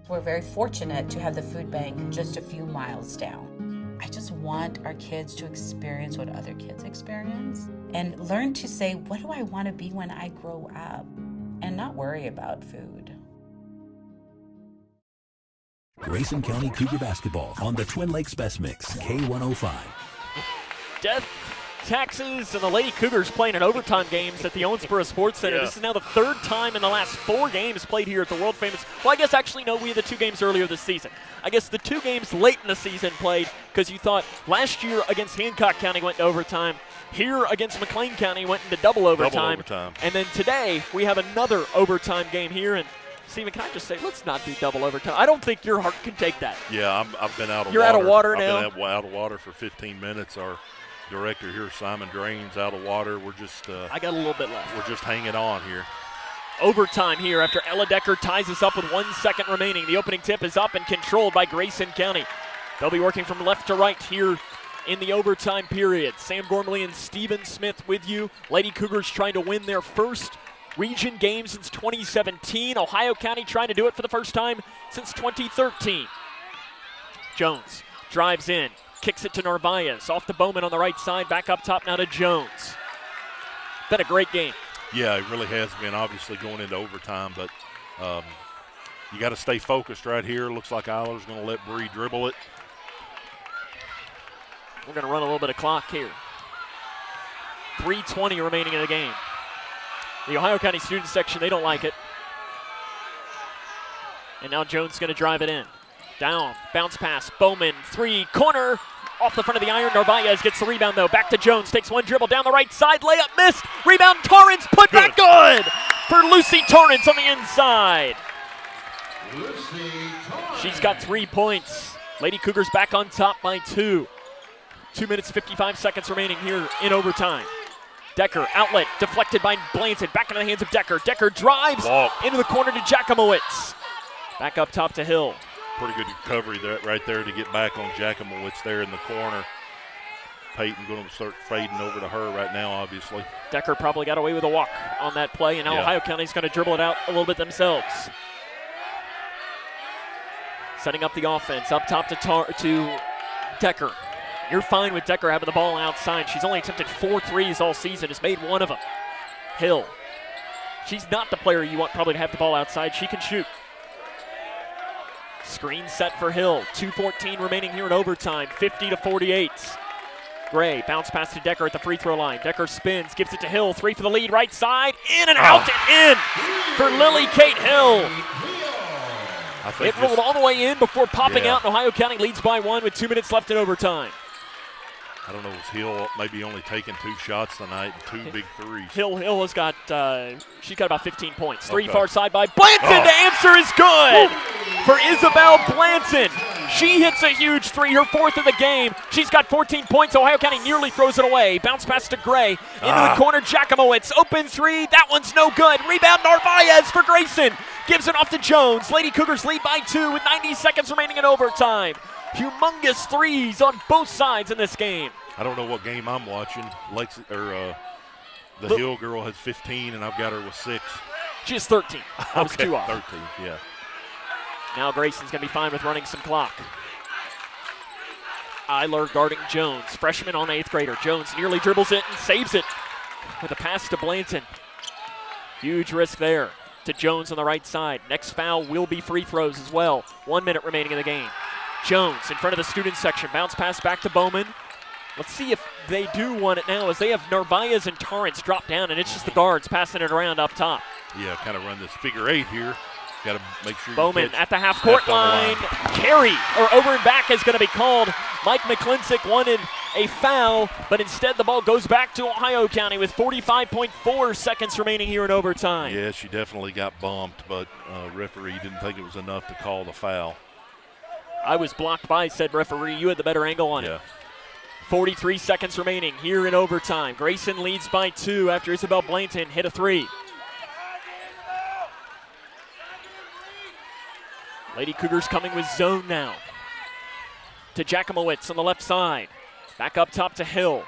We're very fortunate to have the food bank just a few miles down. I just want our kids to experience what other kids experience and learn to say, what do I want to be when I grow up? And not worry about food. Grayson County Cougar basketball on the Twin Lakes Best Mix, K105. Death, taxes, and the Lady Cougars playing in overtime games at the Owensboro Sports Center. Yeah. This is now the third time in the last 4 games played here at the world famous. Well, I guess actually no, we had the 2 games earlier this season. I guess the 2 games late in the season played because you thought last year against Hancock County went to overtime. Here against McLean County went into double overtime. And then today we have another overtime game here. And Stephen, can I just say, let's not do double overtime. I don't think your heart can take that. Yeah, I've been out of water. You're out of water now? I've been out of water for 15 minutes. Our director here, Simon Drain's out of water. We're just I got a little bit left. We're just hanging on here. Overtime here after Ella Decker ties us up with 1 second remaining. The opening tip is up and controlled by Grayson County. They'll be working from left to right here in the overtime period. Sam Gormley and Steven Smith with you. Lady Cougars trying to win their first region game since 2017. Ohio County trying to do it for the first time since 2013. Jones drives in, kicks it to Narvaez, off to Bowman on the right side, back up top now to Jones. Been a great game. Yeah, it really has been, obviously going into overtime, but you got to stay focused right here. Looks like Eiler's going to let Bree dribble it. We're going to run a little bit of clock here. 3:20 remaining in the game. The Ohio County student section, they don't like it. And now Jones going to drive it in. Down, bounce pass, Bowman, 3, corner, Off the front of the iron, Narvaez gets the rebound, though. Back to Jones, takes one dribble down the right side, layup missed. Rebound, Torrance, put back good for Lucy Torrance on the inside. She's got 3 points. Lady Cougars back on top by 2. 2 minutes, 55 seconds remaining here in overtime. Decker, outlet, deflected by Blanton. Back into the hands of Decker. Decker drives into the corner to Jakimowicz. Back up top to Hill. Pretty good recovery there, right there to get back on Jakimowicz there in the corner. Peyton going to start fading over to her right now, obviously. Decker probably got away with a walk on that play, and now Ohio County's going to dribble it out a little bit themselves. Setting up the offense, up top to Decker. You're fine with Decker having the ball outside. She's only attempted 4 threes all season, has made 1 of them. Hill. She's not the player you want probably to have the ball outside. She can shoot. Screen set for Hill. 2:14 remaining here in overtime. 50-48. Gray, bounce pass to Decker at the free throw line. Decker spins, gives it to Hill. 3 for the lead, right side. In and out and in for Lily Kate Hill. It rolled all the way in before popping out, and Ohio County leads by 1 with 2 minutes left in overtime. I don't know, was Hill maybe only taking 2 shots tonight and 2 big threes? Hill has got, she's got about 15 points. 3 far side by Blanton. The answer is good for Isabel Blanton. She hits a huge 3, her 4th of the game. She's got 14 points. Ohio County nearly throws it away. Bounce pass to Gray. Into the corner, Jakimowicz. Open 3. That one's no good. Rebound, Narvaez for Grayson. Gives it off to Jones. Lady Cougars lead by 2 with 90 seconds remaining in overtime. Humongous 3s on both sides in this game. I don't know what game I'm watching. The Hill girl has 15, and I've got her with 6. She has 13. I was 2 off. 13, yeah. Now Grayson's going to be fine with running some clock. Eiler guarding Jones, freshman on 8th grader. Jones nearly dribbles it and saves it with a pass to Blanton. Huge risk there to Jones on the right side. Next foul will be free throws as well. 1 minute remaining in the game. Jones in front of the student section. Bounce pass back to Bowman. Let's see if they do want it now, as they have Narvaez and Torrance drop down, and it's just the guards passing it around up top. Yeah, kind of run this figure 8 here. Got to make sure Bowman at the half-court line. Carry, or over and back, is going to be called. Mike McClintock wanted a foul, but instead the ball goes back to Ohio County with 45.4 seconds remaining here in overtime. Yeah, she definitely got bumped, but referee didn't think it was enough to call the foul. I was blocked by said referee. You had the better angle on it. 43 seconds remaining here in overtime. Grayson leads by 2 after Isabel Blanton hit a 3. Lady Cougars coming with zone now. To Jakimowicz on the left side. Back up top to Hill.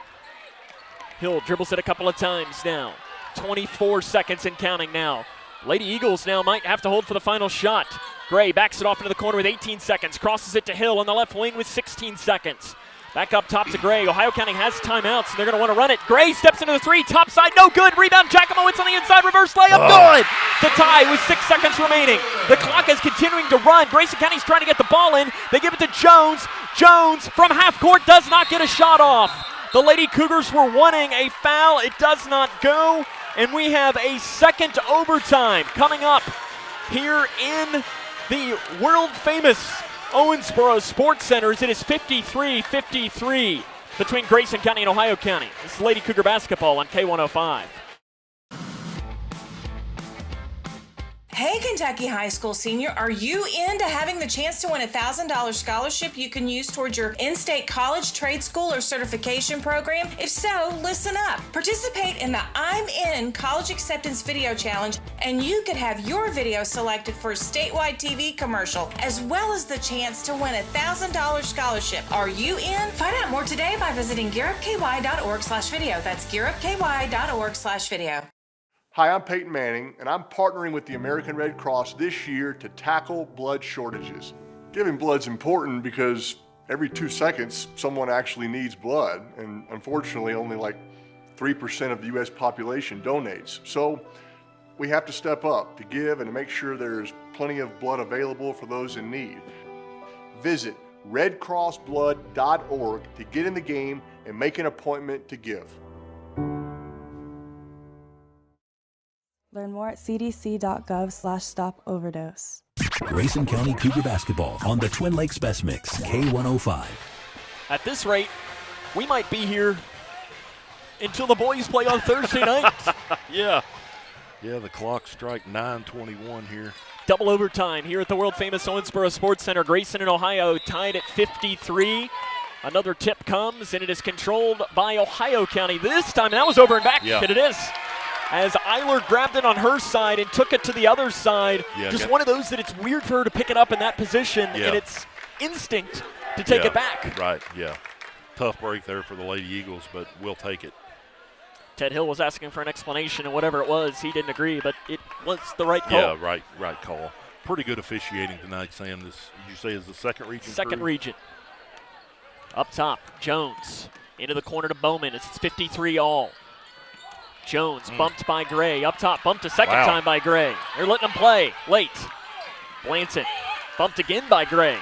Hill dribbles it a couple of times now. 24 seconds and counting now. Lady Eagles now might have to hold for the final shot. Gray backs it off into the corner with 18 seconds. Crosses it to Hill on the left wing with 16 seconds. Back up top to Gray. Ohio County has timeouts, and they're going to want to run it. Gray steps into the 3, top side, no good. Rebound, Jakimowicz on the inside, reverse layup, good! To tie with 6 seconds remaining. The clock is continuing to run. Grayson County's trying to get the ball in. They give it to Jones. Jones from half court does not get a shot off. The Lady Cougars were wanting a foul. It does not go, and we have a second overtime coming up here in the world-famous Owensboro Sports Centers. It is 53-53 between Grayson County and Ohio County. This is Lady Cougar basketball on K105. Hey, Kentucky High School senior, are you into having the chance to win a $1,000 scholarship you can use towards your in-state college, trade school, or certification program? If so, listen up. Participate in the I'm In College Acceptance Video Challenge, and you could have your video selected for a statewide TV commercial, as well as the chance to win a $1,000 scholarship. Are you in? Find out more today by visiting gearupky.org/video. That's gearupky.org/video. Hi, I'm Peyton Manning, and I'm partnering with the American Red Cross this year to tackle blood shortages. Giving blood's important because every 2 seconds, someone actually needs blood, and unfortunately, only like 3% of the U.S. population donates. So we have to step up to give and to make sure there's plenty of blood available for those in need. Visit redcrossblood.org to get in the game and make an appointment to give. Learn more at cdc.gov/stop overdose. Grayson County Cougar basketball on the Twin Lakes Best Mix, K105. At this rate, we might be here until the boys play on Thursday night. Yeah. Yeah, the clock strike 9:21 here. Double overtime here at the world-famous Owensboro Sports Center. Grayson and Ohio tied at 53. Another tip comes, and it is controlled by Ohio County this time. And that was over and back, and it is. As Eiler grabbed it on her side and took it to the other side. Just one of those that it's weird for her to pick it up in that position, and it's instinct to take it back. Right, yeah. Tough break there for the Lady Eagles, but we'll take it. Ted Hill was asking for an explanation, and whatever it was, he didn't agree, but it was the right call. Yeah, right call. Pretty good officiating tonight, Sam. This, did you say, is the second region? Second region. Up top, Jones into the corner to Bowman. It's 53 all. Jones bumped by Gray. Up top, bumped a second time by Gray. They're letting him play late. Blanton bumped again by Gray.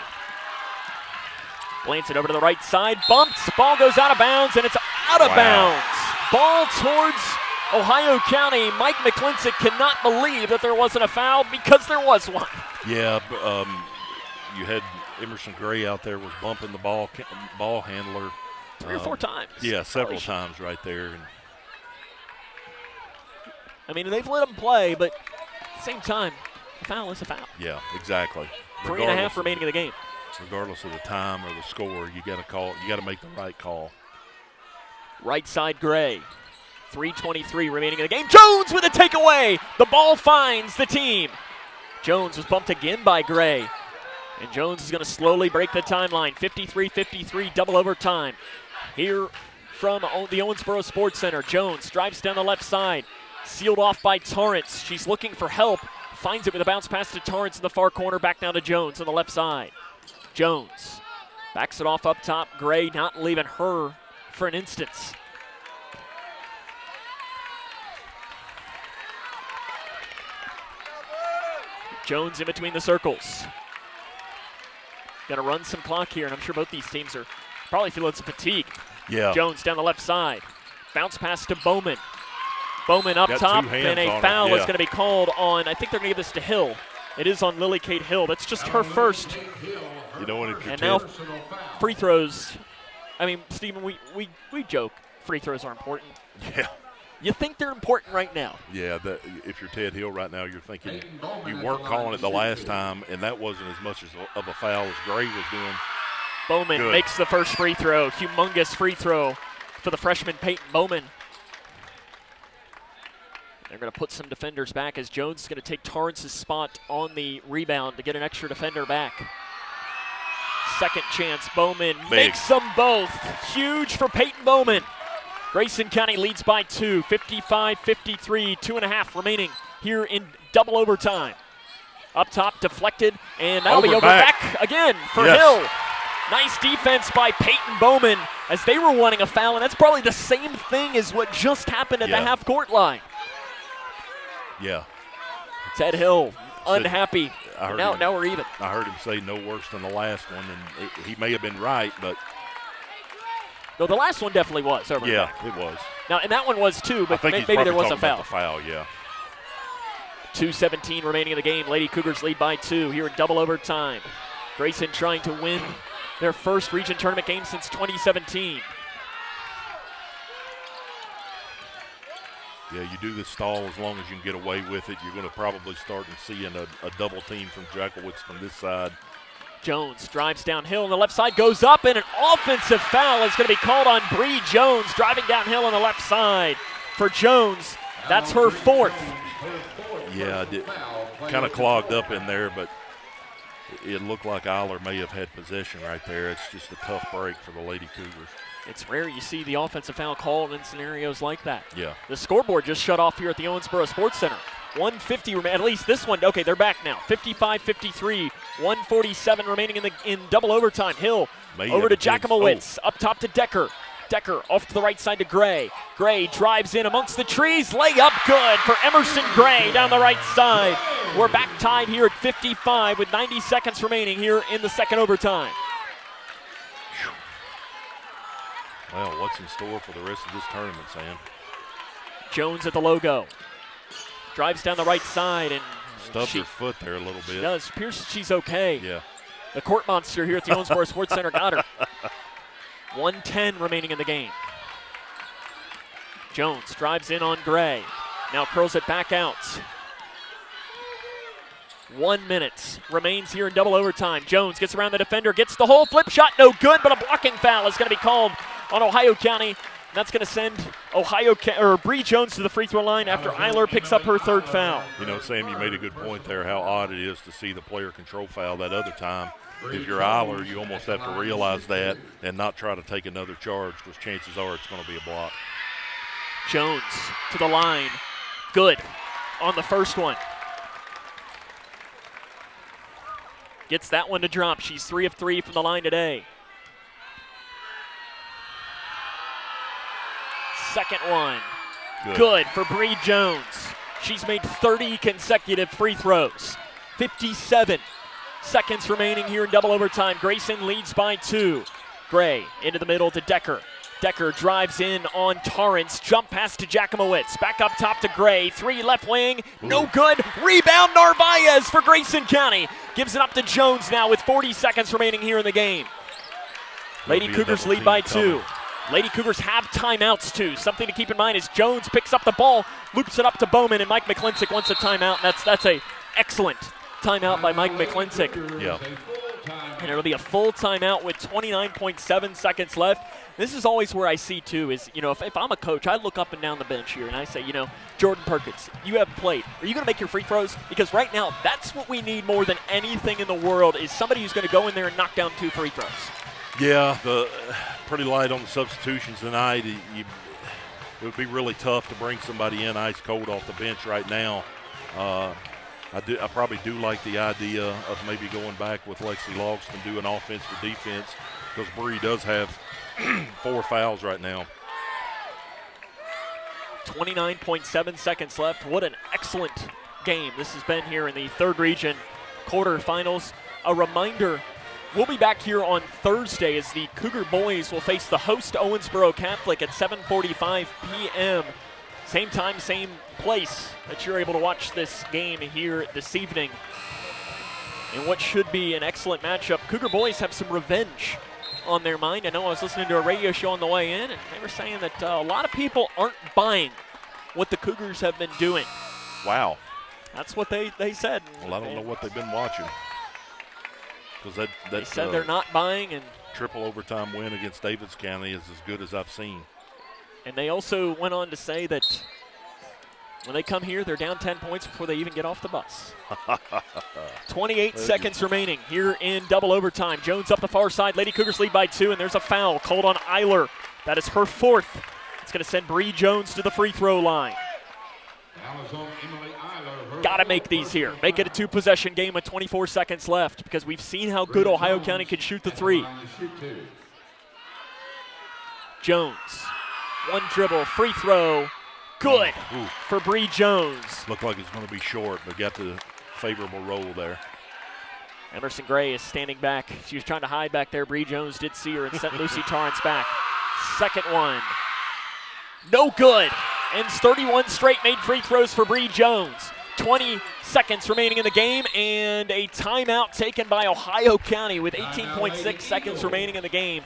Blanton over to the right side, bumps. Ball goes out of bounds, and it's out of bounds. Ball towards Ohio County. Mike McClintock cannot believe that there wasn't a foul because there was one. Yeah, you had Emerson Gray out there was bumping the ball handler. 3 or 4 times. Yeah, several times right there. And I mean, they've let him play, but at the same time, a foul is a foul. Yeah, exactly. 3.5 remaining in the game. Regardless of the time or the score, you got to call. You got to make the right call. Right side, Gray. 3:23 remaining in the game. Jones with a takeaway. The ball finds the team. Jones was bumped again by Gray. And Jones is going to slowly break the timeline. 53-53, double overtime. Here from the Owensboro Sports Center. Jones drives down the left side. Sealed off by Torrance. She's looking for help. Finds it with a bounce pass to Torrance in the far corner. Back down to Jones on the left side. Jones backs it off up top. Gray not leaving her for an instance. Jones in between the circles. Gonna run some clock here, and I'm sure both these teams are probably feeling some fatigue. Yeah. Jones down the left side. Bounce pass to Bowman. Bowman up Got top, 2 hands and a on foul it. is going to be called on, I think they're going to give this to Hill. It is on Lily Kate Hill. That's just her first. You know what? If you're And now free throws. I mean, Stephen, we joke free throws are important. Yeah. You think they're important right now? Yeah, if you're Ted Hill right now, you're thinking you weren't calling it the last time, and that wasn't as much of a foul as Gray was doing. Bowman makes the first free throw. Humongous free throw for the freshman Peyton Bowman. They're going to put some defenders back as Jones is going to take Torrance's spot on the rebound to get an extra defender back. Second chance, Bowman makes them both. Huge for Peyton Bowman. Grayson County leads by 2, 55-53, 2.5 remaining here in double overtime. Up top, deflected, and that'll be over back again for Hill. Nice defense by Peyton Bowman as they were wanting a foul, and that's probably the same thing as what just happened at the half-court line. Yeah. Ted Hill, unhappy. Now we're even. I heard him say no worse than the last one, and he may have been right, but. No, the last one definitely was. It was. Now, and that one was too, but I think maybe there was a foul. foul. Yeah. 2:17 remaining in the game. Lady Cougars lead by 2 here in double overtime. Grayson trying to win their first region tournament game since 2017. Yeah, you do this stall as long as you can get away with it. You're going to probably start seeing a double team from Jackalwitz from this side. Jones drives downhill on the left side, goes up, and an offensive foul is going to be called on Bree Jones, driving downhill on the left side. For Jones, that's her 4th. Yeah, kind of clogged up in there, but it looked like Eiler may have had possession right there. It's just a tough break for the Lady Cougars. It's rare you see the offensive foul called in scenarios like that. Yeah. The scoreboard just shut off here at the Owensboro Sports Center. 150 at least this one. Okay, they're back now. 55-53, 147 remaining in double overtime. Hill over to Jackalwitz, up top to Decker. Decker off to the right side to Gray. Gray drives in amongst the trees. Layup good for Emerson Gray down the right side. We're back tied here at 55 with 90 seconds remaining here in the second overtime. Well, what's in store for the rest of this tournament, Sam? Jones at the logo. Drives down the right side and stubs her foot there a little bit. She does. Appears she's okay. Yeah. The court monster here at the Owensboro Sports Center got her. 1:10 remaining in the game. Jones drives in on Gray. Now curls it back out. 1 minute remains here in double overtime. Jones gets around the defender, gets the hole, flip shot, no good, but a blocking foul is going to be called on Ohio County. That's going to send Bree Jones to the free throw line after Eiler picks up her third foul. You know, Sam, you made a good point there, how odd it is to see the player control foul that other time. If you're Eiler, you almost have to realize that and not try to take another charge, because chances are it's going to be a block. Jones to the line. Good on the first one. Gets that one to drop. She's 3 of 3 from the line today. Second one. Good for Bree Jones. She's made 30 consecutive free throws. 57 seconds remaining here in double overtime. Grayson leads by 2. Gray into the middle to Decker. Decker drives in on Torrance. Jump pass to Jakimowicz. Back up top to Gray. 3 left wing. No good. Rebound Narvaez for Grayson County. Gives it up to Jones now with 40 seconds remaining here in the game. Lady Cougars lead by 2. Lady Cougars have timeouts too. Something to keep in mind is Jones picks up the ball, loops it up to Bowman, and Mike McClintock wants a timeout. That's a excellent timeout by Mike McClintock. Yeah. And it'll be a full timeout with 29.7 seconds left. This is always where I see too is, you know, if I'm a coach, I look up and down the bench here and I say, you know, Jordan Perkins, you have played. Are you going to make your free throws? Because right now, that's what we need more than anything in the world is somebody who's going to go in there and knock down 2 free throws. Yeah, pretty light on the substitutions tonight. It would be really tough to bring somebody in ice cold off the bench right now. I probably do like the idea of maybe going back with Lexi Logston doing offense for defense, because Bree does have 4 fouls right now. 29.7 seconds left. What an excellent game this has been here in the third region quarterfinals. A reminder, we'll be back here on Thursday as the Cougar boys will face the host Owensboro Catholic at 7:45 p.m. Same time, same place that you're able to watch this game here this evening. In what should be an excellent matchup. Cougar boys have some revenge on their mind. I know I was listening to a radio show on the way in, and they were saying that a lot of people aren't buying what the Cougars have been doing. Wow. That's what they said. Well, I don't know what they've been watching. Because they said they're not buying, and triple overtime win against Davids County is as good as I've seen. And they also went on to say that when they come here, they're down 10 points before they even get off the bus. 28 seconds remaining here in double overtime. Jones up the far side. Lady Cougars lead by 2, and there's a foul called on Eiler. That is her 4th. It's going to send Bree Jones to the free throw line. Got to make these here. Make it a 2-possession game with 24 seconds left, because we've seen how good Ohio County can shoot the 3. Jones, 1 dribble, free throw. Good for Bree Jones. Looked like it's going to be short, but got the favorable roll there. Emerson Gray is standing back. She was trying to hide back there. Bree Jones did see her and sent Lucy Torrance back. Second one. No good. Ends 31 straight made free throws for Bree Jones. 20 seconds remaining in the game, and a timeout taken by Ohio County with 18.6 seconds remaining in the game.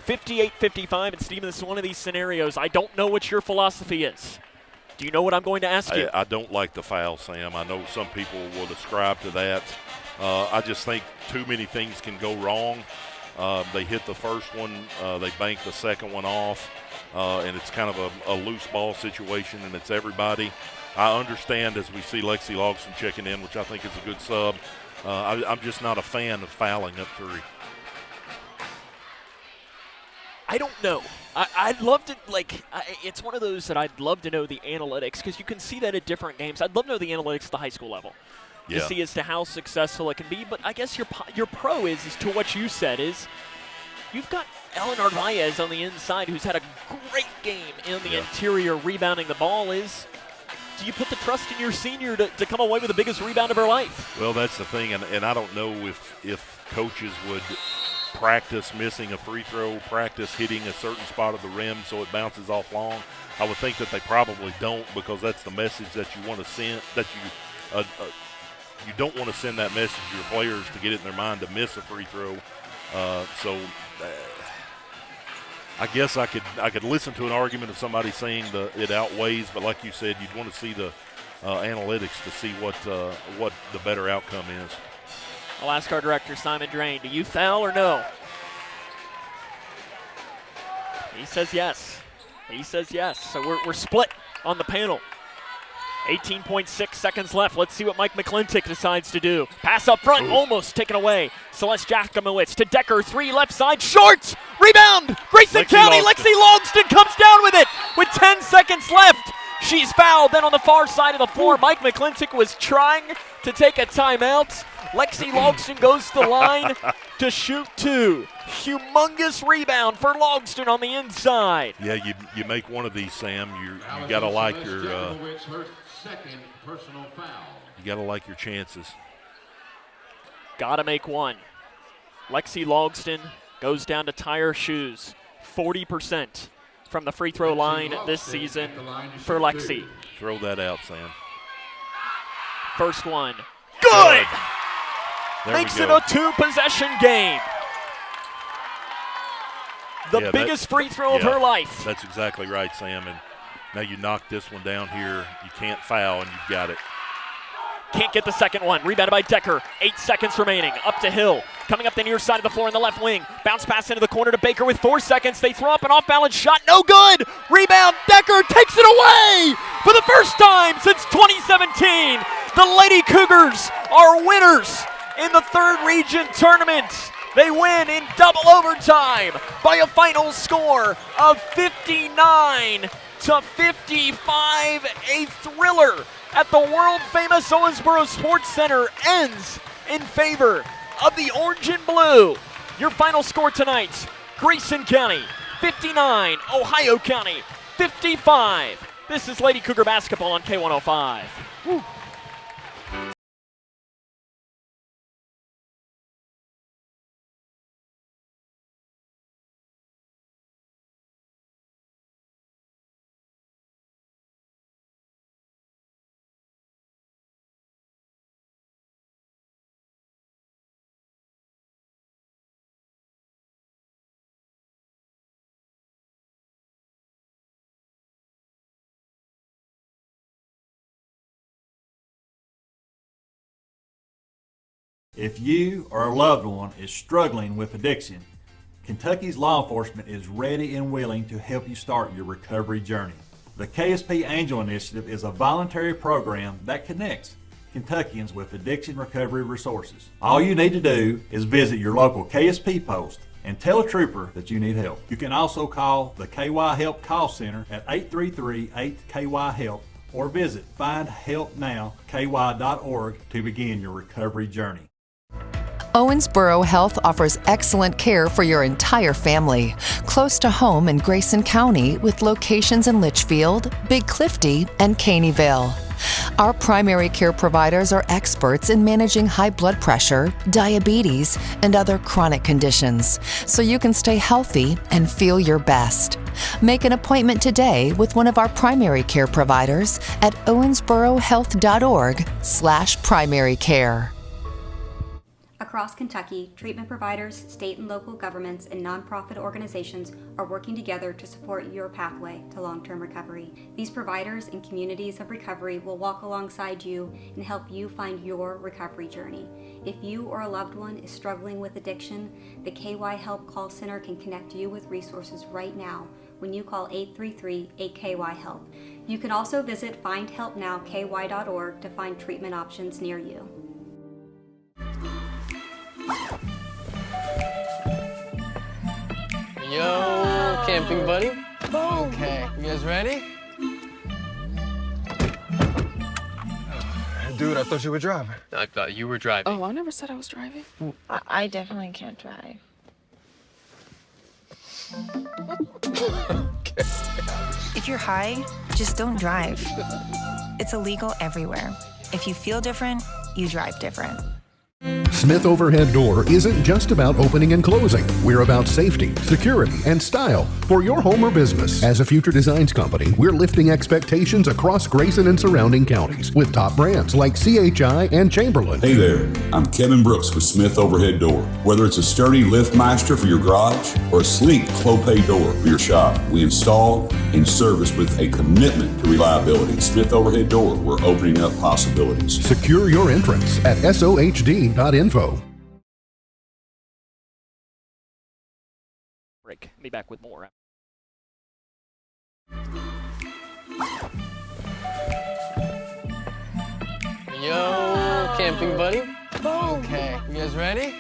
58-55, and Steven, this is one of these scenarios. I don't know what your philosophy is. Do you know what I'm going to ask you? I don't like the foul, Sam. I know some people will ascribe to that. I just think too many things can go wrong. They hit the first one, they bank the second one off, and it's kind of a loose ball situation, and it's everybody. I understand as we see Lexi Logston checking in, which I think is a good sub. I'm just not a fan of fouling up 3. I don't know. I'd love to, it's one of those that I'd love to know the analytics, because you can see that at different games. I'd love to know the analytics at the high school level to see as to how successful it can be. But I guess your pro is to what you said is you've got Ellen Narvaez on the inside, who's had a great game in the interior rebounding the ball. Do you put the trust in your senior to come away with the biggest rebound of her life? Well, that's the thing, and I don't know if coaches would practice missing a free throw, practice hitting a certain spot of the rim so it bounces off long. I would think that they probably don't, because that's the message that you want to send, that you don't want to send that message to your players to get it in their mind to miss a free throw. I guess I could listen to an argument of somebody saying it outweighs, but like you said, you'd want to see the analytics to see what the better outcome is. I'll ask our director, Simon Drain, do you foul or no? He says yes. He says yes. So we're split on the panel. 18.6 seconds left. Let's see what Mike McClintock decides to do. Pass up front, almost taken away. Celeste Jackomowitz to Decker, 3 left side, short! Rebound! Grayson County, Lexi Logston comes down with it with 10 seconds left. She's fouled. Then on the far side of the floor, Mike McClintock was trying to take a timeout. Lexi Logston goes to the line to shoot 2. Humongous rebound for Logston on the inside. Yeah, you make one of these, Sam. You got to like your second personal foul. you got to like your chances. Got to make one. Lexi Logston goes down to tie her shoes. 40% from the free throw line this season for Lexi. Throw that out, Sam. First one. Good! There Makes it a 2-possession game. The biggest free throw of her life. That's exactly right, Sam. And now you knock this one down here. You can't foul, and you've got it. Can't get the second one. Rebounded by Decker. 8 seconds remaining. Up to Hill. Coming up the near side of the floor in the left wing. Bounce pass into the corner to Baker with 4 seconds. They throw up an off-balance shot. No good. Rebound. Decker takes it away. For the first time since 2017, the Lady Cougars are winners in the 3rd region tournament. They win in double overtime by a final score of 59-55. A thriller at the world-famous Owensboro Sports Center ends in favor of the orange and blue. Your final score tonight, Grayson County 59, Ohio County 55. This is Lady Cougar basketball on K105. Woo. If you or a loved one is struggling with addiction, Kentucky's law enforcement is ready and willing to help you start your recovery journey. The KSP Angel Initiative is a voluntary program that connects Kentuckians with addiction recovery resources. All you need to do is visit your local KSP post and tell a trooper that you need help. You can also call the KY Help Call Center at 833-8KY-HELP or visit findhelpnowky.org to begin your recovery journey. Owensboro Health offers excellent care for your entire family, close to home in Grayson County with locations in Litchfield, Big Clifty, and Caneyville. Our primary care providers are experts in managing high blood pressure, diabetes, and other chronic conditions, so you can stay healthy and feel your best. Make an appointment today with one of our primary care providers at owensborohealth.org/primary care. Across Kentucky, treatment providers, state and local governments, and nonprofit organizations are working together to support your pathway to long-term recovery. These providers and communities of recovery will walk alongside you and help you find your recovery journey. If you or a loved one is struggling with addiction, the KY Help Call Center can connect you with resources right now when you call 833-8KY-HELP. You can also visit findhelpnowky.org to find treatment options near you. Yo, camping buddy. Okay, you guys ready? Dude, I thought you were driving. I thought you were driving. Oh, I never said I was driving. I definitely can't drive. If you're high, just don't drive. It's illegal everywhere. If you feel different, you drive different. Smith Overhead Door isn't just about opening and closing. We're about safety, security, and style for your home or business. As a future designs company, we're lifting expectations across Grayson and surrounding counties with top brands like CHI and Chamberlain. Hey there, I'm Kevin Brooks with Smith Overhead Door. Whether it's a sturdy LiftMaster for your garage or a sleek Clopay door for your shop, we install and service with a commitment to reliability. Smith Overhead Door, we're opening up possibilities. Secure your entrance at sohd.info. Break. Be back with more. Yo, camping buddy. Okay, you guys ready?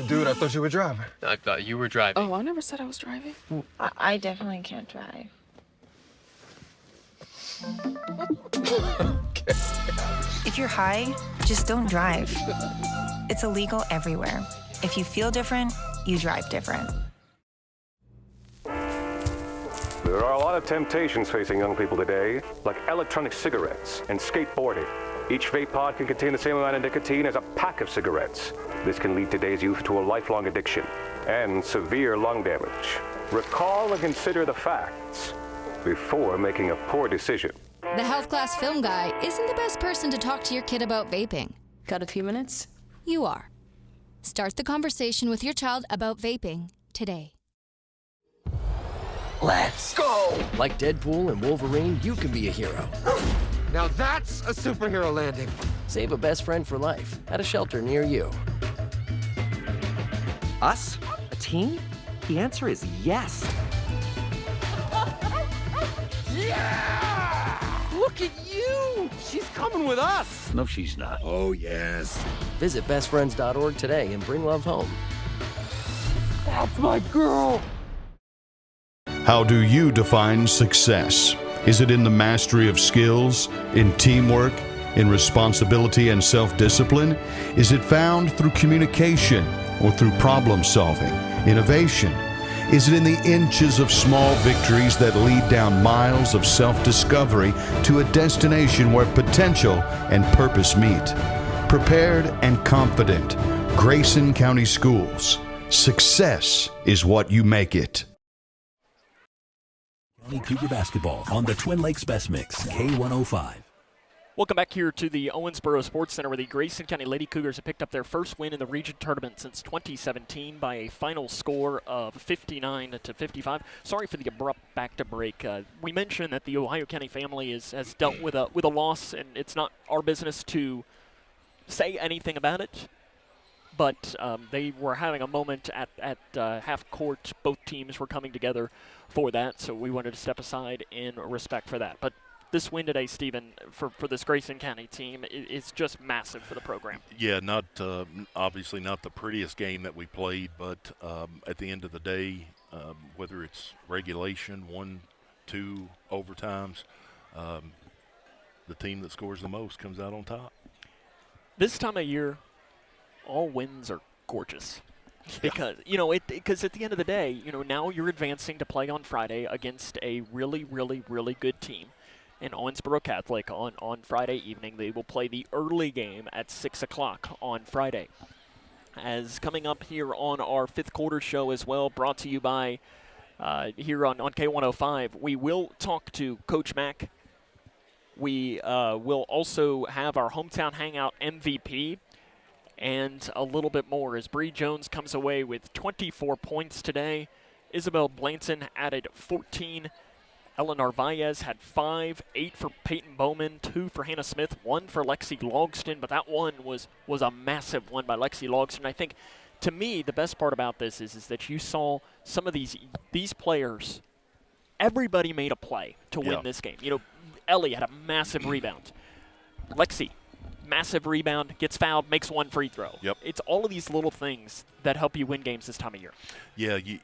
Dude, I thought you were driving. I thought you were driving. Oh, I never said I was driving. I definitely can't drive. If you're high, just don't drive. It's illegal everywhere. If you feel different, you drive different. There are a lot of temptations facing young people today, like electronic cigarettes and skateboarding. Each vape pod can contain the same amount of nicotine as a pack of cigarettes. This can lead today's youth to a lifelong addiction and severe lung damage. Recall and consider the facts before making a poor decision. The health class film guy isn't the best person to talk to your kid about vaping. Got a few minutes? You are. Start the conversation with your child about vaping today. Let's go! Like Deadpool and Wolverine, you can be a hero. Now that's a superhero landing. Save a best friend for life at a shelter near you. Us? A team? The answer is yes. Yeah! Look at you! She's coming with us! No, she's not. Oh, yes. Visit bestfriends.org today and bring love home. That's my girl! How do you define success? Is it in the mastery of skills, in teamwork, in responsibility and self-discipline? Is it found through communication or through problem solving, innovation? Is it in the inches of small victories that lead down miles of self-discovery to a destination where potential and purpose meet? Prepared and confident, Grayson County Schools. Success is what you make it. County Cougar basketball on the Twin Lakes Best Mix, K105. Welcome back here to the Owensboro Sports Center, where the Grayson County Lady Cougars have picked up their first win in the region tournament since 2017 by a final score of 59-55. Sorry for the abrupt back-to-break. We mentioned that the Ohio County family has dealt with a loss, and it's not our business to say anything about it. But they were having a moment at half court. Both teams were coming together for that, so we wanted to step aside in respect for that. But this win today, Stephen, for this Grayson County team, is just massive for the program. Yeah, not obviously not the prettiest game that we played, but at the end of the day, whether it's regulation, 1-2 overtimes, the team that scores the most comes out on top. This time of year, all wins are gorgeous. Because, because at the end of the day, now you're advancing to play on Friday against a really, really, really good team. In Owensboro Catholic on Friday evening. They will play the early game at 6 o'clock on Friday. As coming up here on our fifth quarter show as well, brought to you by here on K105, we will talk to Coach Mack. We will also have our hometown hangout MVP and a little bit more as Bree Jones comes away with 24 points today. Isabel Blanton added 14. Ella Narvaez had 5, 8 for Peyton Bowman, 2 for Hannah Smith, 1 for Lexi Logston, but that one was a massive one by Lexi Logston. I think, to me, the best part about this is that you saw some of these players, everybody made a play to win this game. Ellie had a massive rebound. Lexi, massive rebound, gets fouled, makes 1 free throw. Yep. It's all of these little things that help you win games this time of year. Yeah, you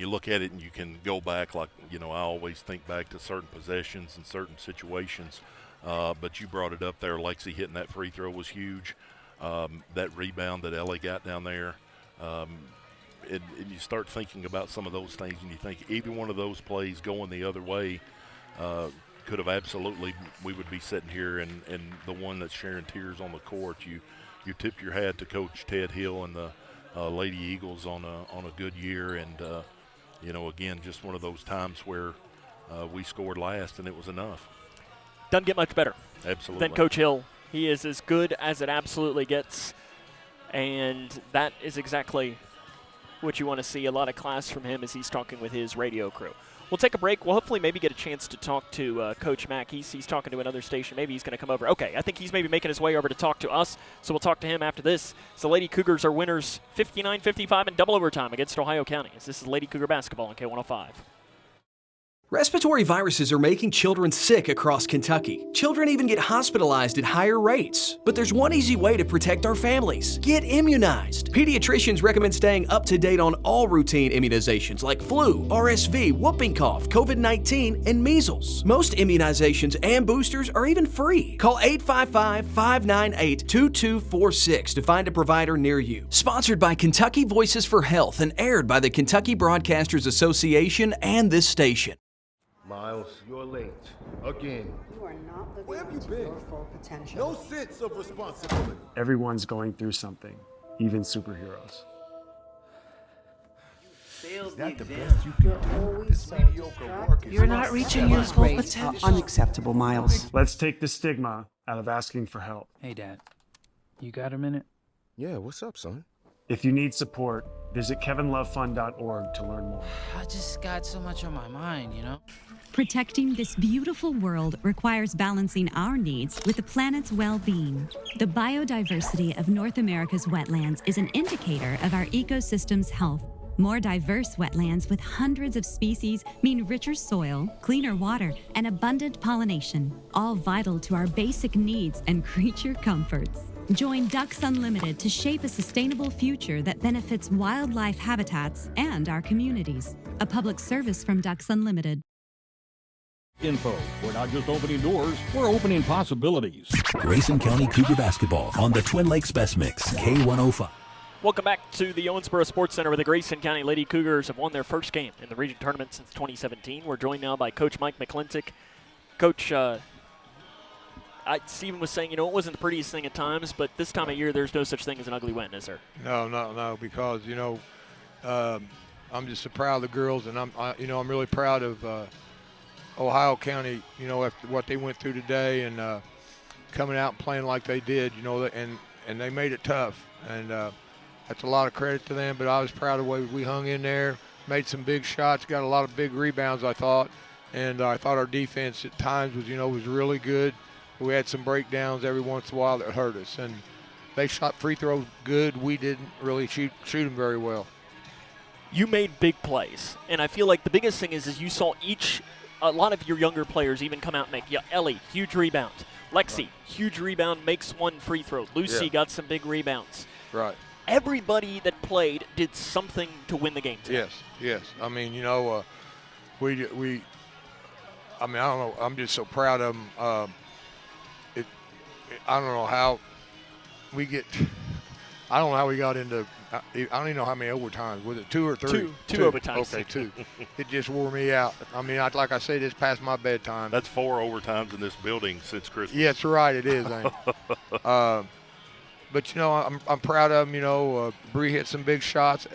look at it and you can go back, like, I always think back to certain possessions and certain situations, but you brought it up there. Lexi hitting that free throw was huge. That rebound that Ellie got down there, and you start thinking about some of those things, and you think either one of those plays going the other way could have absolutely, we would be sitting here and the one that's sharing tears on the court. You tipped your hat to Coach Ted Hill and the Lady Eagles on a good year, and again, just one of those times where we scored last and it was enough. Doesn't get much better. Absolutely. Than Coach Hill. He is as good as it absolutely gets, and that is exactly what you want to see. A lot of class from him as he's talking with his radio crew. We'll take a break. We'll hopefully maybe get a chance to talk to Coach Mack. He's talking to another station. Maybe he's going to come over. Okay, I think he's maybe making his way over to talk to us, so we'll talk to him after this. So Lady Cougars are winners 59-55 in double overtime against Ohio County. This is Lady Cougar basketball on K105. Respiratory viruses are making children sick across Kentucky. Children even get hospitalized at higher rates. But there's one easy way to protect our families. Get immunized. Pediatricians recommend staying up to date on all routine immunizations like flu, RSV, whooping cough, COVID-19, and measles. Most immunizations and boosters are even free. Call 855-598-2246 to find a provider near you. Sponsored by Kentucky Voices for Health and aired by the Kentucky Broadcasters Association and this station. Miles, you're late. Again. You are not living Where have you up to been? your full potential. No sense of responsibility. Everyone's going through something, even superheroes. Is that the best you can do? This mediocre work is You're not reaching your full grades potential. Unacceptable, Miles. Let's take the stigma out of asking for help. Hey, Dad. You got a minute? Yeah, what's up, son? If you need support, visit kevinlovefund.org to learn more. I just got so much on my mind, you know? Protecting this beautiful world requires balancing our needs with the planet's well-being. The biodiversity of North America's wetlands is an indicator of our ecosystem's health. More diverse wetlands with hundreds of species mean richer soil, cleaner water, and abundant pollination, all vital to our basic needs and creature comforts. Join Ducks Unlimited to shape a sustainable future that benefits wildlife habitats and our communities. A public service from Ducks Unlimited. Info. We're not just opening doors, we're opening possibilities. Grayson County Cougar basketball on the Twin Lakes Best Mix, K105. Welcome back to the Owensboro Sports Center, where the Grayson County Lady Cougars have won their first game in the region tournament since 2017. We're joined now by Coach Mike McClintock. Coach, Stephen was saying, it wasn't the prettiest thing at times, but this time of year there's no such thing as an ugly win, is there? No, because, I'm just so proud of the girls, and I'm really proud of Ohio County, after what they went through today and coming out and playing like they did, and they made it tough. And that's a lot of credit to them, but I was proud of the way we hung in there, made some big shots, got a lot of big rebounds, I thought. And I thought our defense at times was really good. We had some breakdowns every once in a while that hurt us. And they shot free throws good. We didn't really shoot them very well. You made big plays, and I feel like the biggest thing is you saw a lot of your younger players even come out and make. Yeah, Ellie, huge rebound. Lexi, huge rebound, makes one free throw. Lucy got some big rebounds. Right. Everybody that played did something to win the game today. Yes. I mean, I don't know. I'm just so proud of them. I don't know how we get. I don't know how we got into. I don't even know how many overtimes. Was it 2 or 3? Two overtimes. Okay, 2. It just wore me out. I mean, like I said, it's past my bedtime. That's 4 overtimes in this building since Christmas. Yeah, that's right. It is, ain't it? But I'm proud of them. Bree hit some big shots.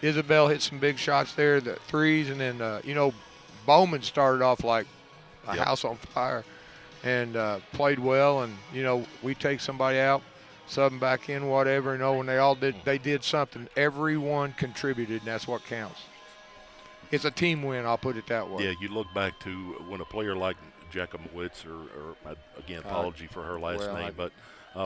Isabel hit some big shots there, the threes, and then Bowman started off like a house on fire, and played well. And we take somebody out, sub them back in, whatever. And they all did. They did something. Everyone contributed, and that's what counts. It's a team win. I'll put it that way. Yeah, you look back to when a player like Jakimowicz, or again, apology for her last name, but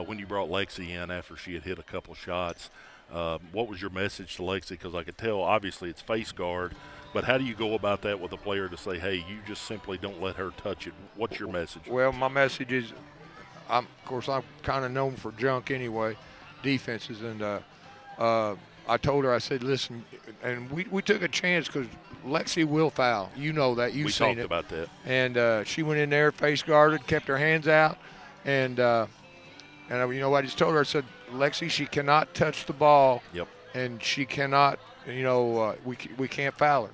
when you brought Lexi in after she had hit a couple shots, what was your message to Lexi? Because I could tell, obviously, it's face guard, but how do you go about that with a player to say, hey, you just simply don't let her touch it? What's your message? Well, my message is, of course, I'm kind of known for junk anyway, defenses, and I told her, I said, listen, and we took a chance because Lexi will foul. You know that. You've seen it. We talked about that. And she went in there, face guarded, kept her hands out, and I just told her, I said, Lexi, she cannot touch the ball. Yep. And she cannot, we can't foul her.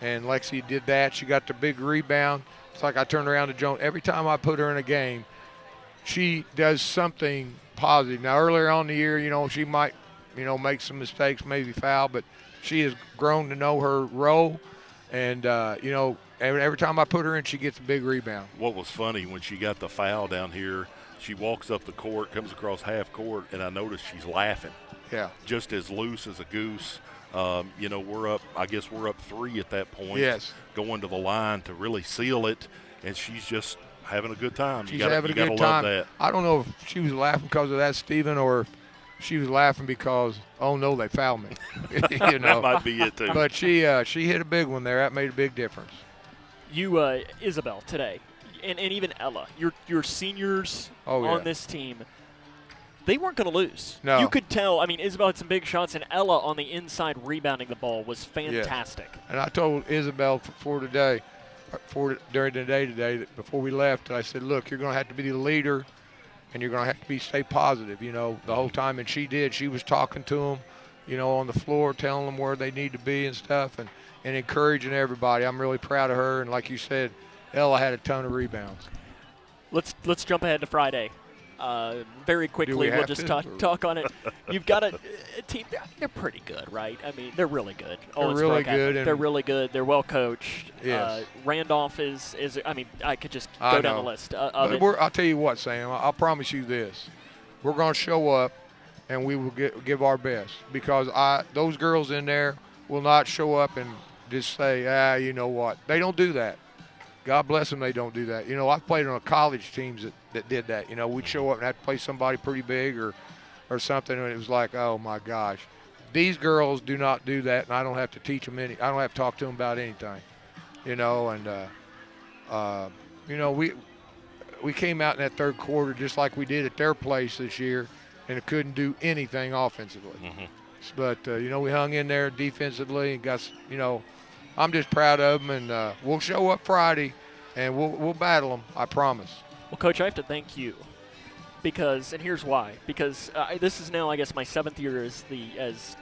And Lexi did that. She got the big rebound. it's like I turn around to Joan. Every time I put her in a game, she does something positive. Now, earlier on in the year, she might, make some mistakes, maybe foul, but she has grown to know her role. And, every time I put her in, she gets a big rebound. What was funny, when she got the foul down here, she walks up the court, comes across half court, and I noticed she's laughing. Yeah. Just as loose as a goose. We're up 3 at that point. Yes. Going to the line to really seal it, and she's just having a good time. She's having a good time. Love that. I don't know if she was laughing because of that, Stephen, or if she was laughing because, oh, no, they fouled me. That might be it, too. But she hit a big one there. That made a big difference. You, Isabel, today, and even Ella, your seniors on this team, they weren't going to lose. No. You could tell. I mean, Isabel had some big shots, and Ella on the inside rebounding the ball was fantastic. Yeah. And I told Isabel during the day today, that before we left, I said, look, you're going to have to be the leader, and you're going to have to stay positive, the whole time. And she did. She was talking to them, on the floor, telling them where they need to be and stuff, and encouraging everybody. I'm really proud of her. And like you said, Ella had a ton of rebounds. Let's jump ahead to Friday. Very quickly, we'll just talk on it. You've got a team. They're pretty good, right? I mean, they're really good. They're really good. They're really good. They're well coached. Yes. Randolph is. I mean, I could just go down the list of it. I'll tell you what, Sam. I'll promise you this: we're going to show up, and we will give our best, because those girls in there will not show up and just say, you know what? They don't do that. God bless them, they don't do that. I've played on college teams that did that. We'd show up and have to play somebody pretty big or something, and it was like, oh, my gosh. These girls do not do that, and I don't have to teach them I don't have to talk to them about anything, we came out in that third quarter just like we did at their place this year, and it couldn't do anything offensively. Mm-hmm. But, we hung in there defensively and got, I'm just proud of them, and we'll show up Friday, and we'll battle them, I promise. Well, Coach, I have to thank you and here's why. Because this is now, I guess, my 7th year as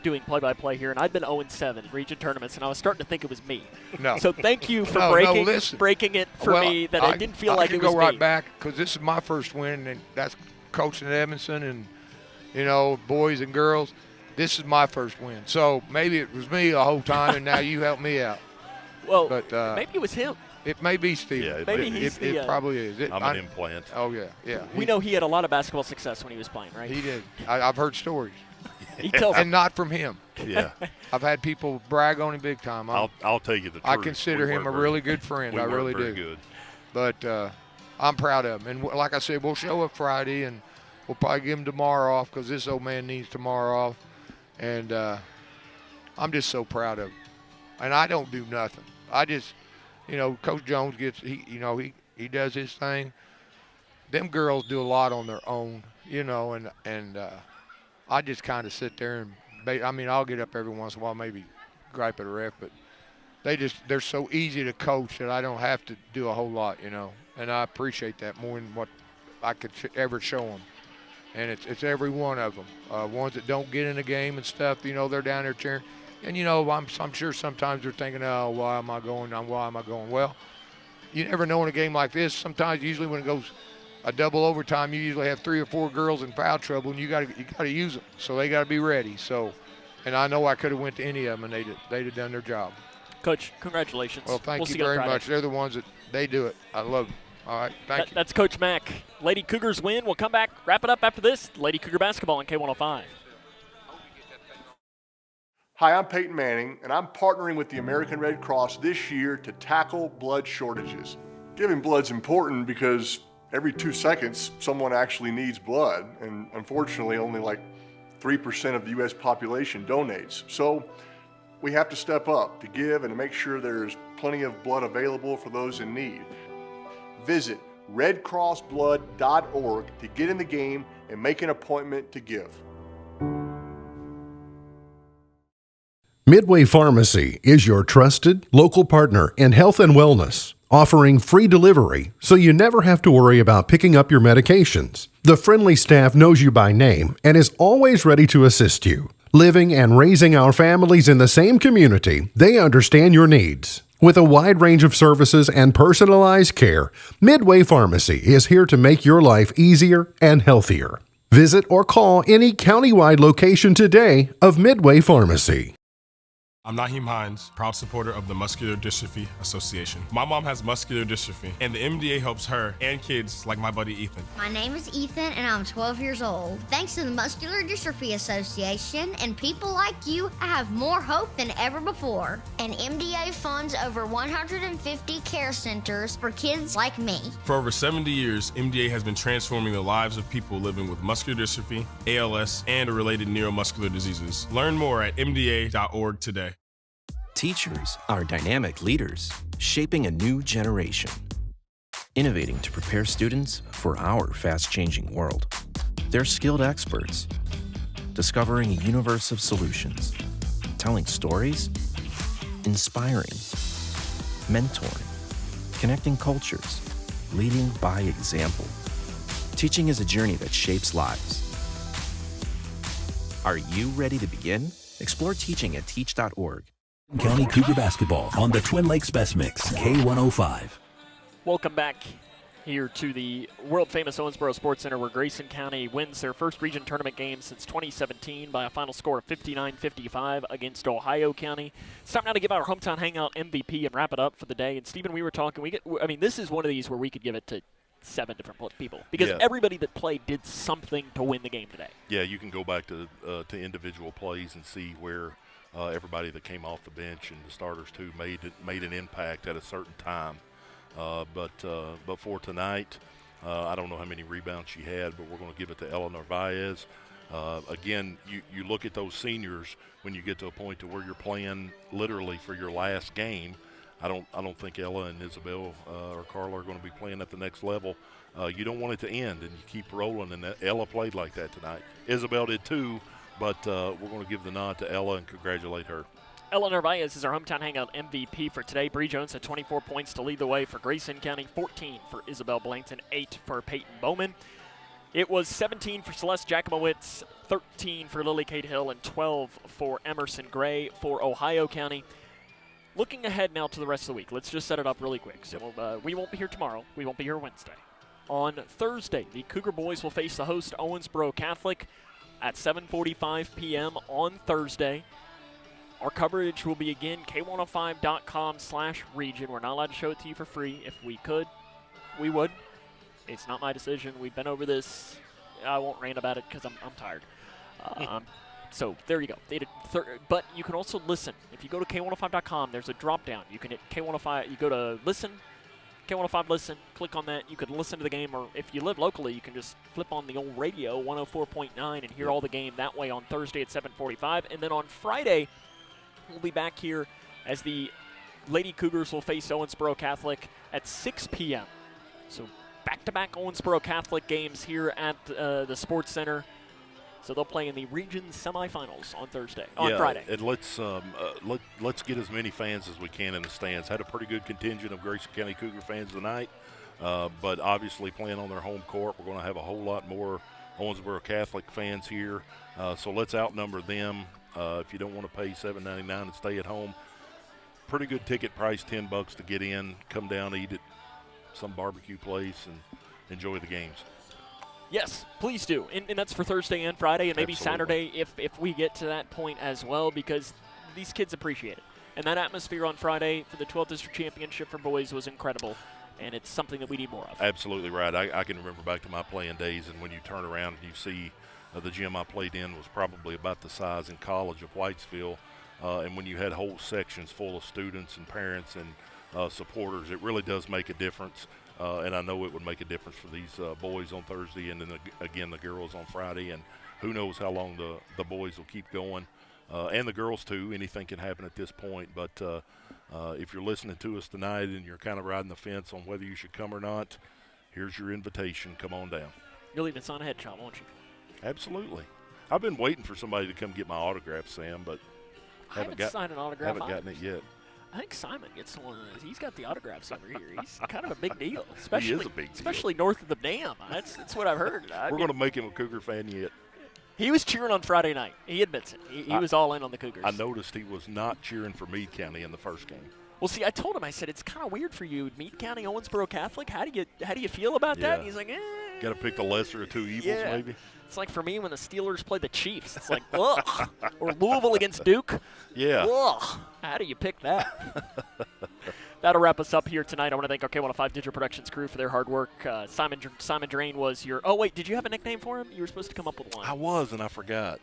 doing play-by-play here, and I've been 0-7 in region tournaments, and I was starting to think it was me. No. So thank you for breaking it for me that I didn't feel like it was me. I can go right back, because this is my first win, and that's coaching at Edmondson and, boys and girls. This is my first win. So maybe it was me the whole time, and now you helped me out. Well, maybe it was him. It may be Steve. Yeah, maybe it probably is. I'm an implant. Oh, yeah. We know he had a lot of basketball success when he was playing, right? He did. I've heard stories. He tells and not from him. Yeah. I've had people brag on him big time. I'll tell you the truth. I consider him a really good friend. I really do. Good. But I'm proud of him. And like I said, we'll show up Friday, and we'll probably give him tomorrow off, because this old man needs tomorrow off. And I'm just so proud of him. And I don't do nothing. I just, Coach Jones he does his thing. Them girls do a lot on their own, and I just kind of sit there and, I'll get up every once in a while, maybe gripe at a ref, but they're so easy to coach that I don't have to do a whole lot, and I appreciate that more than what I could ever show them. And it's every one of them. Ones that don't get in the game and stuff, they're down there cheering. And, I'm sure sometimes they're thinking, oh, why am I going? Well, you never know in a game like this. Sometimes, usually when it goes a double overtime, you usually have 3 or 4 girls in foul trouble, and you got to use them. So they got to be ready. So, and I know I could have went to any of them, and they'd have done their job. Coach, congratulations. Well, thank you very much. They're the ones that they do it. I love them. All right, thank you. That's Coach Mack. Lady Cougars win. We'll come back, wrap it up after this. Lady Cougar basketball on K105. Hi, I'm Peyton Manning, and I'm partnering with the American Red Cross this year to tackle blood shortages. Giving blood's important because every 2 seconds, someone actually needs blood, and unfortunately, only like 3% of the U.S. population donates. So we have to step up to give and to make sure there's plenty of blood available for those in need. Visit redcrossblood.org to get in the game and make an appointment to give. Midway Pharmacy is your trusted local partner in health and wellness, offering free delivery so you never have to worry about picking up your medications. The friendly staff knows you by name and is always ready to assist you. Living and raising our families in the same community, they understand your needs. With a wide range of services and personalized care, Midway Pharmacy is here to make your life easier and healthier. Visit or call any countywide location today of Midway Pharmacy. I'm Naheem Hines, proud supporter of the Muscular Dystrophy Association. My mom has muscular dystrophy, and the MDA helps her and kids like my buddy Ethan. My name is Ethan, and I'm 12 years old. Thanks to the Muscular Dystrophy Association and people like you, I have more hope than ever before. And MDA funds over 150 care centers for kids like me. For over 70 years, MDA has been transforming the lives of people living with muscular dystrophy, ALS, and related neuromuscular diseases. Learn more at mda.org today. Teachers are dynamic leaders, shaping a new generation. Innovating to prepare students for our fast-changing world. They're skilled experts, discovering a universe of solutions, telling stories, inspiring, mentoring, connecting cultures, leading by example. Teaching is a journey that shapes lives. Are you ready to begin? Explore teaching at teach.org. County Cougar basketball on the Twin Lakes Best Mix, K105. Welcome back here to the world-famous Owensboro Sports Center, where Grayson County wins their first region tournament game since 2017 by a final score of 59-55 against Ohio County. It's time now to give our hometown hangout MVP and wrap it up for the day. And Stephen, we were talking. This is one of these where we could give it to 7 different people because everybody that played did something to win the game today. Yeah, you can go back to individual plays and see where everybody that came off the bench and the starters too made an impact at a certain time. But for tonight, I don't know how many rebounds she had, but we're going to give it to Ella Narvaez. Again, you look at those seniors when you get to a point to where you're playing literally for your last game. I don't think Ella and Isabel or Carla are going to be playing at the next level. You don't want it to end, and you keep rolling. And Ella played like that tonight. Isabel did too. But we're going to give the nod to Ella and congratulate her. Ella Narvaez is our hometown hangout MVP for today. Bree Jones had 24 points to lead the way for Grayson County, 14 for Isabel Blankton, 8 for Peyton Bowman. It was 17 for Celeste Jakimowicz, 13 for Lily Kate Hill, and 12 for Emerson Gray for Ohio County. Looking ahead now to the rest of the week, let's just set it up really quick. So we won't be here tomorrow. We won't be here Wednesday. On Thursday, the Cougar boys will face the host Owensboro Catholic at 7:45 p.m. on Thursday. Our coverage will be again K105.com/region. We're not allowed to show it to you for free. If we could, we would. It's not my decision. We've been over this. I won't rant about it because I'm tired. So there you go. But you can also listen. If you go to K105.com, there's a drop-down. You can hit K105. You go to Listen, K105 Listen, click on that. You can listen to the game, or if you live locally, you can just flip on the old radio, 104.9, and hear all the game that way on Thursday at 7:45. And then on Friday, we'll be back here as the Lady Cougars will face Owensboro Catholic at 6 p.m. So back-to-back Owensboro Catholic games here at the Sports Center. So they'll play in the region semifinals on Friday. And let's get as many fans as we can in the stands. Had a pretty good contingent of Grayson County Cougar fans tonight, but obviously playing on their home court, we're going to have a whole lot more Owensboro Catholic fans here. So let's outnumber them. If you don't want to pay $7.99 and stay at home, pretty good ticket price, $10 to get in. Come down, eat at some barbecue place, and enjoy the games. Yes, please do. And that's for Thursday and Friday, and maybe Absolutely. Saturday if we get to that point as well, because these kids appreciate it. And that atmosphere on Friday for the 12th District Championship for boys was incredible, and it's something that we need more of. Absolutely right. I can remember back to my playing days, and when you turn around and you see the gym I played in was probably about the size in college of Whitesville, and when you had whole sections full of students and parents and supporters, it really does make a difference. And I know it would make a difference for these boys on Thursday and then, again, the girls on Friday. And who knows how long the boys will keep going. And the girls, too. Anything can happen at this point. But if you're listening to us tonight and you're kind of riding the fence on whether you should come or not, here's your invitation. Come on down. You'll even sign a headshot, won't you? Absolutely. I've been waiting for somebody to come get my autograph, Sam, but haven't signed an autograph. Haven't gotten it yet. I think Simon gets one of those. He's got the autographs over here. He's kind of a big deal, especially, he is a big deal. Especially north of the dam. That's what I've heard. We're going to make him a Cougar fan yet. He was cheering on Friday night. He admits it. He was all in on the Cougars. I noticed he was not cheering for Meade County in the first game. Well, see, I told him, I said, it's kind of weird for you. Meade County, Owensboro Catholic. How do you feel about that? And he's like, Got to pick the lesser of two evils, maybe. It's like for me when the Steelers play the Chiefs. It's like, ugh. Or Louisville against Duke. Yeah. Ugh. How do you pick that? That'll wrap us up here tonight. I want to thank OK105 Digital Productions crew for their hard work. Simon Drain was your – oh, wait, did you have a nickname for him? You were supposed to come up with one. I was, and I forgot.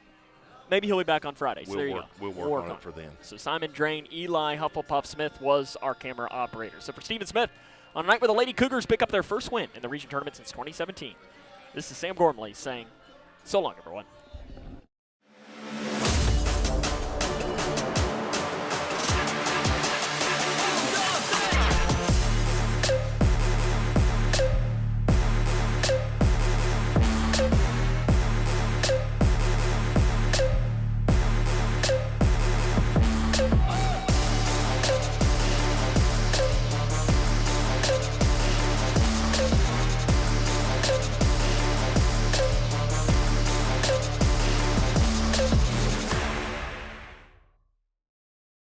Maybe he'll be back on Friday. So there you go. We'll work on it for then. So Simon Drain, Eli Hufflepuff Smith was our camera operator. So for Stephen Smith, on a night where the Lady Cougars pick up their first win in the region tournament since 2017, this is Sam Gormley saying so long, everyone.